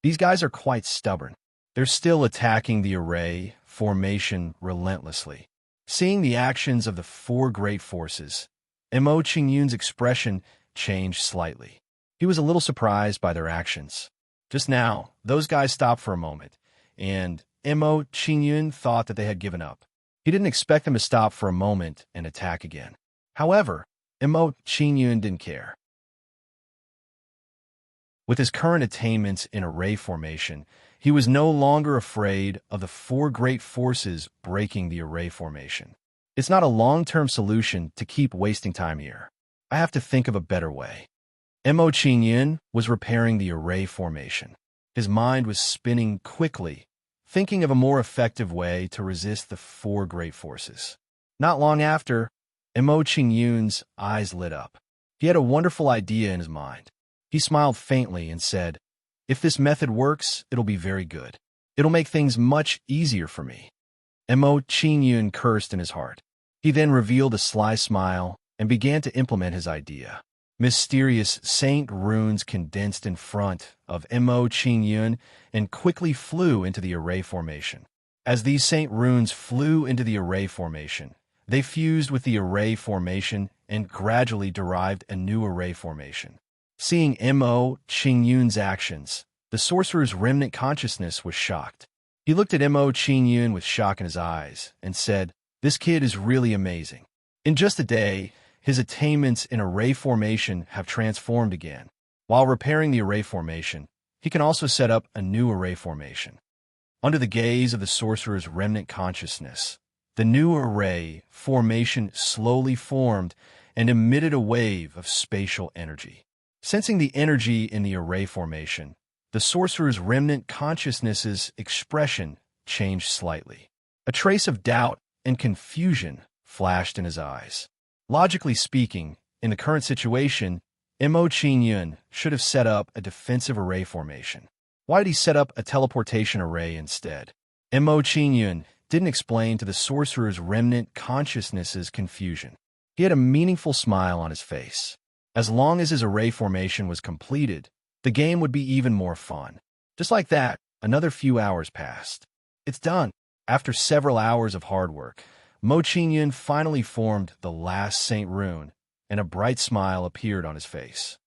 these guys are quite stubborn. They're still attacking the array formation relentlessly. Seeing the actions of the four great forces, Mo Qingyun's expression changed slightly. He was a little surprised by their actions. Just now, those guys stopped for a moment, and Mo Qingyun thought that they had given up. He didn't expect them to stop for a moment and attack again. However, Mo Qingyun didn't care. With his current attainments in array formation, he was no longer afraid of the four great forces breaking the array formation. It's not a long-term solution to keep wasting time here. I have to think of a better way. Mo Qingyun was repairing the array formation. His mind was spinning quickly, thinking of a more effective way to resist the four great forces. Not long after, Mo Qingyun's eyes lit up. He had a wonderful idea in his mind. He smiled faintly and said, "If this method works, it'll be very good. It'll make things much easier for me." Mo Qingyun cursed in his heart. He then revealed a sly smile and began to implement his idea. Mysterious saint runes condensed in front of Mo Qingyun and quickly flew into the array formation. As these saint runes flew into the array formation, they fused with the array formation and gradually derived a new array formation. Seeing Mo Qingyun's actions, the sorcerer's remnant consciousness was shocked. He looked at Mo Qingyun with shock in his eyes and said, "This kid is really amazing." In just a day, his attainments in array formation have transformed again. While repairing the array formation, he can also set up a new array formation. Under the gaze of the sorcerer's remnant consciousness, the new array formation slowly formed and emitted a wave of spatial energy. Sensing the energy in the array formation, the sorcerer's remnant consciousness's expression changed slightly. A trace of doubt and confusion flashed in his eyes. Logically speaking, in the current situation, Mo Qingyun should have set up a defensive array formation. Why did he set up a teleportation array instead? Mo Qingyun didn't explain to the sorcerer's remnant consciousness's confusion. He had a meaningful smile on his face. As long as his array formation was completed, the game would be even more fun. Just like that, another few hours passed. It's done. After several hours of hard work, Mo Qingyun finally formed the last Saint Rune, and a bright smile appeared on his face.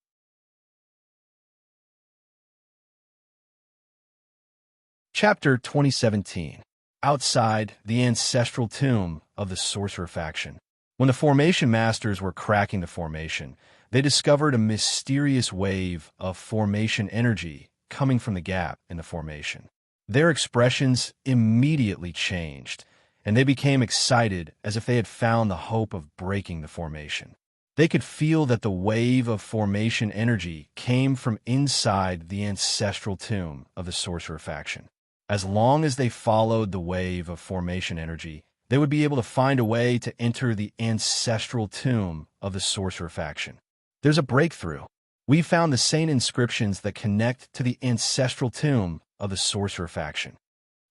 Chapter 2017. Outside the ancestral tomb of the Sorcerer faction. When the Formation Masters were cracking the formation, they discovered a mysterious wave of formation energy coming from the gap in the formation. Their expressions immediately changed, and they became excited as if they had found the hope of breaking the formation. They could feel that the wave of formation energy came from inside the ancestral tomb of the Sorcerer faction. As long as they followed the wave of formation energy, they would be able to find a way to enter the ancestral tomb of the Sorcerer faction. There's a breakthrough. We found the saint inscriptions that connect to the ancestral tomb of the Sorcerer faction.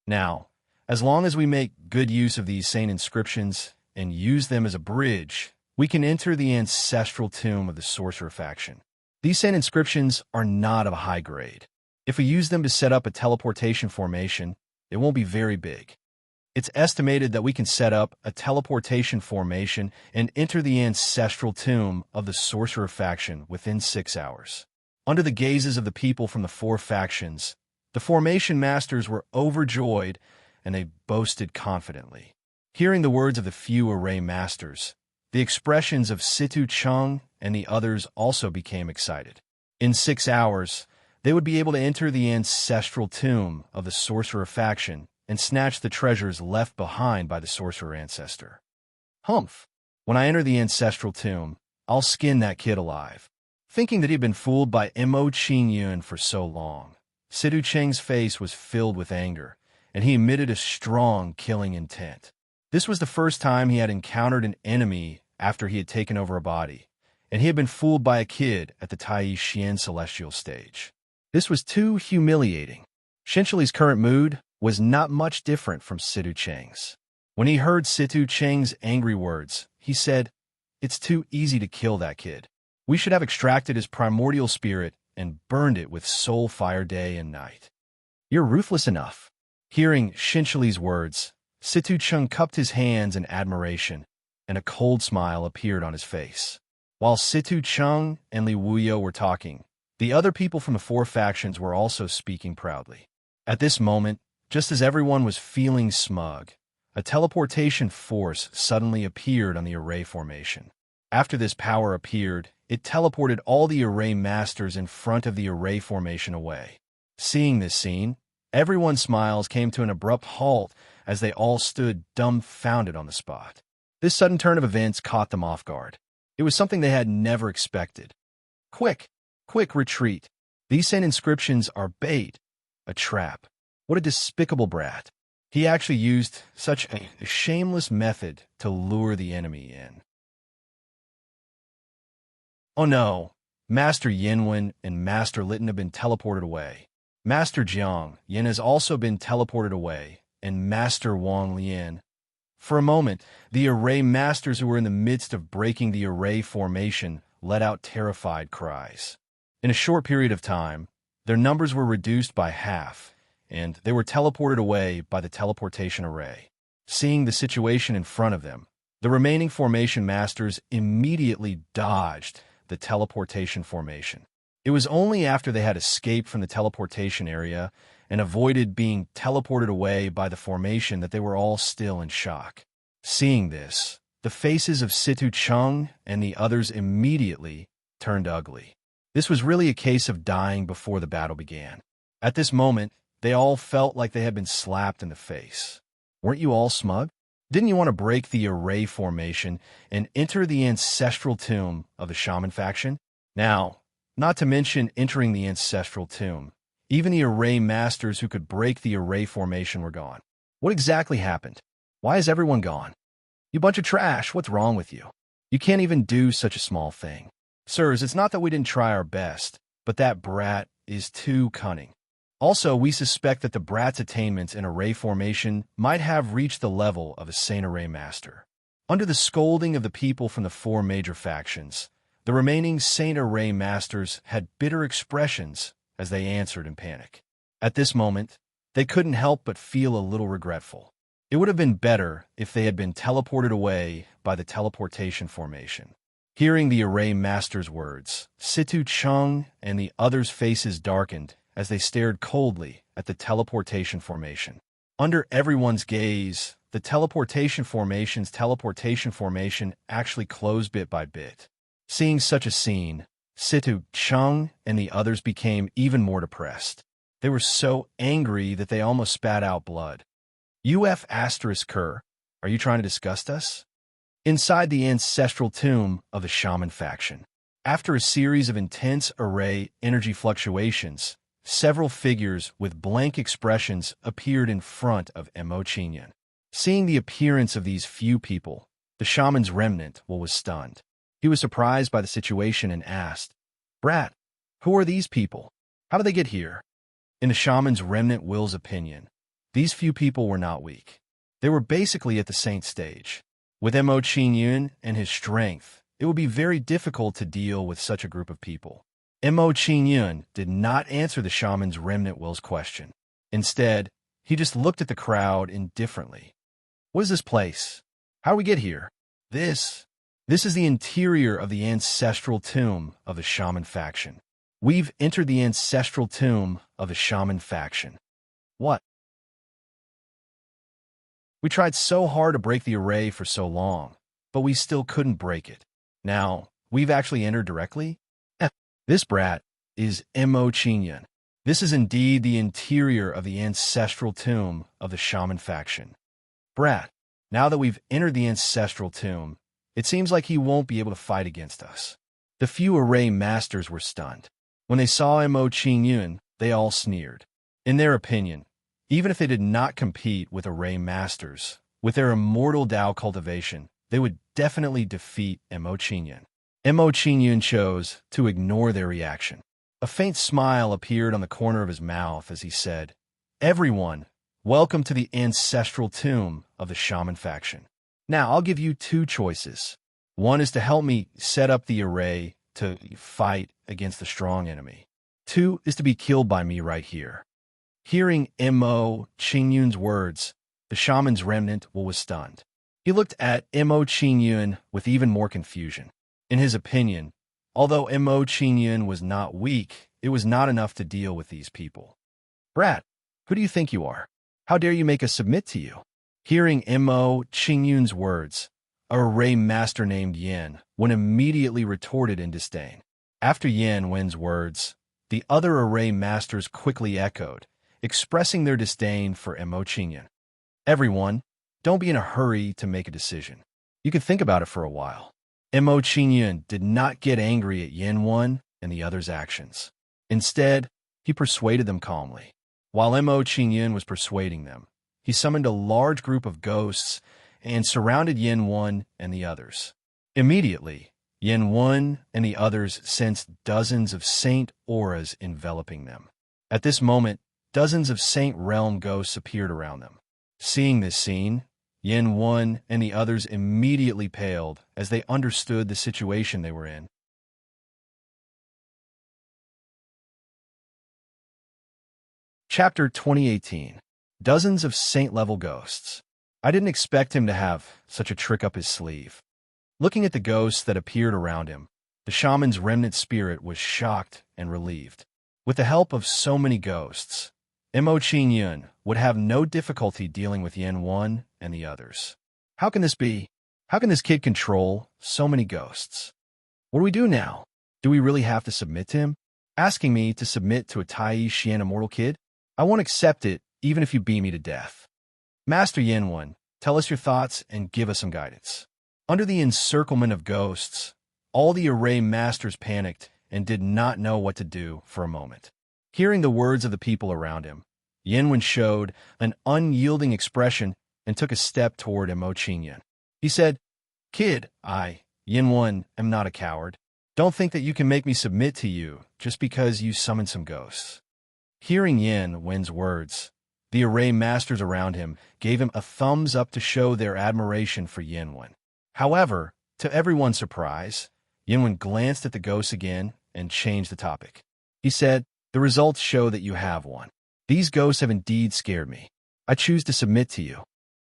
Now, As long as we make good use of these sane inscriptions and use them as a bridge, we can enter the ancestral tomb of the sorcerer faction. These sane inscriptions are not of a high grade. If we use them to set up a teleportation formation, it won't be very big. It's estimated that we can set up a teleportation formation and enter the ancestral tomb of the sorcerer faction within 6 hours. Under the gazes of the people from the 4 factions, the formation masters were overjoyed and they boasted confidently. Hearing the words of the few array masters, the expressions of Situ Chung and the others also became excited. In 6 hours, they would be able to enter the ancestral tomb of the sorcerer faction and snatch the treasures left behind by the sorcerer ancestor. Humph! When I enter the ancestral tomb, I'll skin that kid alive. Thinking that he'd been fooled by Mo Qingyun for so long, Situ Cheng's face was filled with anger, and he emitted a strong killing intent. This was the first time he had encountered an enemy after he had taken over a body, and he had been fooled by a kid at the Tai Xian celestial stage. This was too humiliating. Shinchili's current mood was not much different from Situ Cheng's. When he heard Situ Cheng's angry words, he said, "It's too easy to kill that kid. We should have extracted his primordial spirit and burned it with soul fire day and night." "You're ruthless enough." Hearing Shinchili's words, Situ Cheng cupped his hands in admiration, and a cold smile appeared on his face. While Situ Cheng and Li Wuyo were talking, the other people from the 4 factions were also speaking proudly. At this moment, just as everyone was feeling smug, a teleportation force suddenly appeared on the array formation. After this power appeared, it teleported all the array masters in front of the array formation away. Seeing this scene, everyone's smiles came to an abrupt halt as they all stood dumbfounded on the spot. This sudden turn of events caught them off guard. It was something they had never expected. Quick, retreat. These same inscriptions are bait, a trap. What a despicable brat. He actually used such a shameless method to lure the enemy in. Oh no, Master Yinwen and Master Litten have been teleported away. Master Jiang Yin has also been teleported away, and Master Wang Lian. For a moment, the array masters who were in the midst of breaking the array formation let out terrified cries. In a short period of time, their numbers were reduced by half, and they were teleported away by the teleportation array. Seeing the situation in front of them, the remaining formation masters immediately dodged the teleportation formation. It was only after they had escaped from the teleportation area and avoided being teleported away by the formation that they were all still in shock. Seeing this, the faces of Situ Chung and the others immediately turned ugly. This was really a case of dying before the battle began. At this moment, they all felt like they had been slapped in the face. Weren't you all smug? Didn't you want to break the array formation and enter the ancestral tomb of the shaman faction? Now, not to mention entering the ancestral tomb, even the array masters who could break the array formation were gone. What exactly happened? Why is everyone gone? You bunch of trash, what's wrong with you? You can't even do such a small thing. Sirs, it's not that we didn't try our best, but that brat is too cunning. Also, we suspect that the brat's attainments in array formation might have reached the level of a sane array master. Under the scolding of the people from the 4 major factions, the remaining sane array masters had bitter expressions as they answered in panic. At this moment, they couldn't help but feel a little regretful. It would have been better if they had been teleported away by the teleportation formation. Hearing the array master's words, Situ Chung and the others' faces darkened as they stared coldly at the teleportation formation. Under everyone's gaze, the teleportation formation's teleportation formation actually closed bit by bit. Seeing such a scene, Situ Chung and the others became even more depressed. They were so angry that they almost spat out blood. Ker, are you trying to disgust us? Inside the ancestral tomb of the shaman faction, after a series of intense array energy fluctuations, several figures with blank expressions appeared in front of Mo Qingyun. Seeing the appearance of these few people, the shaman's remnant was stunned. He was surprised by the situation and asked, "Brat, who are these people? How did they get here?" In the shaman's remnant Will's opinion, These few people were not weak. They were basically at the saint stage. With Mo Qingyun and his strength, it would be very difficult to deal with such a group of people. Mo Qingyun did not answer the shaman's remnant will's question. Instead, he just looked at the crowd indifferently. What is this place? How do we get here? This is the interior of the ancestral tomb of the shaman faction. We've entered the ancestral tomb of the shaman faction. What? We tried so hard to break the array for so long, but we still couldn't break it. Now, we've actually entered directly? This brat is Mo Qingyun. This is indeed the interior of the ancestral tomb of the shaman faction. Brat, now that we've entered the ancestral tomb, it seems like he won't be able to fight against us. The few array masters were stunned. When they saw Mo Qingyun, they all sneered. In their opinion, even if they did not compete with array masters, with their immortal Dao cultivation, they would definitely defeat Mo Qingyun. Mo Qingyun chose to ignore their reaction. A faint smile appeared on the corner of his mouth as he said, "Everyone, welcome to the ancestral tomb of the shaman faction. Now, I'll give you two choices. One is to help me set up the array to fight against the strong enemy. Two is to be killed by me right here." Hearing Mo Qingyun's words, the shaman's remnant was stunned. He looked at Mo Qingyun with even more confusion. In his opinion, although Mo Qingyun was not weak, it was not enough to deal with these people. "Brat, who do you think you are? How dare you make us submit to you?" Hearing Mo Qingyun's words, a array master named Yan Wen immediately retorted in disdain. After Yan Wen's words, the other array masters quickly echoed, expressing their disdain for Mo Qingyun. "Everyone, don't be in a hurry to make a decision. You can think about it for a while." Mo Qingyun did not get angry at Yan Wen and the others' actions. Instead, he persuaded them calmly. While Mo Qingyun was persuading them, he summoned a large group of ghosts and surrounded Yan Wen and the others. Immediately, Yan Wen and the others sensed dozens of saint auras enveloping them. At this moment, dozens of saint realm ghosts appeared around them. Seeing this scene, Yan Wen and the others immediately paled as they understood the situation they were in. Chapter 2018. Dozens of saint-level ghosts. I didn't expect him to have such a trick up his sleeve. Looking at the ghosts that appeared around him, the shaman's remnant spirit was shocked and relieved. With the help of so many ghosts, Mo Qingyun would have no difficulty dealing with Yan Wen and the others. How can this be? How can this kid control so many ghosts? What do we do now? Do we really have to submit to him? Asking me to submit to a Tai Xian immortal kid? I won't accept it even if you beat me to death. Master Yan Wen, tell us your thoughts and give us some guidance. Under the encirclement of ghosts, all the array masters panicked and did not know what to do for a moment. Hearing the words of the people around him, Yan Wen showed an unyielding expression and took a step toward Mo Qingyun. He said, "Kid, I, Yan Wen, am not a coward. Don't think that you can make me submit to you just because you summoned some ghosts." Hearing Yan Wen's words, the array masters around him gave him a thumbs up to show their admiration for Yan Wen. However, to everyone's surprise, Yan Wen glanced at the ghosts again and changed the topic. He said, "The results show that you have won. These ghosts have indeed scared me. I choose to submit to you."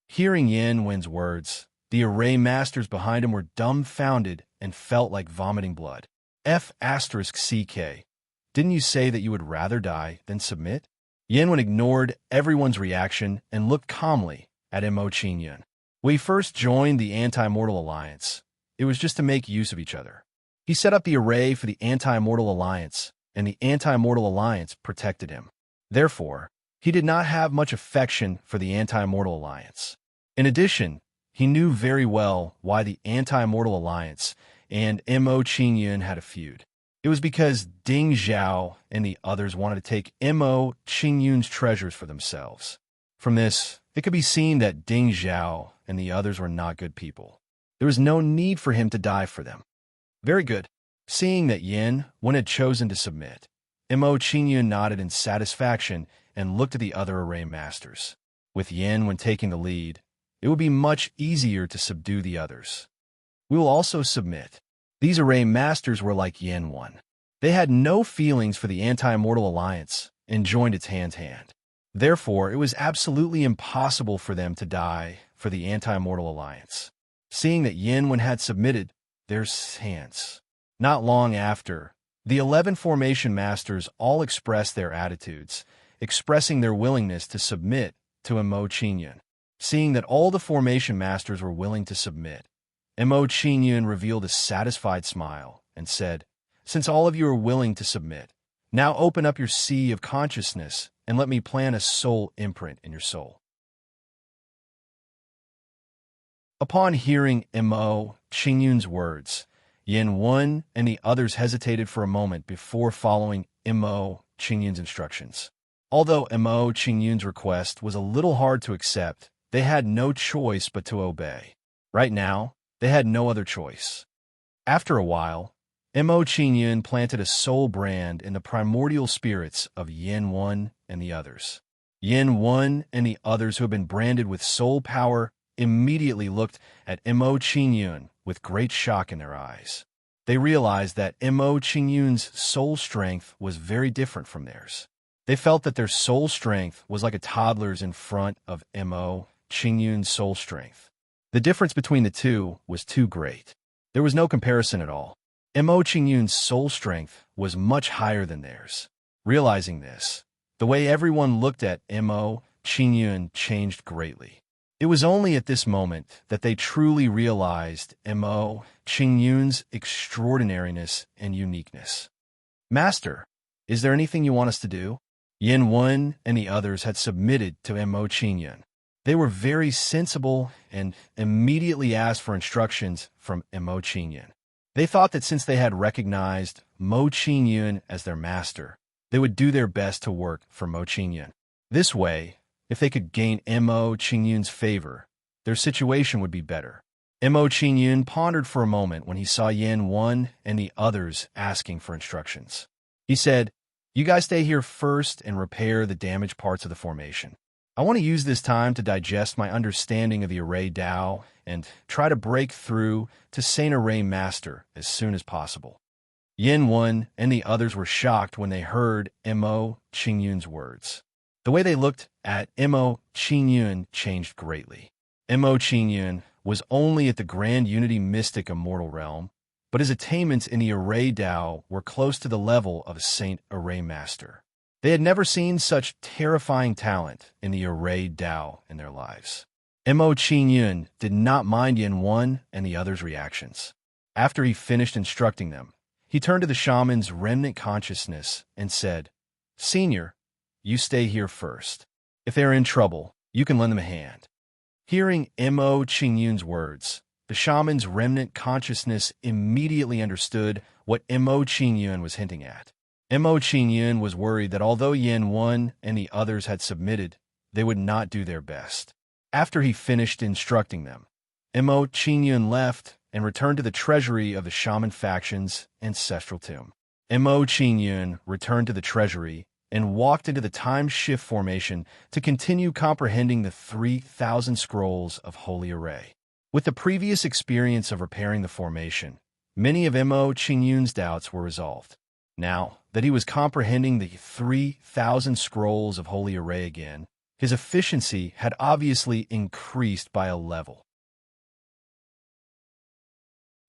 Hearing Yan Wen's words, the array masters behind him were dumbfounded and felt like vomiting blood. F***CK. Didn't you say that you would rather die than submit? Yan Wen ignored everyone's reaction and looked calmly at Mo Qingyun. When he first joined the Anti-Mortal Alliance, it was just to make use of each other. He set up the array for the Anti-Mortal Alliance, and the Anti-Mortal Alliance protected him. Therefore, he did not have much affection for the Anti-Mortal Alliance. In addition, he knew very well why the Anti-Mortal Alliance and Mo Qingyun had a feud. It was because Ding Zhao and the others wanted to take Mo Qingyun's treasures for themselves. From this, it could be seen that Ding Zhao and the others were not good people. There was no need for him to die for them. Very good. Seeing that Yan Wen had chosen to submit, Mo Qingyun nodded in satisfaction and looked at the other array masters. With Yin when taking the lead, it would be much easier to subdue the others. We will also submit. These array masters were like Yin 1. They had no feelings for the anti-immortal alliance and joined its hand-hand. Therefore, it was absolutely impossible for them to die for the anti-immortal alliance. Seeing that Yin Wen had submitted their hands. Not long after, the 11 formation masters all expressed their attitudes, expressing their willingness to submit to Mo Qingyun. Seeing that all the formation masters were willing to submit, Mo Qingyun revealed a satisfied smile and said, "Since all of you are willing to submit, now open up your sea of consciousness and let me plant a soul imprint in your soul." Upon hearing Mo Qingyun's words, Yin Wen and the others hesitated for a moment before following Mo Qingyun's instructions. Although Mo Qingyun's request was a little hard to accept, they had no choice but to obey. Right now, they had no other choice. After a while, Mo Qingyun planted a soul brand in the primordial spirits of Yin Wen and the others. Yin Wen and the others who had been branded with soul power immediately looked at Mo Qingyun with great shock in their eyes. They realized that Mo Qingyun's soul strength was very different from theirs. They felt that their soul strength was like a toddler's in front of Mo Qingyun's soul strength. The difference between the two was too great. There was no comparison at all. Mo Qingyun's soul strength was much higher than theirs. Realizing this, the way everyone looked at Mo Qingyun changed greatly. It was only at this moment that they truly realized Mo Qingyun's extraordinariness and uniqueness. "Master, is there anything you want us to do?" Yin Wen and the others had submitted to Mo Qingyun. They were very sensible and immediately asked for instructions from Mo Qingyun. They thought that since they had recognized Mo Qingyun as their master, they would do their best to work for Mo Qingyun. This way, if they could gain Mo Qingyun's favor, their situation would be better. Mo Qingyun pondered for a moment when he saw Yin Wen and the others asking for instructions. He said, "You guys stay here first and repair the damaged parts of the formation. I want to use this time to digest my understanding of the Array Tao and try to break through to Saint Array Master as soon as possible." Yin Wen and the others were shocked when they heard Mo Qingyun's words. The way they looked at Mo Qingyun changed greatly. Mo Qingyun was only at the Grand Unity Mystic Immortal Realm, but his attainments in the Array Tao were close to the level of a Saint Array Master. They had never seen such terrifying talent in the Array Tao in their lives. Mo Qingyun did not mind Yin Wen and the others' reactions. After he finished instructing them, he turned to the shaman's remnant consciousness and said, "Senior, you stay here first. If they are in trouble, you can lend them a hand." Hearing Mo Qingyun's words, the shaman's remnant consciousness immediately understood what Mo Qingyun was hinting at. Mo Qingyun was worried that although Yin Wen and the others had submitted, they would not do their best. After he finished instructing them, Mo Qingyun left and returned to the treasury of the shaman faction's ancestral tomb. Mo Qingyun returned to the treasury and walked into the time shift formation to continue comprehending the 3,000 scrolls of Holy Array. With the previous experience of repairing the formation, many of Mo Qingyun's doubts were resolved. Now that he was comprehending the 3,000 scrolls of Holy Array again, his efficiency had obviously increased by a level.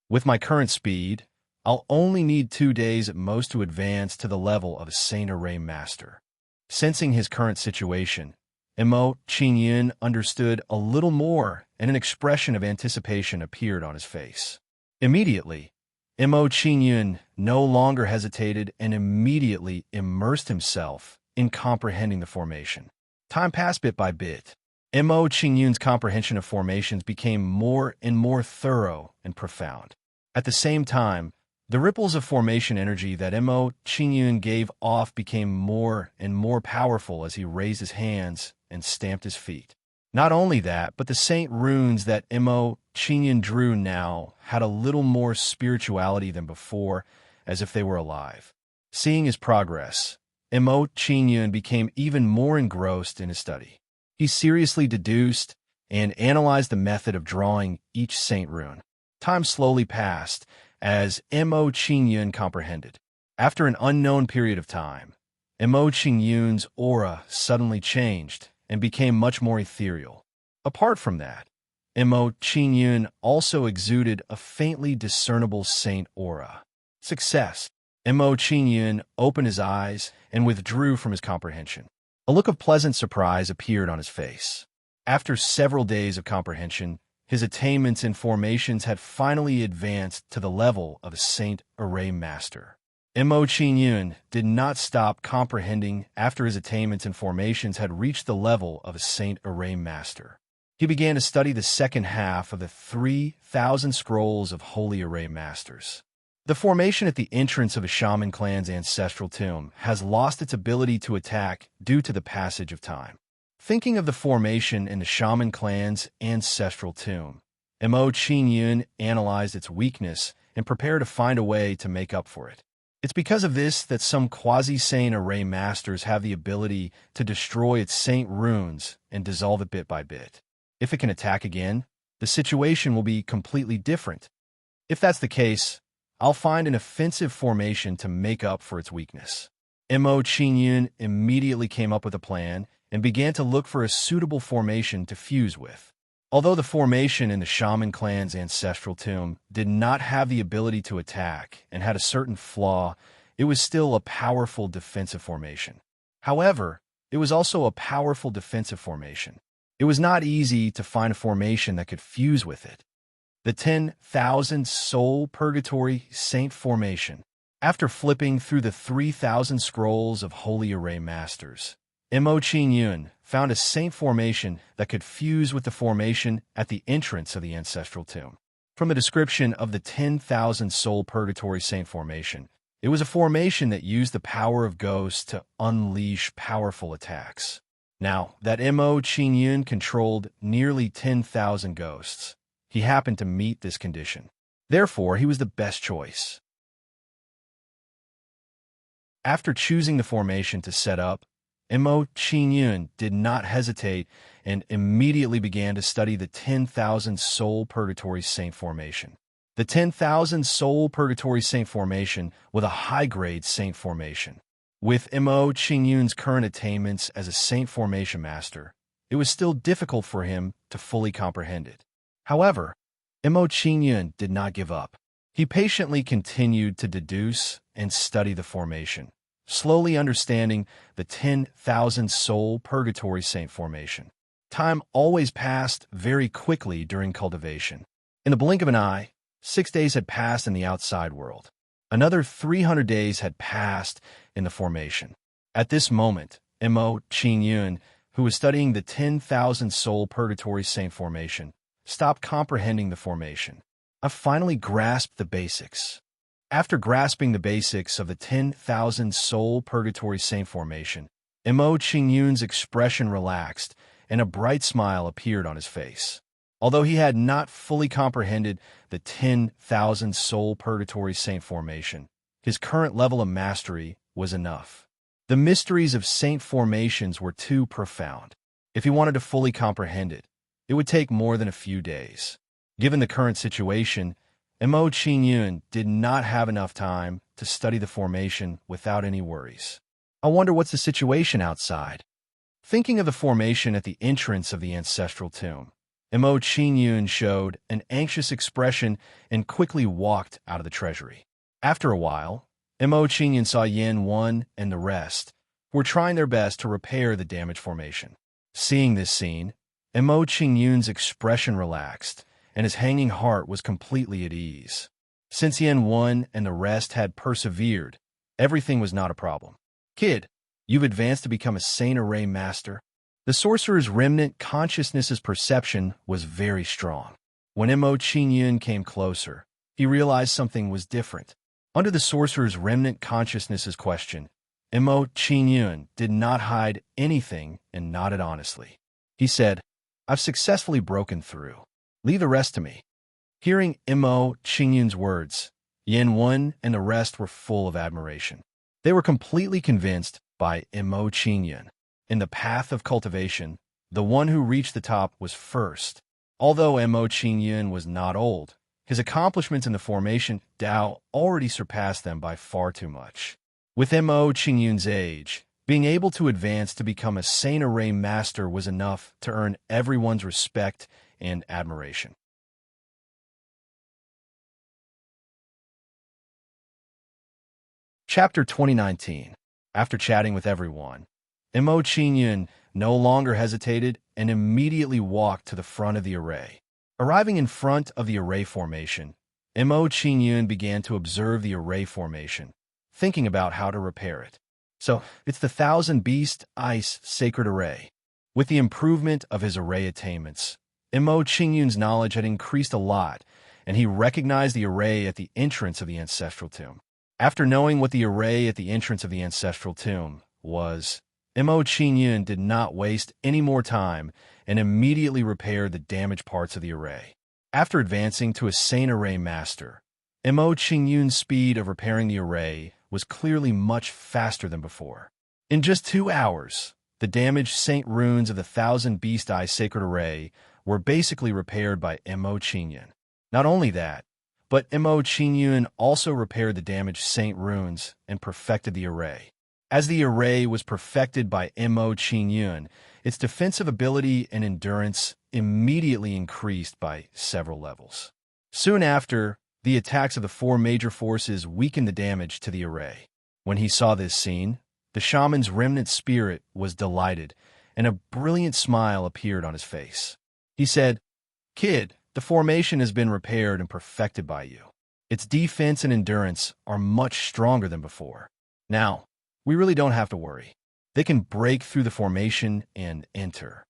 With my current speed, I'll only need 2 days at most to advance to the level of a Saint Array Master. Sensing his current situation, Mo Qingyun understood a little more, and an expression of anticipation appeared on his face. Immediately, Mo Qingyun no longer hesitated and immediately immersed himself in comprehending the formation. Time passed bit by bit. Mo Qingyun's comprehension of formations became more and more thorough and profound. At the same time, the ripples of formation energy that Mo Qingyun gave off became more and more powerful as he raised his hands and stamped his feet. Not only that, but the saint runes that Mo Qingyun drew now had a little more spirituality than before, as if they were alive. Seeing his progress, Mo Qingyun became even more engrossed in his study. He seriously deduced and analyzed the method of drawing each saint rune. Time slowly passed as Mo Qingyun comprehended. After an unknown period of time, Mo Qingyun's aura suddenly changed and became much more ethereal. Apart from that, Mo Qingyun also exuded a faintly discernible saint aura. Success. Mo Qingyun opened his eyes and withdrew from his comprehension. A look of pleasant surprise appeared on his face. After several days of comprehension, his attainments and formations had finally advanced to the level of a Saint Array Master. Mo Qingyun did not stop comprehending after his attainments and formations had reached the level of a Saint Array Master. He began to study the second half of the 3,000 scrolls of Holy Array Masters. The formation at the entrance of a shaman clan's ancestral tomb has lost its ability to attack due to the passage of time. Thinking of the formation in the shaman clan's ancestral tomb, Mo Qingyun analyzed its weakness and prepared to find a way to make up for it. It's because of this that some quasi-saint array masters have the ability to destroy its saint runes and dissolve it bit by bit. If it can attack again, the situation will be completely different. If that's the case, I'll find an offensive formation to make up for its weakness. Mo Qingyun immediately came up with a plan and began to look for a suitable formation to fuse with. Although the formation in the shaman clan's ancestral tomb did not have the ability to attack and had a certain flaw, it was still a powerful defensive formation. However, it was also a powerful defensive formation. It was not easy to find a formation that could fuse with it. The 10,000 Soul Purgatory Saint Formation. After flipping through the 3,000 scrolls of Holy Array Masters, Mo Qingyun found a saint formation that could fuse with the formation at the entrance of the ancestral tomb. From the description of the 10,000 Soul Purgatory Saint Formation, it was a formation that used the power of ghosts to unleash powerful attacks. Now, that Mo Qingyun controlled nearly 10,000 ghosts, he happened to meet this condition. Therefore, he was the best choice. After choosing the formation to set up, Mo Qingyun did not hesitate and immediately began to study the 10,000 Soul Purgatory Saint Formation. The 10,000 Soul Purgatory Saint Formation was a high-grade saint formation. With Mo Qingyun's current attainments as a saint formation master, it was still difficult for him to fully comprehend it. However, Mo Qingyun did not give up. He patiently continued to deduce and study the formation, slowly understanding the 10,000 Soul Purgatory Saint Formation. Time always passed very quickly during cultivation. In the blink of an eye, 6 days had passed in the outside world. Another 300 days had passed in the formation. At this moment, Mo Qingyun, who was studying the 10,000 Soul Purgatory Saint Formation, stopped comprehending the formation. I finally grasped the basics. After grasping the basics of the 10,000 Soul Purgatory Saint Formation, Mo Qingyun's expression relaxed and a bright smile appeared on his face. Although he had not fully comprehended the 10,000 Soul Purgatory Saint Formation, his current level of mastery was enough. The mysteries of saint formations were too profound. If he wanted to fully comprehend it, it would take more than a few days. Given the current situation, Mo Qingyun did not have enough time to study the formation without any worries. I wonder what's the situation outside. Thinking of the formation at the entrance of the ancestral tomb, Mo Qingyun showed an anxious expression and quickly walked out of the treasury. After a while, Mo Qingyun saw Yan Wen and the rest were trying their best to repair the damaged formation. Seeing this scene, Mo Qingyun's expression relaxed, and his hanging heart was completely at ease. Since Yan Wen and the rest had persevered, everything was not a problem. Kid, you've advanced to become a Saint Array Master. The sorcerer's remnant consciousness's perception was very strong. When Mo Qingyun came closer, he realized something was different. Under the sorcerer's remnant consciousness's question, Mo Qingyun did not hide anything and nodded honestly. He said, "I've successfully broken through. Leave the rest to me." Hearing Mo Qingyun's words, Yan Wen and the rest were full of admiration. They were completely convinced by Mo Qingyun. In the path of cultivation, The one who reached the top was first. Although Mo Qingyun was not old, his accomplishments in the formation Dao already surpassed them by far too much. With Mo Qingyun's age, being able to advance to become a Saint Array master was enough to earn everyone's respect and admiration. Chapter 2019. After chatting with everyone, Mo Qingyun no longer hesitated and immediately walked to the front of the array. Arriving in front of the array formation, Mo Qingyun began to observe the array formation, thinking about how to repair it. So, it's the Thousand Beast Ice Sacred Array. With the improvement of his array attainments, Mo Qingyun's knowledge had increased a lot, and he recognized the array at the entrance of the ancestral tomb. After knowing what the array at the entrance of the ancestral tomb was, Mo Qingyun did not waste any more time and immediately repaired the damaged parts of the array. After advancing to a Saint Array Master, Mo Qingyun's speed of repairing the array was clearly much faster than before. In just 2 hours, the damaged Saint Runes of the Thousand Beast Eye Sacred Array were basically repaired by Mo Qingyun. Not only that, but Mo Qingyun also repaired the damaged Saint Runes and perfected the array. As the array was perfected by Mo Qingyun, its defensive ability and endurance immediately increased by several levels. Soon after, the attacks of the 4 major forces weakened the damage to the array. When he saw this scene, the shaman's remnant spirit was delighted, and a brilliant smile appeared on his face. He said, "Kid, the formation has been repaired and perfected by you. Its defense and endurance are much stronger than before. Now, we really don't have to worry. They can break through the formation and enter."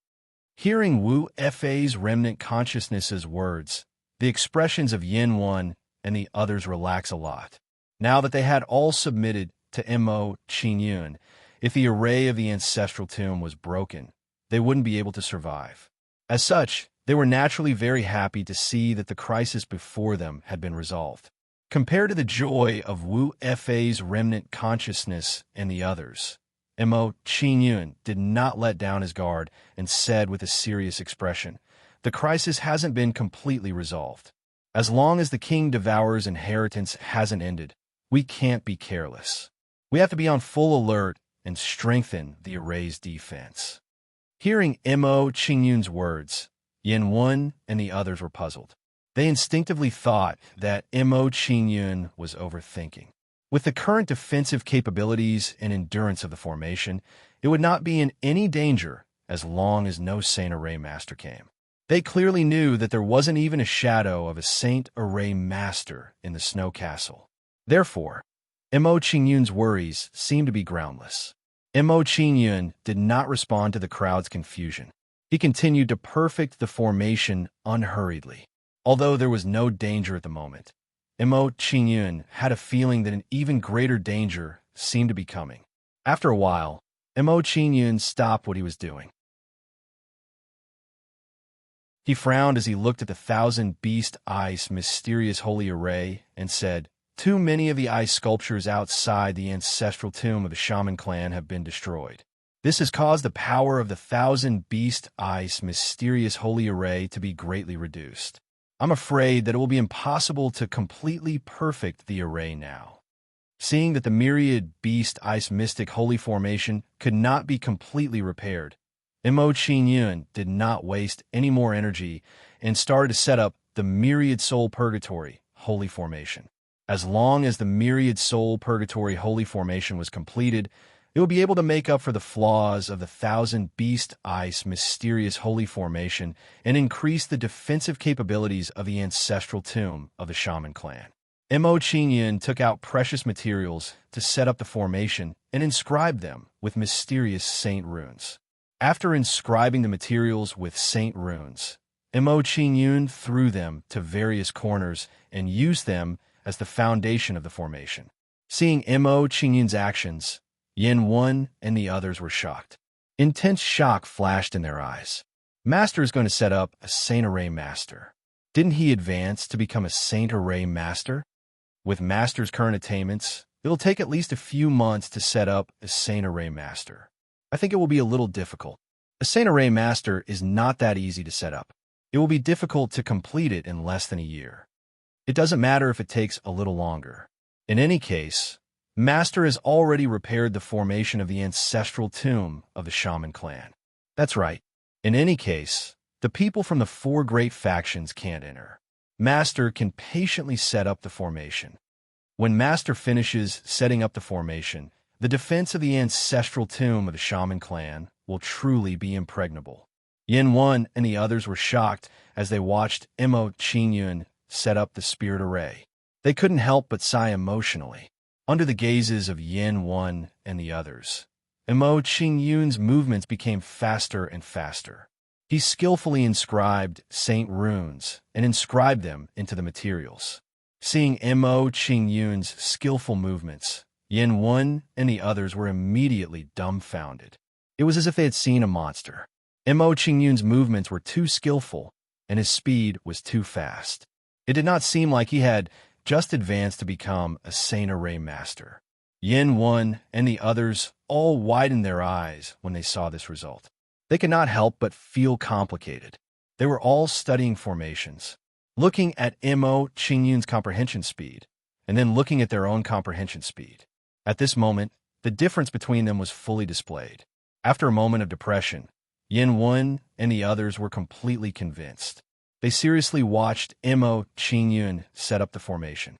Hearing Wu Fa's remnant consciousness's words, the expressions of Yin Wan and the others relax a lot. Now that they had all submitted to Mo Qingyun, if the array of the ancestral tomb was broken, they wouldn't be able to survive. As such, they were naturally very happy to see that the crisis before them had been resolved. Compared to the joy of Wu Fa's remnant consciousness and the others, Mo Qingyun did not let down his guard and said with a serious expression, "The crisis hasn't been completely resolved. As long as the King Devourer's inheritance hasn't ended, we can't be careless. We have to be on full alert and strengthen the array's defense." Hearing Mo Qingyun's words, Yin Wan and the others were puzzled. They instinctively thought that Mo Qingyun was overthinking. With the current defensive capabilities and endurance of the formation, it would not be in any danger as long as no Saint Array Master came. They clearly knew that there wasn't even a shadow of a Saint Array Master in the Snow Castle. Therefore, Mo Qingyun's worries seemed to be groundless. Mo Qingyun did not respond to the crowd's confusion. He continued to perfect the formation unhurriedly. Although there was no danger at the moment, Mo Qingyun had a feeling that an even greater danger seemed to be coming. After a while, Mo Qingyun stopped what he was doing. He frowned as he looked at the Thousand Beast Ice mysterious holy array and said, "Too many of the ice sculptures outside the ancestral tomb of the Shaman clan have been destroyed. This has caused the power of the Thousand Beast Ice mysterious holy array to be greatly reduced. I'm afraid that it will be impossible to completely perfect the array now." Seeing that the myriad beast ice mystic holy formation could not be completely repaired, Mo Qingyun did not waste any more energy and started to set up the myriad soul purgatory holy formation. As long as the myriad soul purgatory holy formation was completed, it would be able to make up for the flaws of the Thousand Beast Ice mysterious holy formation and increase the defensive capabilities of the ancestral tomb of the Shaman clan. Mo Qingyun took out precious materials to set up the formation and inscribed them with mysterious saint runes. After inscribing the materials with saint runes, Mo Qingyun threw them to various corners and used them as the foundation of the formation. Seeing Mo Qingyun's actions, Yin Wan and the others were shocked. Intense shock flashed in their eyes. Master is going to set up a Saint Array Master. Didn't he advance to become a Saint Array Master? With Master's current attainments, it'll take at least a few months to set up a Saint Array Master. I think it will be a little difficult. A Saint Array Master is not that easy to set up. It will be difficult to complete it in less than a year. It doesn't matter if it takes a little longer. In any case, Master has already repaired the formation of the ancestral tomb of the Shaman clan. That's right. In any case, the people from the 4 great factions can't enter. Master can patiently set up the formation. When Master finishes setting up the formation, the defense of the ancestral tomb of the Shaman clan will truly be impregnable. Yin Wen and the others were shocked as they watched Mo Qingyun set up the spirit array. They couldn't help but sigh emotionally. Under the gazes of Yin Wen and the others, Mo Qingyun's movements became faster and faster. He skillfully inscribed saint runes and inscribed them into the materials. Seeing Mo Qingyun's skillful movements, Yin Wen and the others were immediately dumbfounded. It was as if they had seen a monster. Mo Qingyun's movements were too skillful, and his speed was too fast. It did not seem like he had just advanced to become a Saint Array Master. Yin Wen and the others all widened their eyes when they saw this result. They could not help but feel complicated. They were all studying formations, looking at Mo Qingyun's comprehension speed, and then looking at their own comprehension speed. At this moment, the difference between them was fully displayed. After a moment of depression, Yin Wen and the others were completely convinced. They seriously watched Mo Qingyun set up the formation.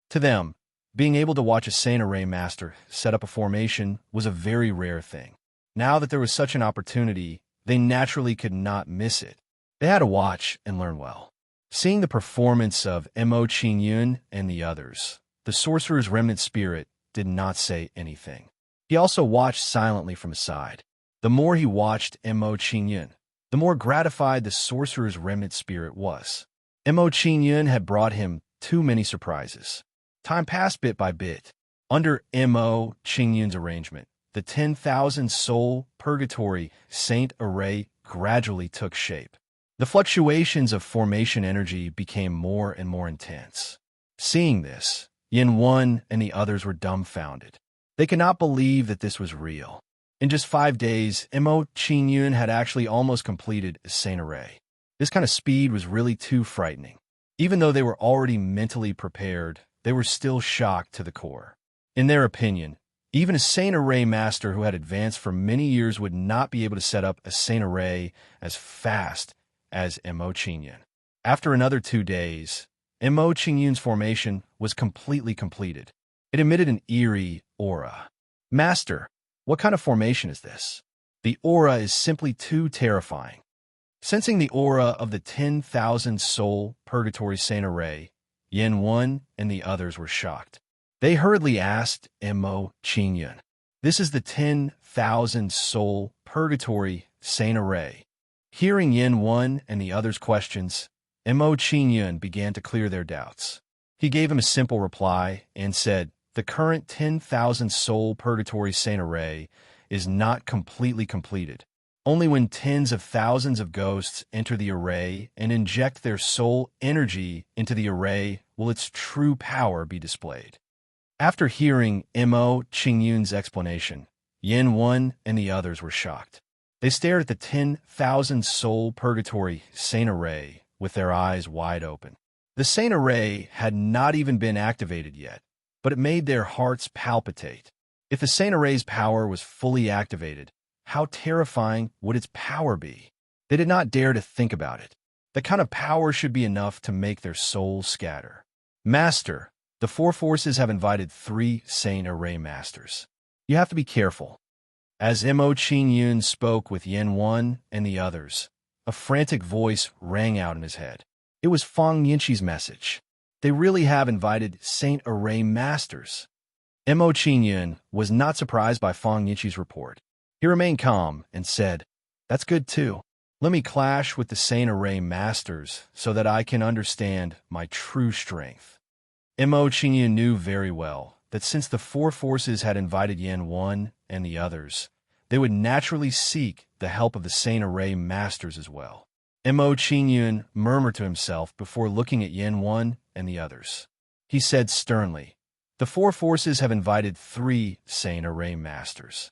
To them, being able to watch a Saint Array Master set up a formation was a very rare thing. Now that there was such an opportunity, they naturally could not miss it. They had to watch and learn well. Seeing the performance of Mo Qingyun and the others, the sorcerer's remnant spirit did not say anything. He also watched silently from aside. The more he watched Mo Qingyun, the more gratified the sorcerer's remnant spirit was. Mo Qingyun had brought him too many surprises. Time passed bit by bit. Under Mo Qingyun's arrangement, the 10,000-soul purgatory saint array gradually took shape. The fluctuations of formation energy became more and more intense. Seeing this, Yin Wen and the others were dumbfounded. They could not believe that this was real. In just 5 days, Mo Qingyun had actually almost completed a Saint Array. This kind of speed was really too frightening. Even though they were already mentally prepared, they were still shocked to the core. In their opinion, even a Saint Array Master who had advanced for many years would not be able to set up a Saint Array as fast as Mo Qingyun. After another 2 days, Mo Qingyun's formation was completely completed. It emitted an eerie aura. Master, what kind of formation is this? The aura is simply too terrifying. Sensing the aura of the 10,000-soul purgatory Saint Array, Yin Wen and the others were shocked. They hurriedly asked Mo Qingyun, "This is the 10,000-soul purgatory Saint Array." Hearing Yin Wen and the others' questions, Mo Qingyun began to clear their doubts. He gave him a simple reply and said, "The current 10,000-soul purgatory Saint Array is not completely completed. Only when tens of thousands of ghosts enter the array and inject their soul energy into the array will its true power be displayed." After hearing Mo Qingyun's explanation, Yin Wen and the others were shocked. They stared at the 10,000-soul purgatory Saint Array with their eyes wide open. The Saint Array had not even been activated yet, but it made their hearts palpitate. If the Saint Array's power was fully activated, how terrifying would its power be? They did not dare to think about it. The kind of power should be enough to make their souls scatter. "Master, the 4 forces have invited 3 Saint Array Masters. You have to be careful." As Mo Qingyun spoke with Yin Wen and the others, a frantic voice rang out in his head. It was Feng Yinqi's message. They really have invited Saint Array Masters. Mo Qingyun was not surprised by Feng Yinqi's report. He remained calm and said, "That's good too. Let me clash with the Saint Array Masters so that I can understand my true strength." Mo Qingyun knew very well that since the 4 forces had invited Yin Wen and the others, they would naturally seek the help of the Saint Array Masters as well. Mo Qingyun murmured to himself before looking at Yin Wen and the others. He said sternly, "The 4 forces have invited 3 Saint Array Masters.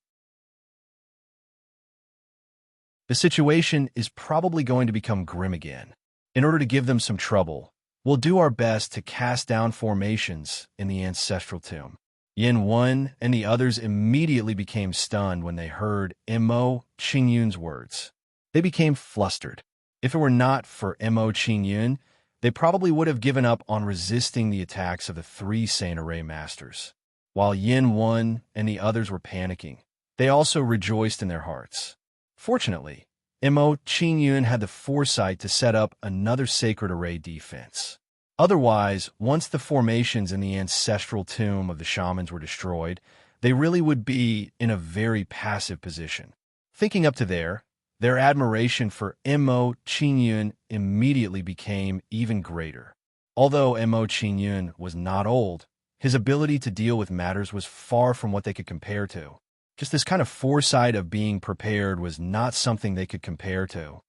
The situation is probably going to become grim again. In order to give them some trouble, we'll do our best to cast down formations in the ancestral tomb. Yin Wen and the others immediately became stunned when they heard Mo Qingyun's words. They became flustered. If it were not for Mo Qingyun, they probably would have given up on resisting the attacks of the three Saint Array masters. While Yin Wen and the others were panicking, they also rejoiced in their hearts. Fortunately, Mo Qingyun had the foresight to set up another sacred array defense. Otherwise, once the formations in the ancestral tomb of the shamans were destroyed, they really would be in a very passive position. Thinking up to there, their admiration for Mo Qingyun immediately became even greater. Although Mo Qingyun was not old, his ability to deal with matters was far from what they could compare to. Just this kind of foresight of being prepared was not something they could compare to.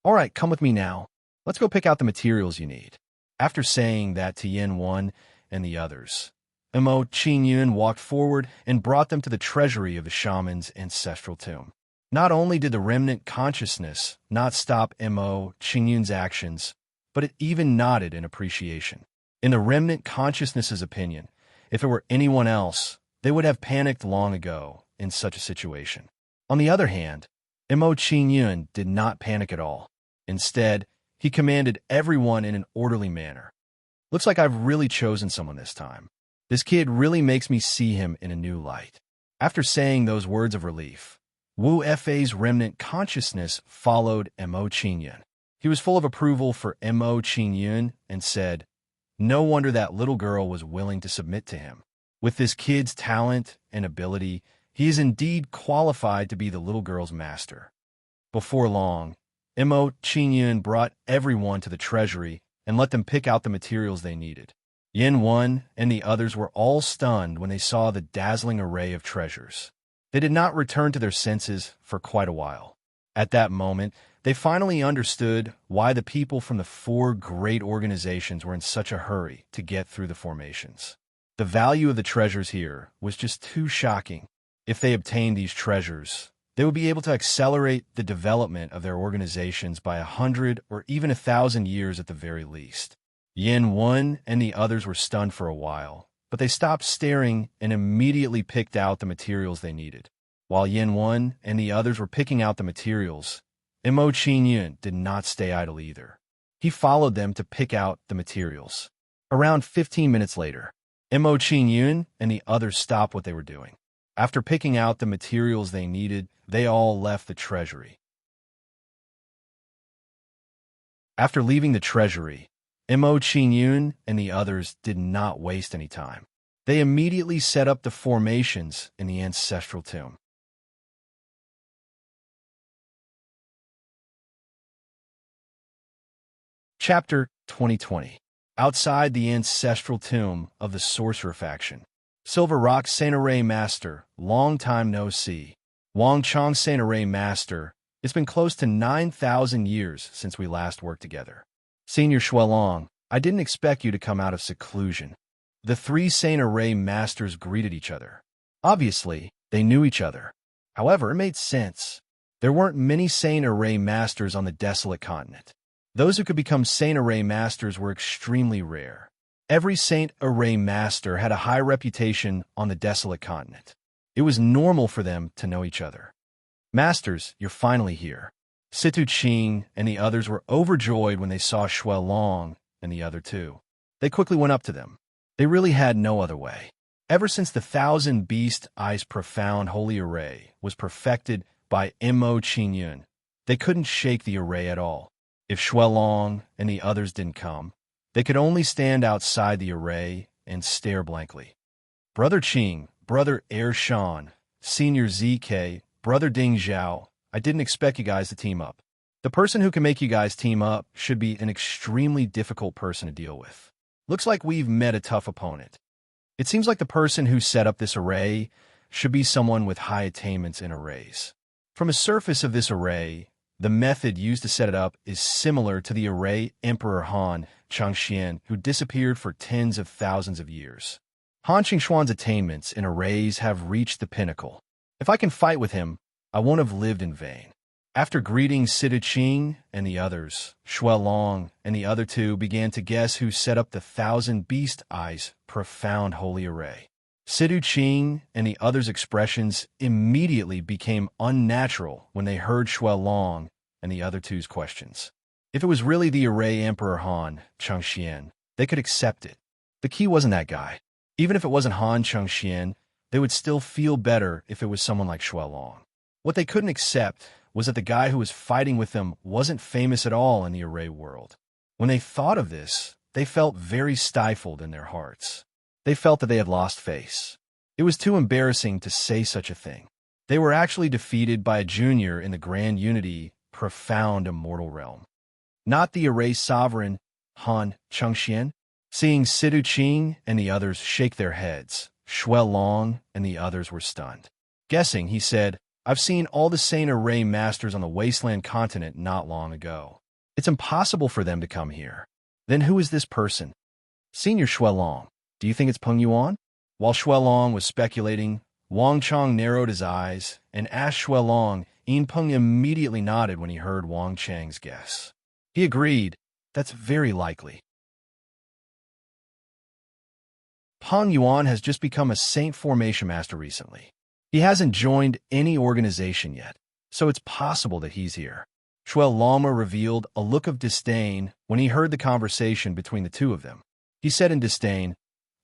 All right, come with me now. Let's go pick out the materials you need. After saying that to Yin Wen and the others, Mo Qingyun walked forward and brought them to the treasury of the shaman's ancestral tomb. Not only did the remnant consciousness not stop Mo Qingyun's actions, but it even nodded in appreciation. In the remnant consciousness's opinion, if it were anyone else, they would have panicked long ago in such a situation. On the other hand, Mo Qingyun did not panic at all. Instead, he commanded everyone in an orderly manner. Looks like I've really chosen someone this time. This kid really makes me see him in a new light. After saying those words of relief, Wu Fa's remnant consciousness followed Mo Qingyun. He was full of approval for Mo Qingyun and said, "No wonder that little girl was willing to submit to him. With this kid's talent and ability, he is indeed qualified to be the little girl's master." Before long, Mo Qingyun brought everyone to the treasury and let them pick out the materials they needed. Yin Wen and the others were all stunned when they saw the dazzling array of treasures. They did not return to their senses for quite a while. At that moment, they finally understood why the people from the four great organizations were in such a hurry to get through the formations. The value of the treasures here was just too shocking. If they obtained these treasures, they would be able to accelerate the development of their organizations by 100 or even 1,000 years at the very least. Yin Wen and the others were stunned for a while, but they stopped staring and immediately picked out the materials they needed. While Yin Wen and the others were picking out the materials, Mo Qingyun did not stay idle either. He followed them to pick out the materials. Around 15 minutes later, Mo Qingyun and the others stopped what they were doing. After picking out the materials they needed, they all left the treasury. After leaving the treasury, Mo Qingyun and the others did not waste any time. They immediately set up the formations in the ancestral tomb. Chapter 2020. Outside the ancestral tomb of the sorcerer faction. Silver Rock Saint Array Master, long time no see. Wang Chong Saint Array Master, it's been close to 9,000 years since we last worked together. Senior Shuelong, I didn't expect you to come out of seclusion. The three Saint Array Masters greeted each other. Obviously, they knew each other. However, it made sense. There weren't many Saint Array Masters on the desolate continent. Those who could become Saint Array Masters were extremely rare. Every Saint Array Master had a high reputation on the desolate continent. It was normal for them to know each other. Masters, you're finally here. Situ Qing and the others were overjoyed when they saw Shuelong and the other two. They quickly went up to them. They really had no other way. Ever since the Thousand Beast Ice Profound Holy Array was perfected by Mo Qingyun, they couldn't shake the array at all. If Shuelong and the others didn't come, they could only stand outside the array and stare blankly. Brother Qing, Brother Air Shan, Senior ZK, Brother Ding Zhao, I didn't expect you guys to team up. The person who can make you guys team up should be an extremely difficult person to deal with. Looks like we've met a tough opponent. It seems like the person who set up this array should be someone with high attainments in arrays. From the surface of this array, the method used to set it up is similar to the array Emperor Han Changxian, who disappeared for tens of thousands of years. Han Qingxuan's attainments in arrays have reached the pinnacle. If I can fight with him, I won't have lived in vain. After greeting Sidu Qing and the others, Shuai Long and the other two began to guess who set up the thousand beast eyes profound holy array. Sidu Qing and the others' expressions immediately became unnatural when they heard Shuai Long and the other two's questions. If it was really the array Emperor Han Chengxian, they could accept it. The key wasn't that guy. Even if it wasn't Han Chengxian, they would still feel better if it was someone like Shuai Long. What they couldn't accept was that the guy who was fighting with them wasn't famous at all in the array world. When they thought of this, they felt very stifled in their hearts. They felt that they had lost face. It was too embarrassing to say such a thing. They were actually defeated by a junior in the Grand Unity, profound immortal realm. Not the array sovereign, Han Chengxian. Seeing Sidu Qing and the others shake their heads, Shuai Long and the others were stunned. Guessing, he said, "I've seen all the sane array masters on the wasteland continent not long ago. It's impossible for them to come here. Then who is this person?" "Senior Shuai Long, do you think it's Peng Yuan?" While Shuai Long was speculating, Wang Chang narrowed his eyes and asked Shuai Long. Peng immediately nodded when he heard Wang Chang's guess. He agreed, "That's very likely." Peng Yuan has just become a Saint Formation Master recently. He hasn't joined any organization yet, so it's possible that he's here. Shuai Lama revealed a look of disdain when he heard the conversation between the two of them. He said in disdain,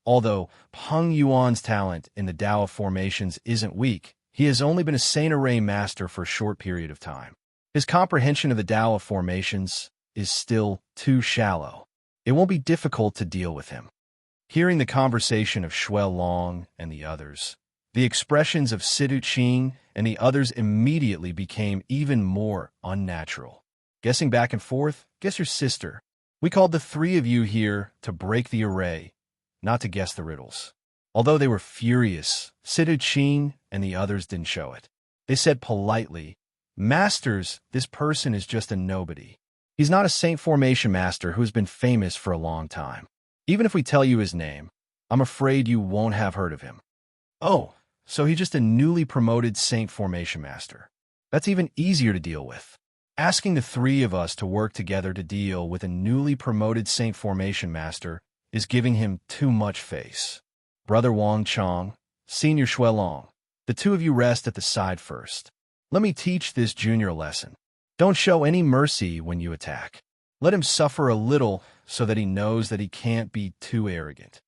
"Although Peng Yuan's talent in the Tao of formations isn't weak, he has only been a Saint Array Master for a short period of time. His comprehension of the Tao of formations is still too shallow. It won't be difficult to deal with him." Hearing the conversation of Shuai Long and the others, the expressions of Sidu Qing and the others immediately became even more unnatural. Guessing back and forth, "Guess your sister. We called the three of you here to break the array, not to guess the riddles." Although they were furious, Sidu Qing and the others didn't show it. They said politely, "Masters, this person is just a nobody. He's not a Saint Formation Master who has been famous for a long time. Even if we tell you his name, I'm afraid you won't have heard of him." "Oh, so he's just a newly promoted Saint Formation Master. That's even easier to deal with. Asking the three of us to work together to deal with a newly promoted Saint Formation Master is giving him too much face. Brother Wang Chang, Senior Shuai Long, the two of you rest at the side first. Let me teach this junior a lesson. Don't show any mercy when you attack. Let him suffer a little so that he knows that he can't be too arrogant."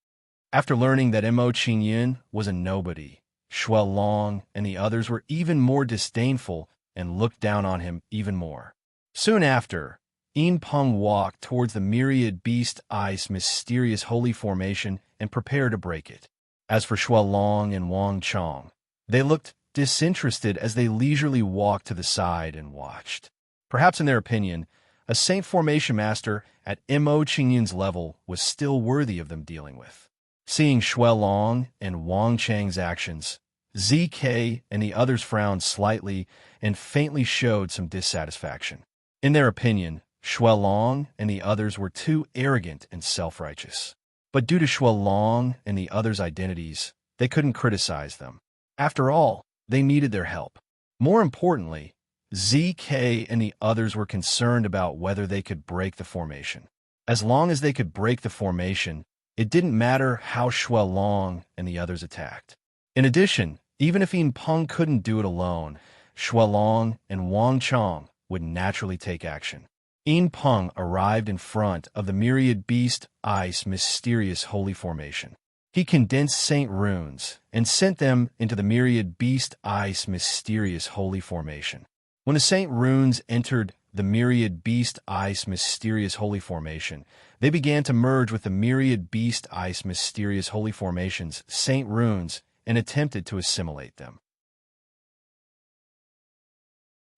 After learning that Mo Qingyan was a nobody, Shuai Long and the others were even more disdainful and looked down on him even more. Soon after, Peng walked towards the myriad beast ice mysterious holy formation and prepared to break it. As for Shuai Long and Wang Chang, they looked disinterested as they leisurely walked to the side and watched. Perhaps in their opinion, a Saint Formation Master at Mo Qingyan's level was still worthy of them dealing with. Seeing Shuai Long and Wang Chang's actions, ZK and the others frowned slightly and faintly showed some dissatisfaction. In their opinion, Shuai Long and the others were too arrogant and self-righteous. But due to Shuai Long and the others' identities, they couldn't criticize them. After all, they needed their help. More importantly, ZK and the others were concerned about whether they could break the formation. As long as they could break the formation, it didn't matter how Shuai Long and the others attacked. In addition, even if Peng couldn't do it alone, Shuai Long and Wang Chang would naturally take action. Peng arrived in front of the myriad beast ice mysterious holy formation. He condensed Saint runes and sent them into the myriad beast ice mysterious holy formation. When the Saint runes entered the myriad beast ice mysterious holy formation, they began to merge with the myriad beast ice mysterious holy formation's Saint runes and attempted to assimilate them.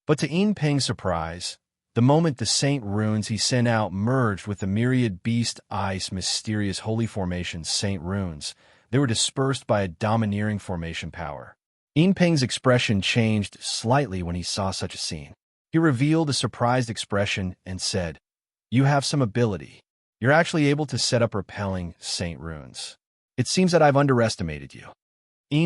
But to Peng's surprise, the moment the Saint runes he sent out merged with the myriad beast ice mysterious holy formation's Saint runes, they were dispersed by a domineering formation power. Peng's expression changed slightly when he saw such a scene. He revealed a surprised expression and said, "You have some ability. You're actually able to set up repelling Saint runes. It seems that I've underestimated you."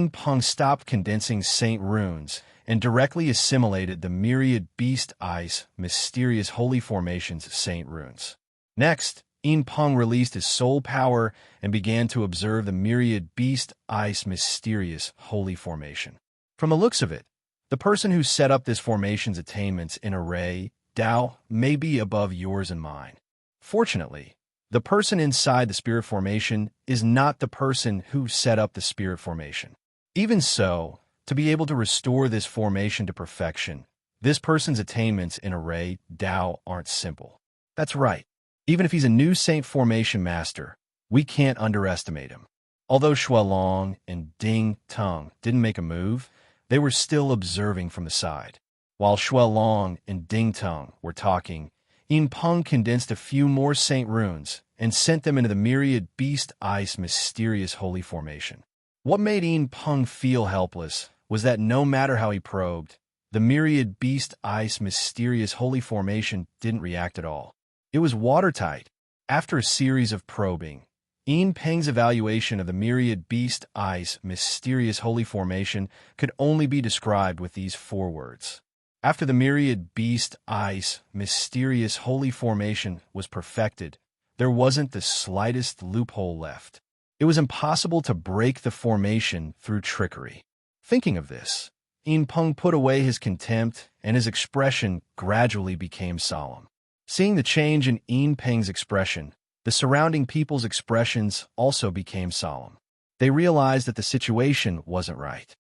Peng stopped condensing Saint runes and directly assimilated the myriad beast ice mysterious holy formations saint runes. Next, Peng released his soul power and began to observe the myriad beast ice mysterious holy formation. From the looks of it, the person who set up this formation's attainments in array, Tao, may be above yours and mine. Fortunately, the person inside the spirit formation is not the person who set up the spirit formation. Even so, to be able to restore this formation to perfection, this person's attainments in array, Tao, aren't simple. That's right. Even if he's a new saint formation master, we can't underestimate him. Although Xuelong and Ding Teng didn't make a move, they were still observing from the side. While Xuelong and Ding Teng were talking, Peng condensed a few more saint runes and sent them into the myriad beast ice mysterious holy formation. What made Peng feel helpless was that no matter how he probed, the myriad beast ice mysterious holy formation didn't react at all. It was watertight. After a series of probing, Peng's evaluation of the myriad beast ice mysterious holy formation could only be described with these 4 words. After the myriad beast ice mysterious holy formation was perfected, there wasn't the slightest loophole left. It was impossible to break the formation through trickery. Thinking of this, Peng put away his contempt and his expression gradually became solemn. Seeing the change in Peng's expression, the surrounding people's expressions also became solemn. They realized that the situation wasn't right.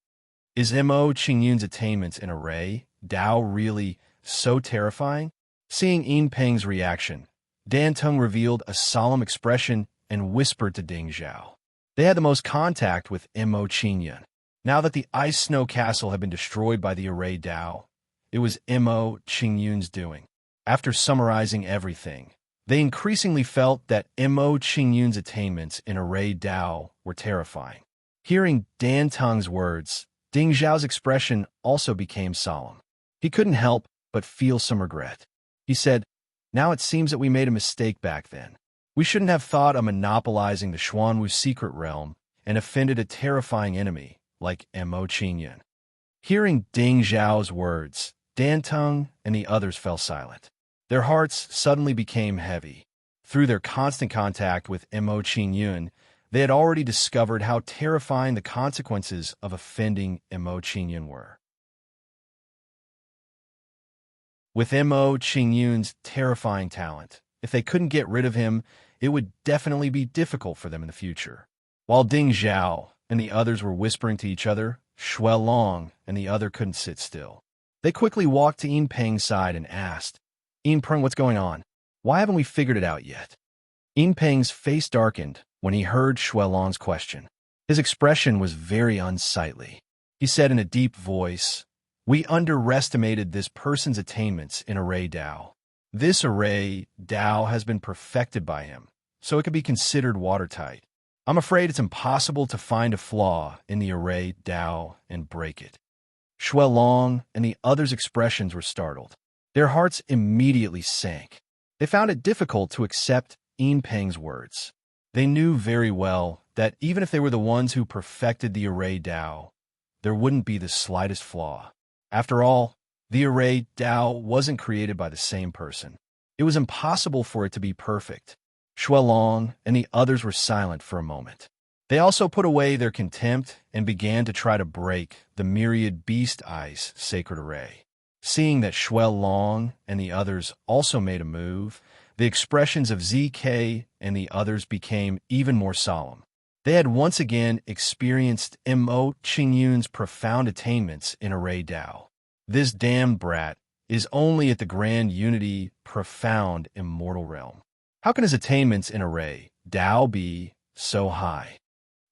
Is Mo Qingyun's attainments in array, Tao, really so terrifying? Seeing Peng's reaction, Dan Teng revealed a solemn expression and whispered to Ding Zhao. They had the most contact with Mo Qingyun. Now that the ice snow castle had been destroyed by the array Tao, it was Mo Qingyun's doing. After summarizing everything, they increasingly felt that Mo Qingyun's attainments in array Tao were terrifying. Hearing Dan Teng's words, Ding Zhao's expression also became solemn. He couldn't help but feel some regret. He said, "Now it seems that we made a mistake back then. We shouldn't have thought of monopolizing the Xuanwu secret realm and offended a terrifying enemy like Mo Qingyun." Hearing Ding Zhao's words, Dan Teng and the others fell silent. Their hearts suddenly became heavy. Through their constant contact with Mo Qingyun, they had already discovered how terrifying the consequences of offending Mo Qingyun were. With Mo Qingyun's terrifying talent, if they couldn't get rid of him, it would definitely be difficult for them in the future. While Ding Zhao and the others were whispering to each other, Xuelong and the other couldn't sit still. They quickly walked to Peng's side and asked, Peng, what's going on? Why haven't we figured it out yet? Peng's face darkened when he heard Xuelong's question. His expression was very unsightly. He said in a deep voice, "We underestimated this person's attainments in array Tao. This array Tao has been perfected by him, so it could be considered watertight. I'm afraid it's impossible to find a flaw in the array Tao and break it." Xuelong and the others' expressions were startled. Their hearts immediately sank. They found it difficult to accept Peng's words. They knew very well that even if they were the ones who perfected the array Tao, there wouldn't be the slightest flaw. After all, the array Tao wasn't created by the same person. It was impossible for it to be perfect. Xuelong and the others were silent for a moment. They also put away their contempt and began to try to break the myriad beast eyes sacred array. Seeing that Xuelong and the others also made a move, the expressions of ZK and the others became even more solemn. They had once again experienced Mo Qingyun's profound attainments in array Tao. This damned brat is only at the grand unity profound immortal realm. How can his attainments in array Tao be so high?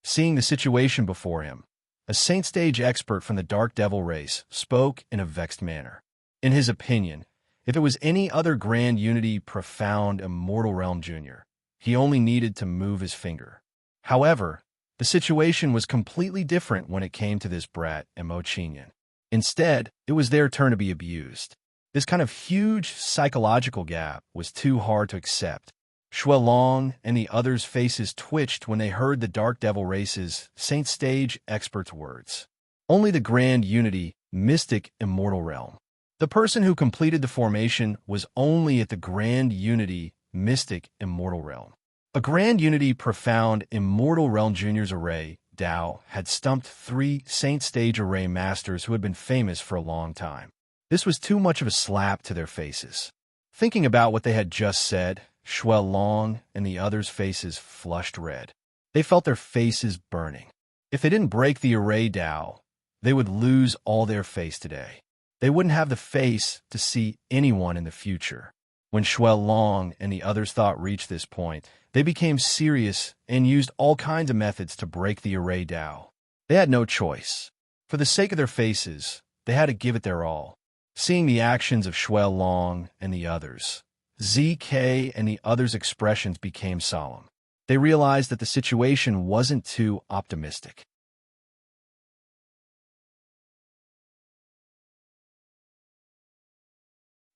Seeing the situation before him, a saint stage expert from the Dark Devil race spoke in a vexed manner. In his opinion, if it was any other grand unity profound immortal realm junior, he only needed to move his finger. However, the situation was completely different when it came to this brat Mo Qingyun. Instead, it was their turn to be abused. This kind of huge psychological gap was too hard to accept. Xuelong and the others' faces twitched when they heard the Dark Devil race's saint stage expert's words. Only the grand unity mystic immortal realm. The person who completed the formation was only at the Grand Unity mystic immortal realm. A Grand Unity profound immortal realm juniors array, Tao, had stumped 3 Saint Stage array masters who had been famous for a long time. This was too much of a slap to their faces. Thinking about what they had just said, Shuel Long and the others' faces flushed red. They felt their faces burning. If they didn't break the array Tao, they would lose all their face today. They wouldn't have the face to see anyone in the future. When Shuel Long and the others' thought reached this point, they became serious and used all kinds of methods to break the array Tao. They had no choice. For the sake of their faces, they had to give it their all. Seeing the actions of Shuel Long and the others, ZK and the others' expressions became solemn. They realized that the situation wasn't too optimistic.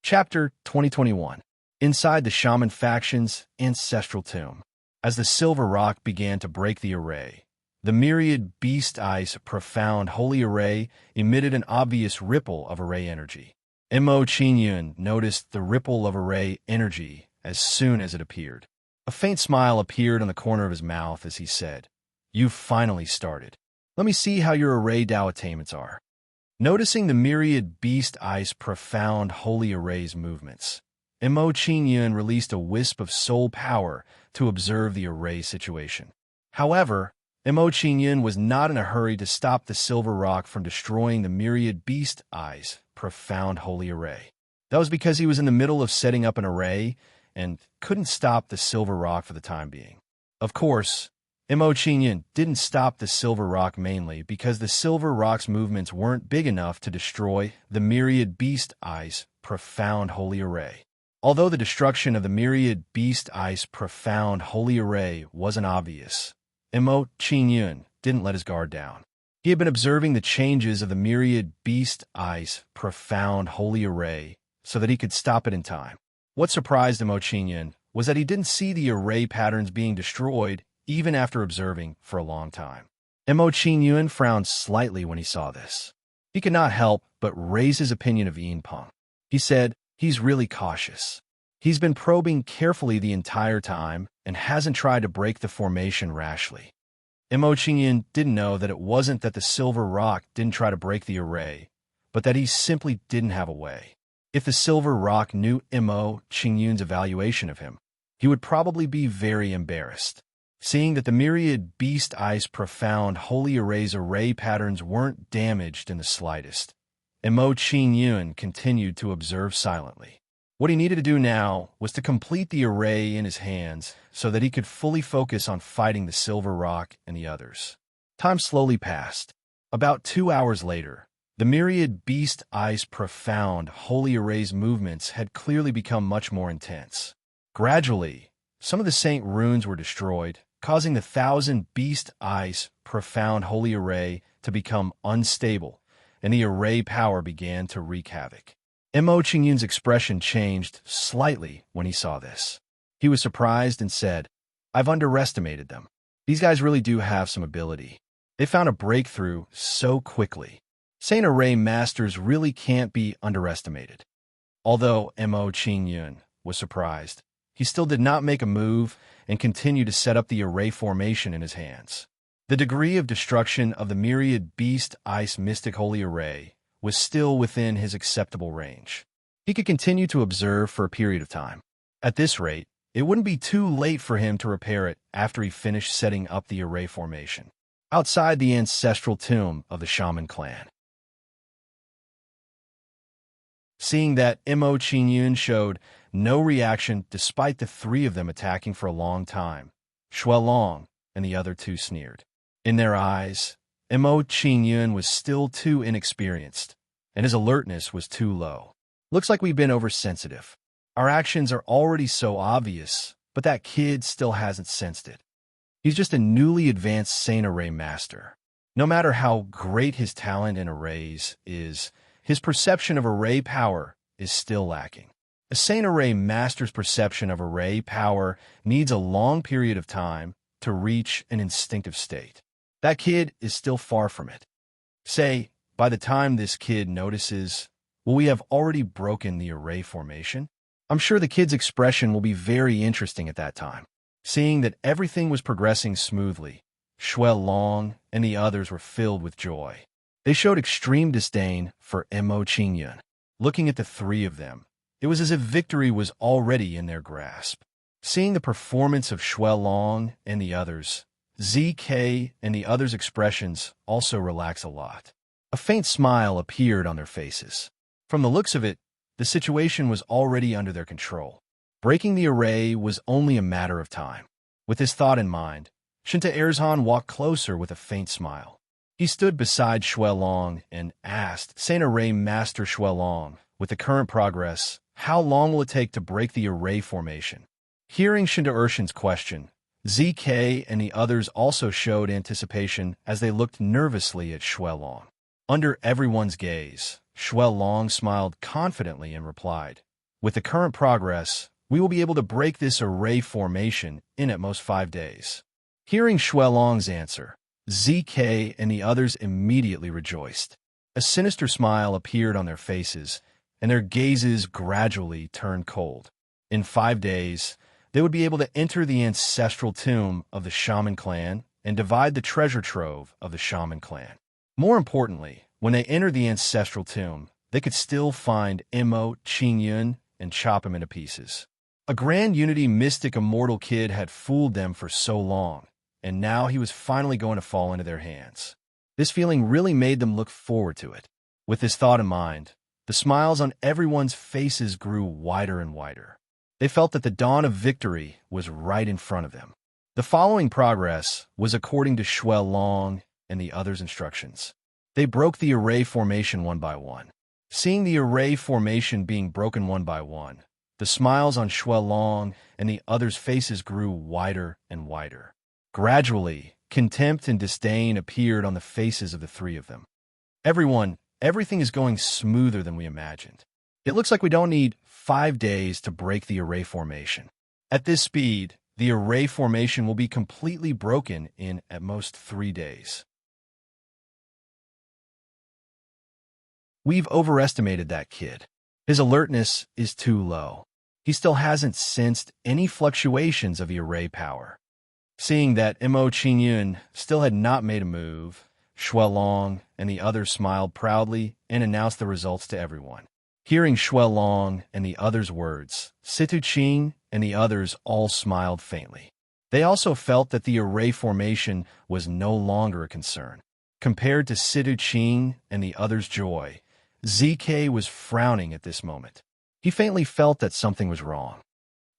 Chapter 2021. Inside the Shaman Faction's Ancestral Tomb. As the silver rock began to break the array, the myriad beast eyes profound holy array emitted an obvious ripple of array energy. Mo Qingyun noticed the ripple of array energy as soon as it appeared. A faint smile appeared on the corner of his mouth as he said, "You've finally started. Let me see how your array Tao attainments are." Noticing the myriad beast eyes profound holy array's movements, Mo Qingyun released a wisp of soul power to observe the array situation. However, Mo Qingyun was not in a hurry to stop the silver rock from destroying the myriad beast eyes profound holy array. That was because he was in the middle of setting up an array and couldn't stop the silver rock for the time being. Of course, Mo Qingyun didn't stop the silver rock mainly because the silver rock's movements weren't big enough to destroy the myriad beast eyes profound holy array. Although the destruction of the myriad beast eyes profound holy array wasn't obvious, Mo Qingyun didn't let his guard down. He had been observing the changes of the myriad beast eyes profound holy array so that he could stop it in time. What surprised Mo Qingyun was that he didn't see the array patterns being destroyed even after observing for a long time. Mo Qingyun frowned slightly when he saw this. He could not help but raise his opinion of Yinpeng. He said, "He's really cautious. He's been probing carefully the entire time and hasn't tried to break the formation rashly." Mo Qingyun didn't know that it wasn't that the silver rock didn't try to break the array, but that he simply didn't have a way. If the silver rock knew Mo Qingyun's evaluation of him, he would probably be very embarrassed. Seeing that the myriad beast eyes profound holy array's array patterns weren't damaged in the slightest, Mo Qingyun continued to observe silently. What he needed to do now was to complete the array in his hands so that he could fully focus on fighting the silver rock and the others. Time slowly passed. About 2 hours later, the myriad beast eyes profound holy array's movements had clearly become much more intense. Gradually, some of the saint runes were destroyed, causing the 1,000 beast eyes profound holy array to become unstable, and the array power began to wreak havoc. Mo Qingyun's expression changed slightly when he saw this. He was surprised and said, "I've underestimated them. These guys really do have some ability. They found a breakthrough so quickly. Saint Array Masters really can't be underestimated." Although Mo Qingyun was surprised, he still did not make a move and continued to set up the array formation in his hands. The degree of destruction of the myriad beast ice mystic holy array was still within his acceptable range. He could continue to observe for a period of time. At this rate, it wouldn't be too late for him to repair it after he finished setting up the array formation. Outside the ancestral tomb of the Shaman clan. Seeing that Mo Qingyun showed no reaction despite the 3 of them attacking for a long time, Shuel Long and the other 2 sneered. In their eyes, Mo Qingyun was still too inexperienced, and his alertness was too low. "Looks like we've been oversensitive. Our actions are already so obvious, but that kid still hasn't sensed it. He's just a newly advanced Saint Array Master. No matter how great his talent in arrays is, his perception of array power is still lacking. A Saint Array Master's perception of array power needs a long period of time to reach an instinctive state. That kid is still far from it. Say, By the time this kid notices, will we have already broken the array formation? I'm sure the kid's expression will be very interesting at that time. Seeing that everything was progressing smoothly, Shuai Long and the others were filled with joy. They showed extreme disdain for Mo Qingyun. Looking at the three of them, it was as if victory was already in their grasp. Seeing the performance of Shuai Long and the others, ZK and the others' expressions also relaxed a lot. A faint smile appeared on their faces. From the looks of it, the situation was already under their control. Breaking the array was only a matter of time. With this thought in mind, Shinta Erzhan walked closer with a faint smile. He stood beside Shuai Long and asked Saint Array Master Shuai Long, with the current progress, how long will it take to break the array formation? Hearing Shinta Ershan's question, ZK and the others also showed anticipation as they looked nervously at Shuai Long. Under everyone's gaze, Shuai Long smiled confidently and replied, with the current progress, we will be able to break this array formation in at most 5 days. Hearing Shuai Long's answer, ZK and the others immediately rejoiced. A sinister smile appeared on their faces, and their gazes gradually turned cold. In 5 days, they would be able to enter the ancestral tomb of the Shaman clan and divide the treasure trove of the Shaman clan. More importantly, when they entered the ancestral tomb, they could still find Mo Qingyun and chop him into pieces. A grand unity mystic immortal kid had fooled them for so long, and now he was finally going to fall into their hands. This feeling really made them look forward to it. With this thought in mind, the smiles on everyone's faces grew wider and wider. They felt that the dawn of victory was right in front of them. The following progress was according to Shuai Long and the others' instructions. They broke the array formation one by one. Seeing the array formation being broken one by one, the smiles on Shuai Long and the others' faces grew wider and wider. Gradually, contempt and disdain appeared on the faces of the three of them. Everything is going smoother than we imagined. It looks like we don't need 5 days to break the array formation. At this speed, the array formation will be completely broken in at most 3 days. We've overestimated that kid. His alertness is too low. He still hasn't sensed any fluctuations of the array power. Seeing that Mo Qingyun still had not made a move, Shuai Long and the others smiled proudly and announced the results to everyone. Hearing Shuai Long and the others' words, Situ Qing and the others all smiled faintly. They also felt that the array formation was no longer a concern. Compared to Situ Qing and the others' joy, ZK was frowning at this moment. He faintly felt that something was wrong.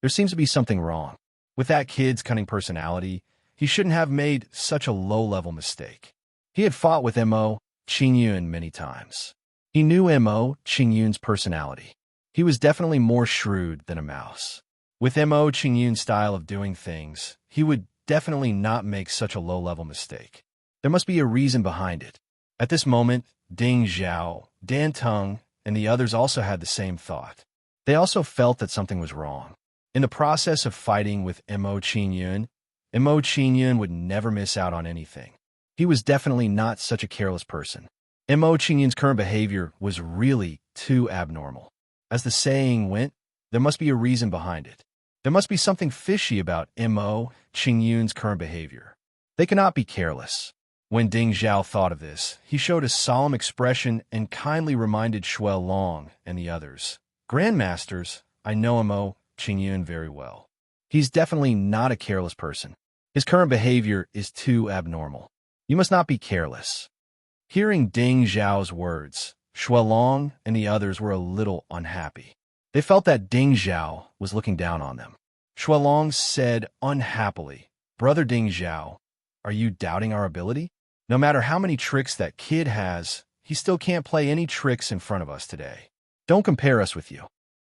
There seems to be something wrong. With that kid's cunning personality, he shouldn't have made such a low-level mistake. He had fought with Mo Qingyun many times. He knew Mo Qingyun's personality. He was definitely more shrewd than a mouse. With Mo Qingyun's style of doing things, he would definitely not make such a low-level mistake. There must be a reason behind it. At this moment, Ding Zhao, Dan Tung, and the others also had the same thought. They also felt that something was wrong. In the process of fighting with Mo Qingyun would never miss out on anything. He was definitely not such a careless person. Mo Qingyun's current behavior was really too abnormal. As the saying went, there must be a reason behind it. There must be something fishy about Mo Qingyun's current behavior. They cannot be careless. When Ding Zhao thought of this, he showed a solemn expression and kindly reminded Shuai Long and the others, Grandmasters, I know Mo Qingyun very well. He's definitely not a careless person. His current behavior is too abnormal. You must not be careless. Hearing Ding Zhao's words, Shuai Long and the others were a little unhappy. They felt that Ding Zhao was looking down on them. Shuai Long said unhappily, Brother Ding Zhao, are you doubting our ability? No matter how many tricks that kid has, he still can't play any tricks in front of us today. Don't compare us with you.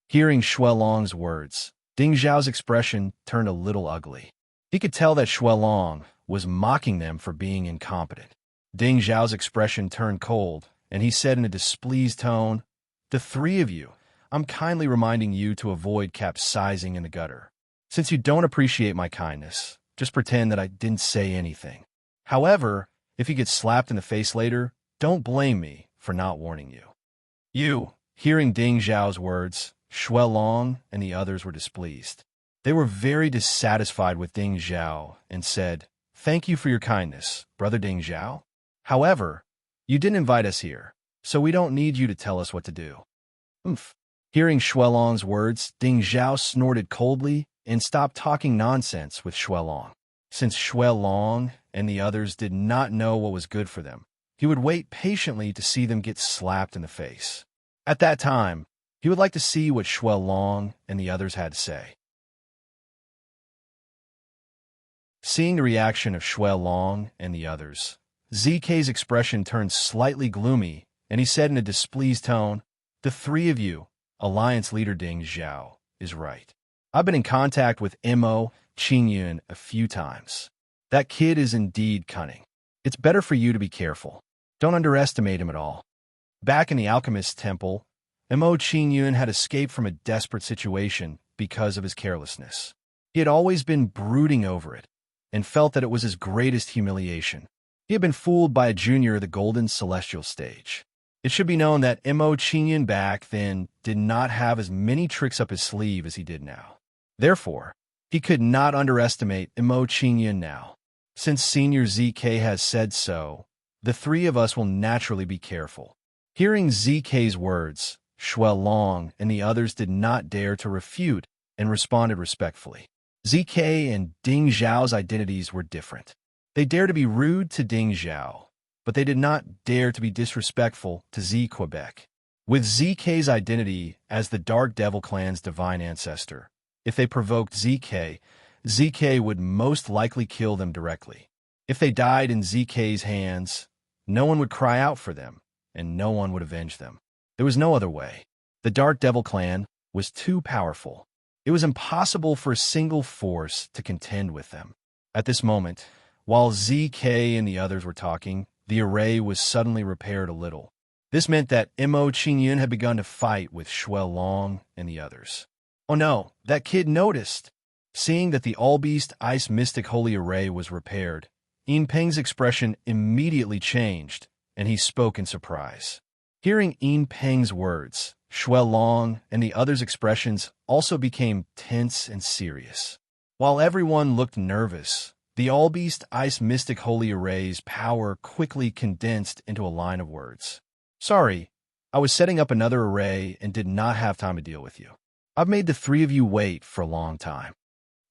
Hearing Shuai Long's words, Ding Zhao's expression turned a little ugly. He could tell that Shuai Long was mocking them for being incompetent. Ding Zhao's expression turned cold, and he said in a displeased tone, The three of you, I'm kindly reminding you to avoid capsizing in the gutter. Since you don't appreciate my kindness, just pretend that I didn't say anything. However, if you get slapped in the face later, don't blame me for not warning you. Hearing Ding Zhao's words, Shui Long and the others were displeased. They were very dissatisfied with Ding Zhao and said, "Thank you for your kindness, Brother Ding Zhao. However, you didn't invite us here, so we don't need you to tell us what to do." Oomph. Hearing Shui Long's words, Ding Zhao snorted coldly and stopped talking nonsense with Shui Long. Since Shui Long and the others did not know what was good for them, he would wait patiently to see them get slapped in the face. At that time, he would like to see what Shui Long and the others had to say. Seeing the reaction of Shui Long and the others, ZK's expression turned slightly gloomy, and he said in a displeased tone, "The three of you, Alliance Leader Ding Zhao, is right. I've been in contact with Mo Qingyun a few times. That kid is indeed cunning. It's better for you to be careful. Don't underestimate him at all." Back in the Alchemist's temple, Mo Qingyun had escaped from a desperate situation because of his carelessness. He had always been brooding over it, and felt that it was his greatest humiliation. He had been fooled by a junior of the Golden Celestial stage. It should be known that Mo Qingyun back then did not have as many tricks up his sleeve as he did now. Therefore, he could not underestimate Mo Qingyun now. Since Senior ZK has said so, the three of us will naturally be careful. Hearing ZK's words, Shui Long and the others did not dare to refute and responded respectfully. ZK and Ding Zhao's identities were different. They dared to be rude to Ding Zhao, but they did not dare to be disrespectful to Z Quebec. With ZK's identity as the Dark Devil clan's divine ancestor, if they provoked ZK, ZK would most likely kill them directly. If they died in ZK's hands, no one would cry out for them, and no one would avenge them. There was no other way. The Dark Devil clan was too powerful. It was impossible for a single force to contend with them. At this moment, while ZK and the others were talking, the array was suddenly repaired a little. This meant that Mo Qingyun had begun to fight with Shui Long and the others. Oh no, that kid noticed. Seeing that the All-Beast Ice Mystic Holy Array was repaired, Yin Peng's expression immediately changed, and he spoke in surprise. Hearing Yin Peng's words, Shui Long and the others' expressions also became tense and serious. While everyone looked nervous, the All-Beast Ice Mystic Holy Array's power quickly condensed into a line of words. "Sorry, I was setting up another array and did not have time to deal with you. I've made the three of you wait for a long time."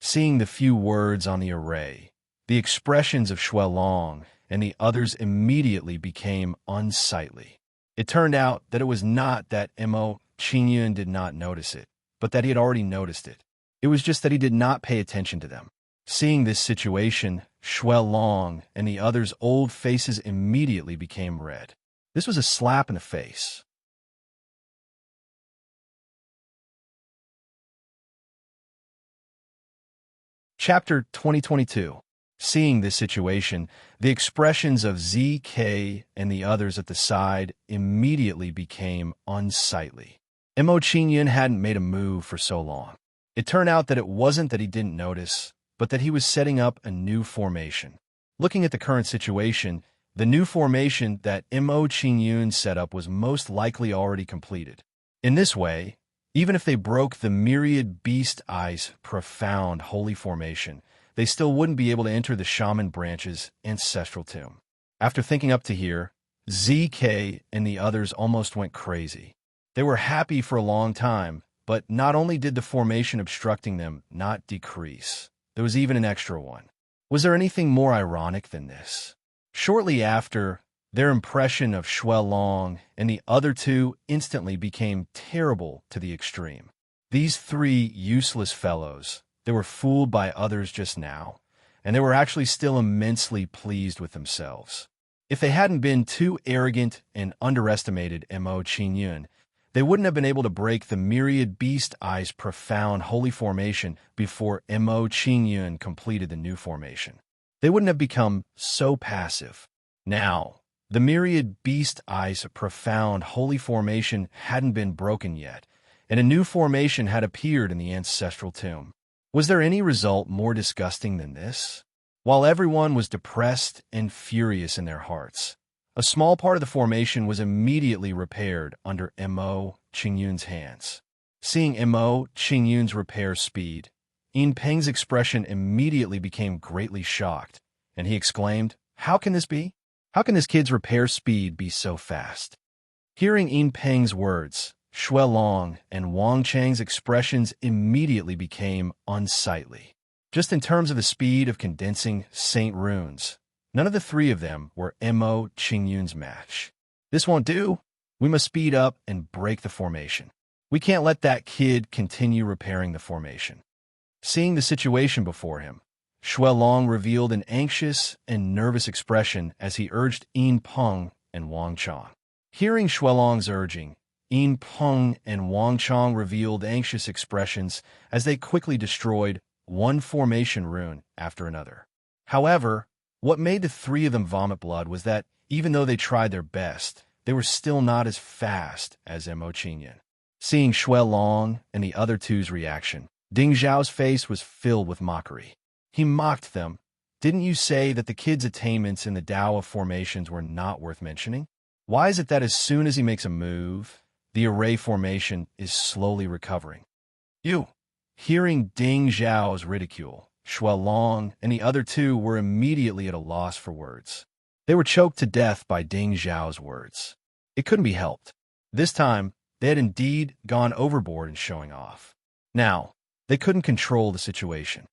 Seeing the few words on the array, the expressions of Shui Long and the others immediately became unsightly. It turned out that it was not that Mo Qingyun did not notice it, but that he had already noticed it. It was just that he did not pay attention to them. Seeing this situation, Shui Long and the others' old faces immediately became red. This was a slap in the face. Chapter 2022. Seeing this situation, the expressions of ZK and the others at the side immediately became unsightly. Mo Qingyun hadn't made a move for so long. It turned out that it wasn't that he didn't notice, but that he was setting up a new formation. Looking at the current situation, the new formation that Mo Qingyun set up was most likely already completed. In this way, even if they broke the Myriad Beast Eyes profound holy formation, they still wouldn't be able to enter the Shaman branch's ancestral tomb. After thinking up to here, ZK and the others almost went crazy. They were happy for a long time, but not only did the formation obstructing them not decrease, there was even an extra one. Was there anything more ironic than this? Shortly after, their impression of Shui Long and the other two instantly became terrible to the extreme. These three useless fellows, they were fooled by others just now, and they were actually still immensely pleased with themselves. If they hadn't been too arrogant and underestimated Mo Qingyun, they wouldn't have been able to break the Myriad Beast Eyes profound holy formation before Mo Qingyun completed the new formation. They wouldn't have become so passive. Now, the Myriad Beast Eyes profound holy formation hadn't been broken yet, and a new formation had appeared in the ancestral tomb. Was there any result more disgusting than this? While everyone was depressed and furious in their hearts, A small part of the formation was immediately repaired under Mo Qingyun's hands. Seeing Mo Qingyun's repair speed, Yin Peng's expression immediately became greatly shocked, and he exclaimed, "How can this be? How can this kid's repair speed be so fast?" Hearing Yin Peng's words, Xue Long and Wang Chang's expressions immediately became unsightly. Just in terms of the speed of condensing Saint runes, none of the three of them were Mo Qingyun's match. "This won't do. We must speed up and break the formation. We can't let that kid continue repairing the formation." Seeing the situation before him, Xue Long revealed an anxious and nervous expression as he urged Yin Peng and Wang Chang. Hearing Xue Long's urging, Yin Peng and Wang Chang revealed anxious expressions as they quickly destroyed one formation rune after another. However, what made the three of them vomit blood was that, even though they tried their best, they were still not as fast as Mo Qingyun. Seeing Xue Long and the other two's reaction, Ding Zhao's face was filled with mockery. He mocked them. "Didn't you say that the kid's attainments in the Tao of formations were not worth mentioning? Why is it that as soon as he makes a move, the array formation is slowly recovering?" You. Hearing Ding Zhao's ridicule, Xue Long and the other two were immediately at a loss for words. They were choked to death by Ding Zhao's words. It couldn't be helped. This time, they had indeed gone overboard in showing off. Now, they couldn't control the situation.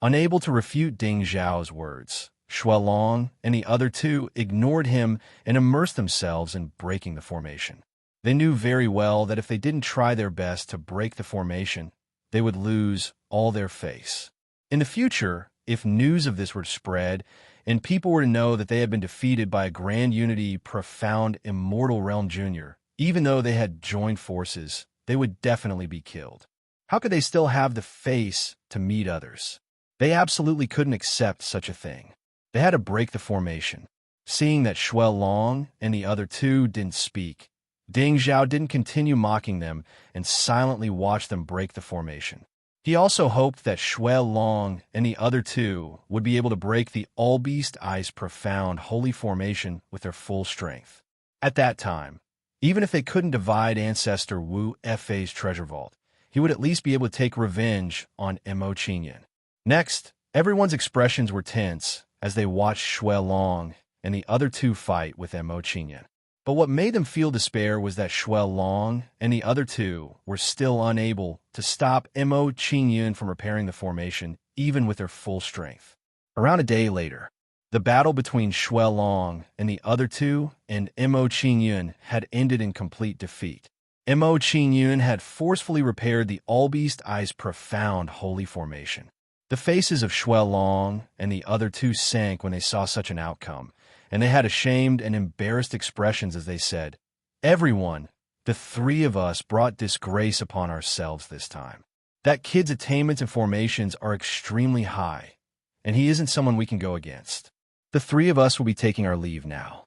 Unable to refute Ding Zhao's words, Xue Long and the other two ignored him and immersed themselves in breaking the formation. They knew very well that if they didn't try their best to break the formation, they would lose all their face. In the future, if news of this were spread, and people were to know that they had been defeated by a Grand Unity Profound Immortal Realm Junior, even though they had joined forces, they would definitely be killed. How could they still have the face to meet others? They absolutely couldn't accept such a thing. They had to break the formation. Seeing that Xue Long and the other two didn't speak, Ding Zhao didn't continue mocking them and silently watched them break the formation. He also hoped that Xue Long and the other two would be able to break the All-Beast Ice Profound Holy Formation with their full strength. At that time, even if they couldn't divide Ancestor Wu Fei's treasure vault, he would at least be able to take revenge on Mo Qingyun. Next, everyone's expressions were tense as they watched Xue Long and the other two fight with Mo Qingyun. But what made them feel despair was that Xue Long and the other two were still unable to stop Mo Qingyun from repairing the formation, even with their full strength. Around a day later, the battle between Xue Long and the other two and Mo Qingyun had ended in complete defeat. Mo Qingyun had forcefully repaired the All-Beast Ice Profound Holy Formation. The faces of Xue Long and the other two sank when they saw such an outcome, and they had ashamed and embarrassed expressions as they said, "Everyone, the three of us brought disgrace upon ourselves this time. That kid's attainments and formations are extremely high, and he isn't someone we can go against. The three of us will be taking our leave now."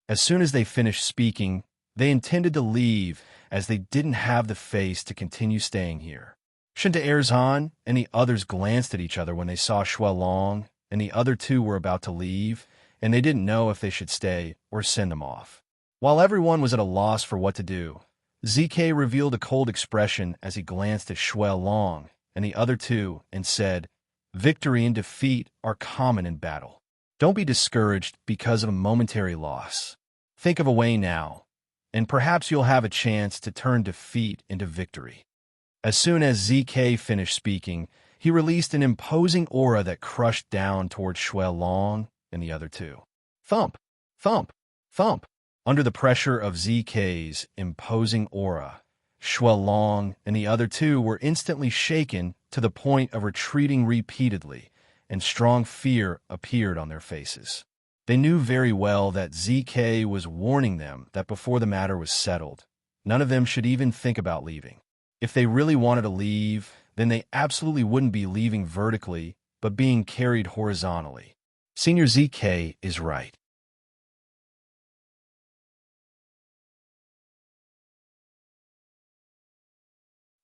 As soon as they finished speaking, they intended to leave as they didn't have the face to continue staying here. Shinta Erzhan and the others glanced at each other when they saw Xue Long and the other two were about to leave, and they didn't know if they should stay or send them off. While everyone was at a loss for what to do, ZK revealed a cold expression as he glanced at Xue Long and the other two and said, "Victory and defeat are common in battle. Don't be discouraged because of a momentary loss. Think of a way now, and perhaps you'll have a chance to turn defeat into victory." As soon as ZK finished speaking, he released an imposing aura that crushed down towards Xue Long and the other two. Thump, thump, thump. Under the pressure of ZK's imposing aura, Xue Long and the other two were instantly shaken to the point of retreating repeatedly, and strong fear appeared on their faces. They knew very well that ZK was warning them that before the matter was settled, none of them should even think about leaving. If they really wanted to leave, then they absolutely wouldn't be leaving vertically, but being carried horizontally. Senior ZK is right.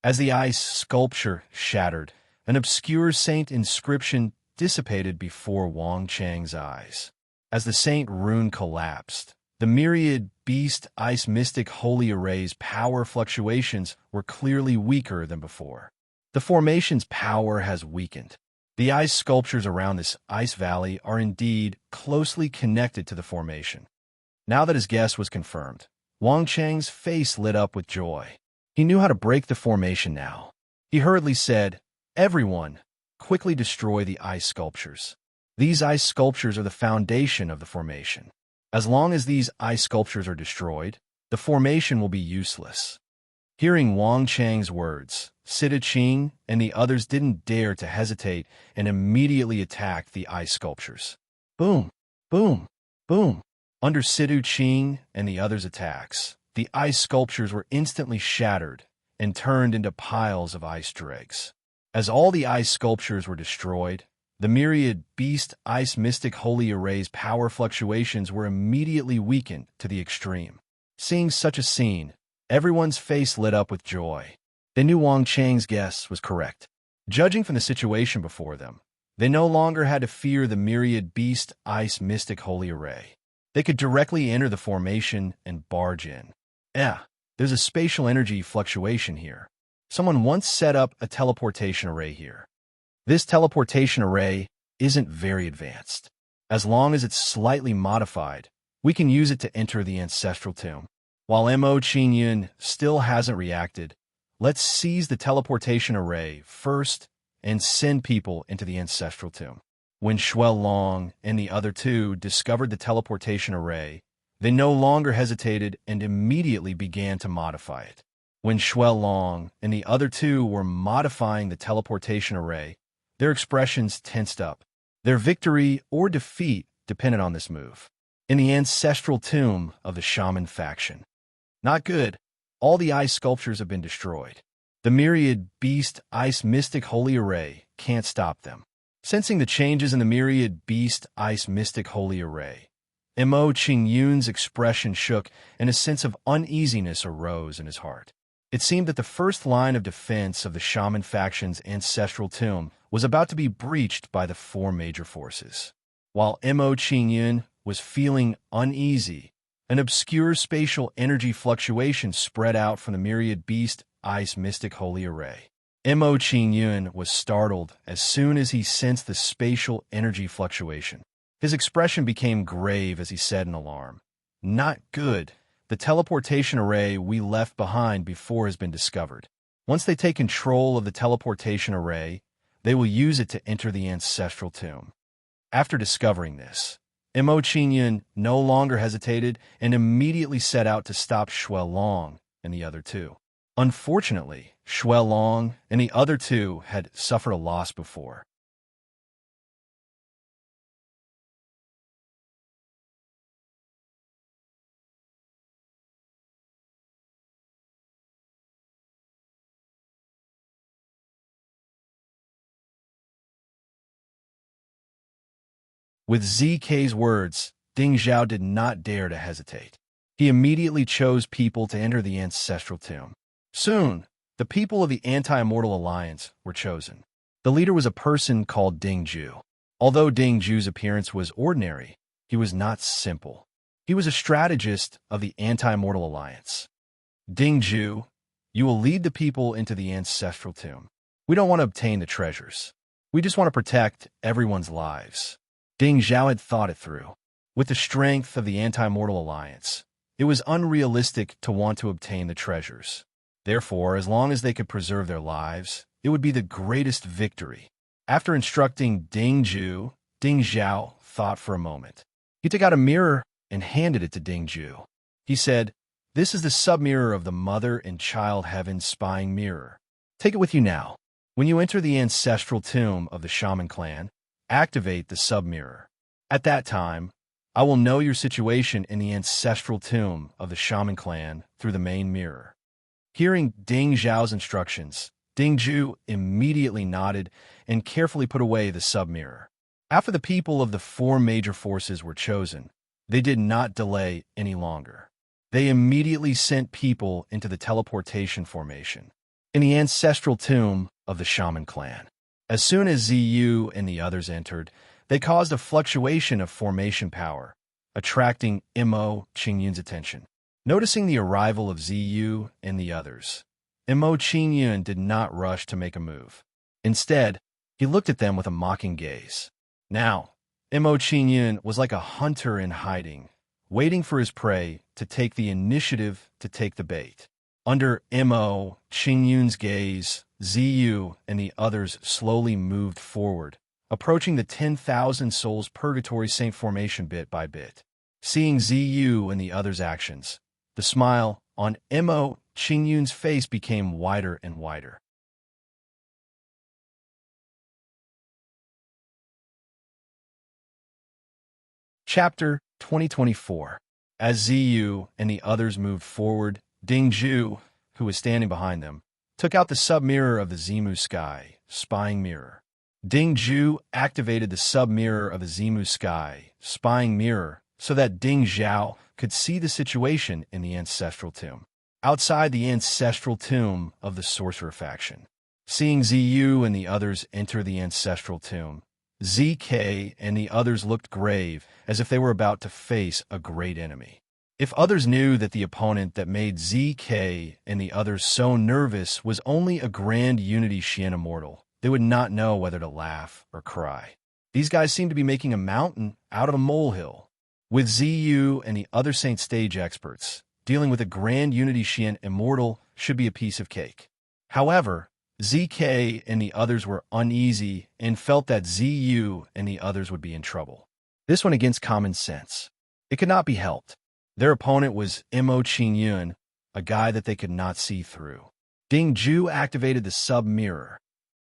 As the ice sculpture shattered, an obscure saint inscription dissipated before Wang Chang's eyes. As the Saint rune collapsed, the myriad beast ice mystic holy array's power fluctuations were clearly weaker than before. The formation's power has weakened. The ice sculptures around this ice valley are indeed closely connected to the formation. Now that his guess was confirmed, Wang Chang's face lit up with joy. He knew how to break the formation now. He hurriedly said, "Everyone, quickly destroy the ice sculptures. These ice sculptures are the foundation of the formation. As long as these ice sculptures are destroyed, the formation will be useless." Hearing Wang Chang's words, Sita Qing and the others didn't dare to hesitate and immediately attacked the ice sculptures. Boom, boom, boom. Under Sita Qing and the others' attacks, the ice sculptures were instantly shattered and turned into piles of ice dregs. As all the ice sculptures were destroyed, the myriad beast ice mystic holy array's power fluctuations were immediately weakened to the extreme. Seeing such a scene, everyone's face lit up with joy. They knew Wang Chang's guess was correct. Judging from the situation before them, they no longer had to fear the myriad beast ice mystic holy array. They could directly enter the formation and barge in. There's a spatial energy fluctuation here. Someone once set up a teleportation array here. This teleportation array isn't very advanced. As long as it's slightly modified, we can use it to enter the ancestral tomb. While Mo Qingyun still hasn't reacted, let's seize the teleportation array first and send people into the ancestral tomb. When Xuelong and the other two discovered the teleportation array, they no longer hesitated and immediately began to modify it. When Xuelong and the other two were modifying the teleportation array, their expressions tensed up. Their victory or defeat depended on this move. In the ancestral tomb of the shaman faction. Not good. All the ice sculptures have been destroyed. The myriad beast ice mystic holy array can't stop them. Sensing the changes in the myriad beast ice mystic holy array, Mo Qingyun's expression shook and a sense of uneasiness arose in his heart. It seemed that the first line of defense of the shaman faction's ancestral tomb was about to be breached by the four major forces. While Mo Qingyun was feeling uneasy, an obscure spatial energy fluctuation spread out from the myriad beast ice mystic holy array. Mo Qingyun was startled as soon as he sensed the spatial energy fluctuation. His expression became grave as he said in alarm, "Not good. The teleportation array we left behind before has been discovered. Once they take control of the teleportation array, they will use it to enter the ancestral tomb." After discovering this, Mo Qingyun no longer hesitated and immediately set out to stop Xuelong and the other two. Unfortunately, Xuelong and the other two had suffered a loss before. With ZK's words, Ding Zhao did not dare to hesitate. He immediately chose people to enter the ancestral tomb. Soon, the people of the Anti-Immortal Alliance were chosen. The leader was a person called Ding Zhu. Although Ding Zhu's appearance was ordinary, he was not simple. He was a strategist of the Anti-Immortal Alliance. Ding Zhu, you will lead the people into the ancestral tomb. We don't want to obtain the treasures. We just want to protect everyone's lives. Ding Zhao had thought it through. With the strength of the Anti-Mortal Alliance, it was unrealistic to want to obtain the treasures. Therefore, as long as they could preserve their lives, it would be the greatest victory. After instructing Ding Zhu, Ding Zhao thought for a moment. He took out a mirror and handed it to Ding Zhu. He said, "This is the sub-mirror of the Mother and Child Heaven spying mirror. Take it with you now. When you enter the ancestral tomb of the Shaman clan, activate the sub-mirror. At that time, I will know your situation in the ancestral tomb of the Shaman clan through the main mirror." Hearing Ding Zhao's instructions, Ding Zhu immediately nodded and carefully put away the sub-mirror. After the people of the four major forces were chosen, they did not delay any longer. They immediately sent people into the teleportation formation in the ancestral tomb of the Shaman clan. As soon as Ziyu and the others entered, they caused a fluctuation of formation power, attracting Mo Qingyun's attention. Noticing the arrival of Ziyu and the others, Mo Qingyun did not rush to make a move. Instead, he looked at them with a mocking gaze. Now, Mo Qingyun was like a hunter in hiding, waiting for his prey to take the initiative to take the bait. Under Mo Qingyun's gaze, Ziyu and the others slowly moved forward, approaching the 10,000 souls purgatory saint formation bit by bit. Seeing Ziyu and the others' actions, the smile on Mo Qingyun's face became wider and wider. Chapter 2024. As Ziyu and the others moved forward, Dingzhu, who was standing behind them, took out the sub-mirror of the Zimu Sky, spying mirror. Dingzhu activated the sub-mirror of the Zimu Sky, spying mirror, so that Ding Zhao could see the situation in the ancestral tomb. Outside the ancestral tomb of the sorcerer faction. Seeing Ziyu and the others enter the ancestral tomb, ZK and the others looked grave, as if they were about to face a great enemy. If others knew that the opponent that made ZK and the others so nervous was only a Grand Unity Xian immortal, they would not know whether to laugh or cry. These guys seem to be making a mountain out of a molehill. With ZU and the other Saint Stage experts, dealing with a Grand Unity Xian immortal should be a piece of cake. However, ZK and the others were uneasy and felt that ZU and the others would be in trouble. This went against common sense. It could not be helped. Their opponent was Mo Qingyun, a guy that they could not see through. Dingzhu activated the sub-mirror.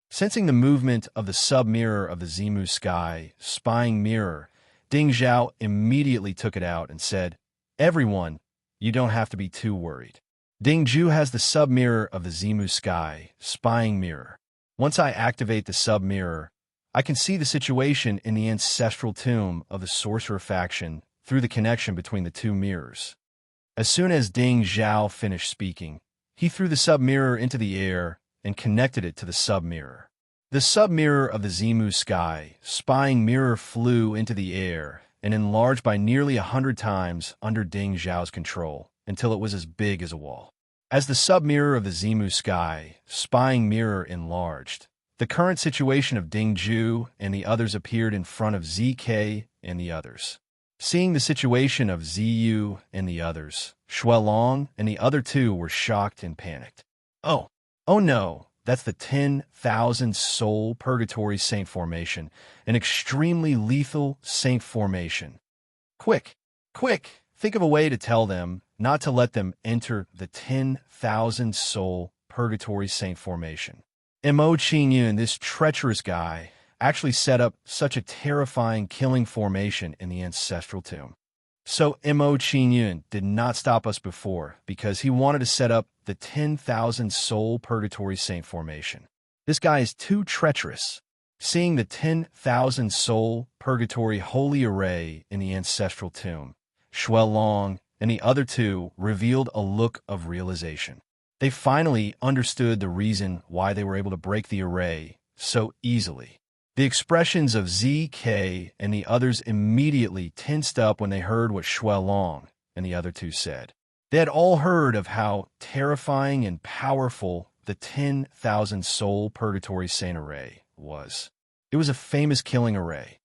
Sensing the movement of the sub-mirror of the Zimu Sky, spying mirror, Ding Zhao immediately took it out and said, "Everyone, you don't have to be too worried. Dingzhu has the sub-mirror of the Zimu Sky, spying mirror. Once I activate the sub-mirror, I can see the situation in the ancestral tomb of the sorcerer faction through the connection between the two mirrors." As soon as Ding Zhao finished speaking, he threw the sub-mirror into the air and connected it to the sub-mirror. The sub-mirror of the Zimu Sky, spying mirror flew into the air and enlarged by nearly 100 times under Ding Zhao's control, until it was as big as a wall. As the sub-mirror of the Zimu Sky, spying mirror enlarged, the current situation of Dingzhu and the others appeared in front of ZK and the others. Seeing the situation of Ziyu and the others, Shuelong and the other two were shocked and panicked. Oh no, that's the 10,000 soul purgatory saint formation, an extremely lethal saint formation. Quick, think of a way to tell them not to let them enter the 10,000 soul purgatory saint formation. Mo Qingyun, this treacherous guy, actually set up such a terrifying killing formation in the ancestral tomb. So Mo Qingyun did not stop us before because he wanted to set up the 10,000 soul purgatory saint formation. This guy is too treacherous. Seeing the 10,000 soul purgatory holy array in the ancestral tomb, Shuelong and the other two revealed a look of realization. They finally understood the reason why they were able to break the array so easily. The expressions of ZK and the others immediately tensed up when they heard what Shuelong and the other two said. They had all heard of how terrifying and powerful the 10,000 soul purgatory saint array was. It was a famous killing array.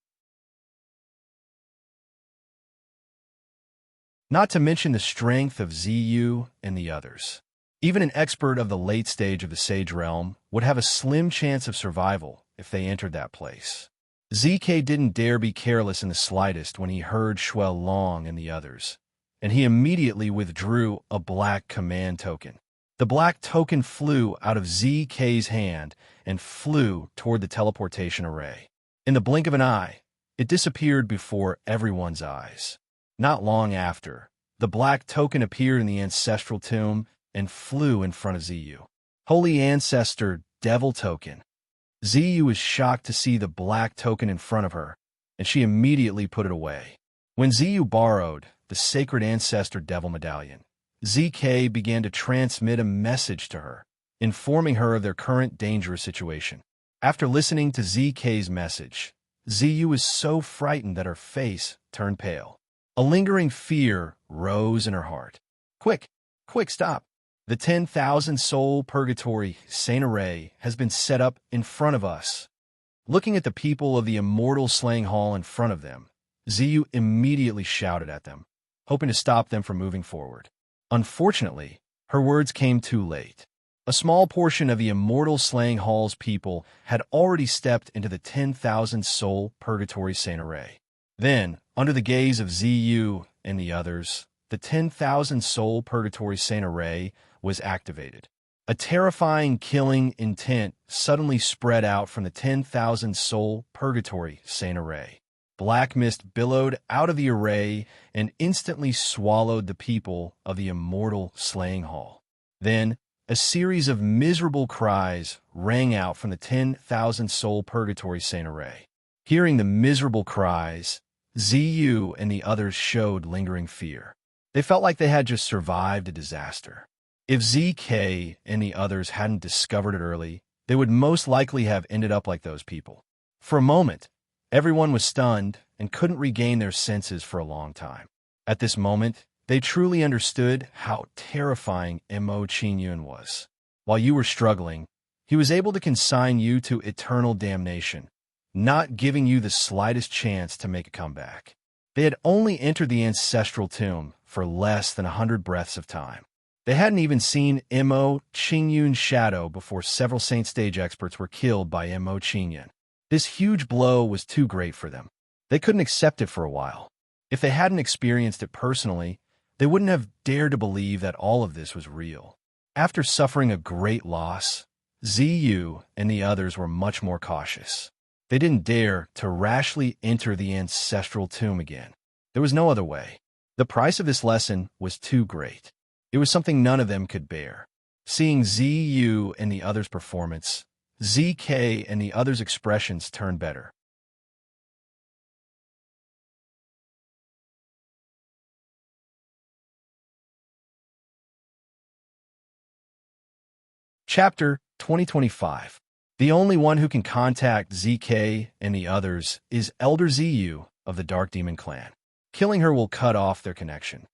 Not to mention the strength of ZU and the others. Even an expert of the late stage of the Sage Realm would have a slim chance of survival if they entered that place. ZK didn't dare be careless in the slightest when he heard Shuelong and the others, and he immediately withdrew a black command token. The black token flew out of ZK's hand and flew toward the teleportation array. In the blink of an eye, it disappeared before everyone's eyes. Not long after, the black token appeared in the ancestral tomb and flew in front of ZU. Holy Ancestor Devil Token. ZU was shocked to see the black token in front of her, and she immediately put it away. When ZU borrowed the Sacred Ancestor Devil Medallion, ZK began to transmit a message to her, informing her of their current dangerous situation. After listening to ZK's message, Ziyu was so frightened that her face turned pale. A lingering fear rose in her heart. Quick, quick, stop. The 10,000-soul purgatory Saint has been set up in front of us. Looking at the people of the immortal slaying hall in front of them, Ziyu immediately shouted at them, hoping to stop them from moving forward. Unfortunately, her words came too late. A small portion of the immortal slaying hall's people had already stepped into the 10,000-soul purgatory Saint. Then, under the gaze of Ziyu and the others, the 10,000-soul purgatory Saint was activated. A terrifying killing intent suddenly spread out from the 10,000-soul purgatory Saint. Black mist billowed out of the array and instantly swallowed the people of the immortal slaying hall. Then, a series of miserable cries rang out from the 10,000-soul purgatory Saint. Hearing the miserable cries, Ziyu and the others showed lingering fear. They felt like they had just survived a disaster. If ZK and the others hadn't discovered it early, they would most likely have ended up like those people. For a moment, everyone was stunned and couldn't regain their senses for a long time. At this moment, they truly understood how terrifying Mo Qingyun was. While you were struggling, he was able to consign you to eternal damnation, not giving you the slightest chance to make a comeback. They had only entered the ancestral tomb for less than 100 breaths of time. They hadn't even seen Mo Qingyun's shadow before several Saint Stage experts were killed by Mo Qingyun. This huge blow was too great for them. They couldn't accept it for a while. If they hadn't experienced it personally, they wouldn't have dared to believe that all of this was real. After suffering a great loss, Ziyu and the others were much more cautious. They didn't dare to rashly enter the ancestral tomb again. There was no other way. The price of this lesson was too great. It was something none of them could bear. Seeing Ziyu and the others' performance, ZK and the others' expressions turned better. Chapter 2025. The only one who can contact ZK and the others is Elder Ziyu of the Dark Demon Clan. Killing her will cut off their connection.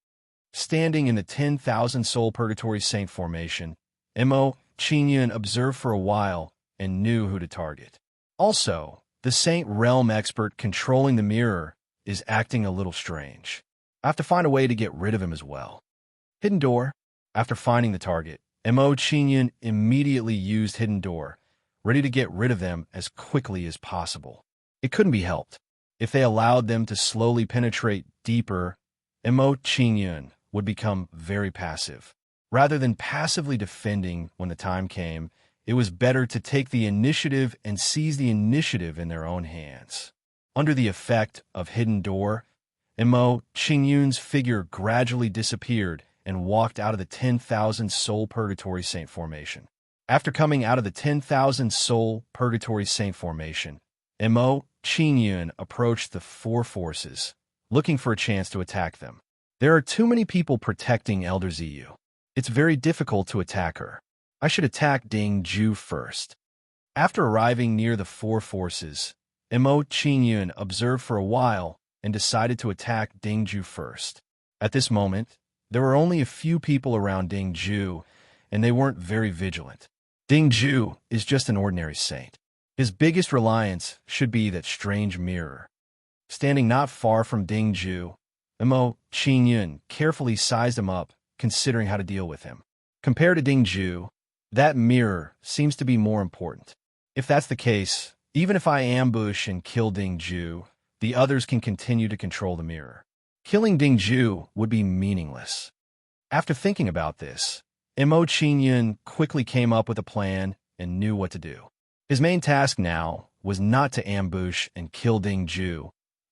Standing in the 10,000-soul Purgatory Saint formation, Mo Qingyun observed for a while and knew who to target. Also, the Saint Realm expert controlling the mirror is acting a little strange. I have to find a way to get rid of him as well. Hidden Door. After finding the target, Mo Qingyun immediately used Hidden Door, ready to get rid of them as quickly as possible. It couldn't be helped. If they allowed them to slowly penetrate deeper, Mo Qingyun would become very passive. Rather than passively defending when the time came, it was better to take the initiative and seize the initiative in their own hands. Under the effect of Hidden Door, Mo Qingyun's figure gradually disappeared and walked out of the 10,000-soul Purgatory Saint formation. After coming out of the 10,000-soul Purgatory Saint formation, Mo Qingyun approached the four forces, looking for a chance to attack them. There are too many people protecting Elder Ziyu. It's very difficult to attack her. I should attack Ding Ju first. After arriving near the four forces, Mo Qingyun observed for a while and decided to attack Ding Ju first. At this moment, there were only a few people around Ding Ju, and they weren't very vigilant. Ding Ju is just an ordinary saint. His biggest reliance should be that strange mirror. Standing not far from Ding Ju, Mo Qingyun carefully sized him up, considering how to deal with him. Compared to Ding Ju, that mirror seems to be more important. If that's the case, even if I ambush and kill Ding Ju, the others can continue to control the mirror. Killing Ding Ju would be meaningless. After thinking about this, Mo Qingyun quickly came up with a plan and knew what to do. His main task now was not to ambush and kill Ding Ju,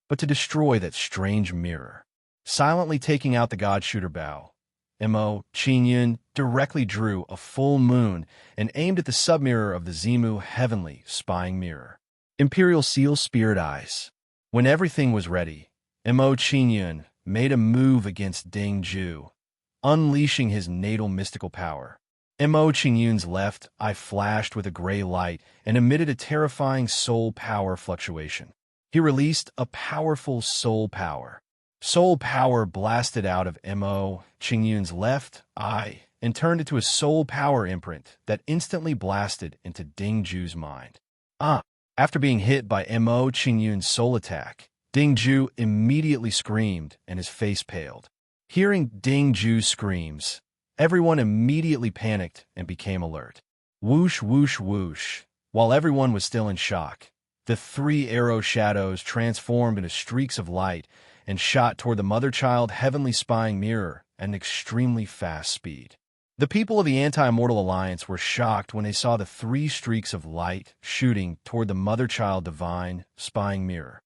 but to destroy that strange mirror. Silently taking out the God Shooter bow, Mo Qingyun directly drew a full moon and aimed at the submirror of the Zimu Heavenly Spying Mirror. Imperial Seal Spirit Eyes. When everything was ready, Mo Qingyun made a move against Ding Ju, unleashing his natal mystical power. Mo Qingyun's left eye flashed with a gray light and emitted a terrifying soul power fluctuation. He released a powerful soul power. Soul power blasted out of Mo Qingyun's left eye and turned into a soul power imprint that instantly blasted into Ding Ju's mind. After being hit by Mo Qingyun's soul attack, Ding Ju immediately screamed and his face paled. Hearing Ding Ju's screams, everyone immediately panicked and became alert. Whoosh, whoosh, whoosh. While everyone was still in shock, the three arrow shadows transformed into streaks of light and shot toward the mother-child heavenly spying mirror at an extremely fast speed. The people of the Anti-Immortal Alliance were shocked when they saw the three streaks of light shooting toward the mother-child divine spying mirror.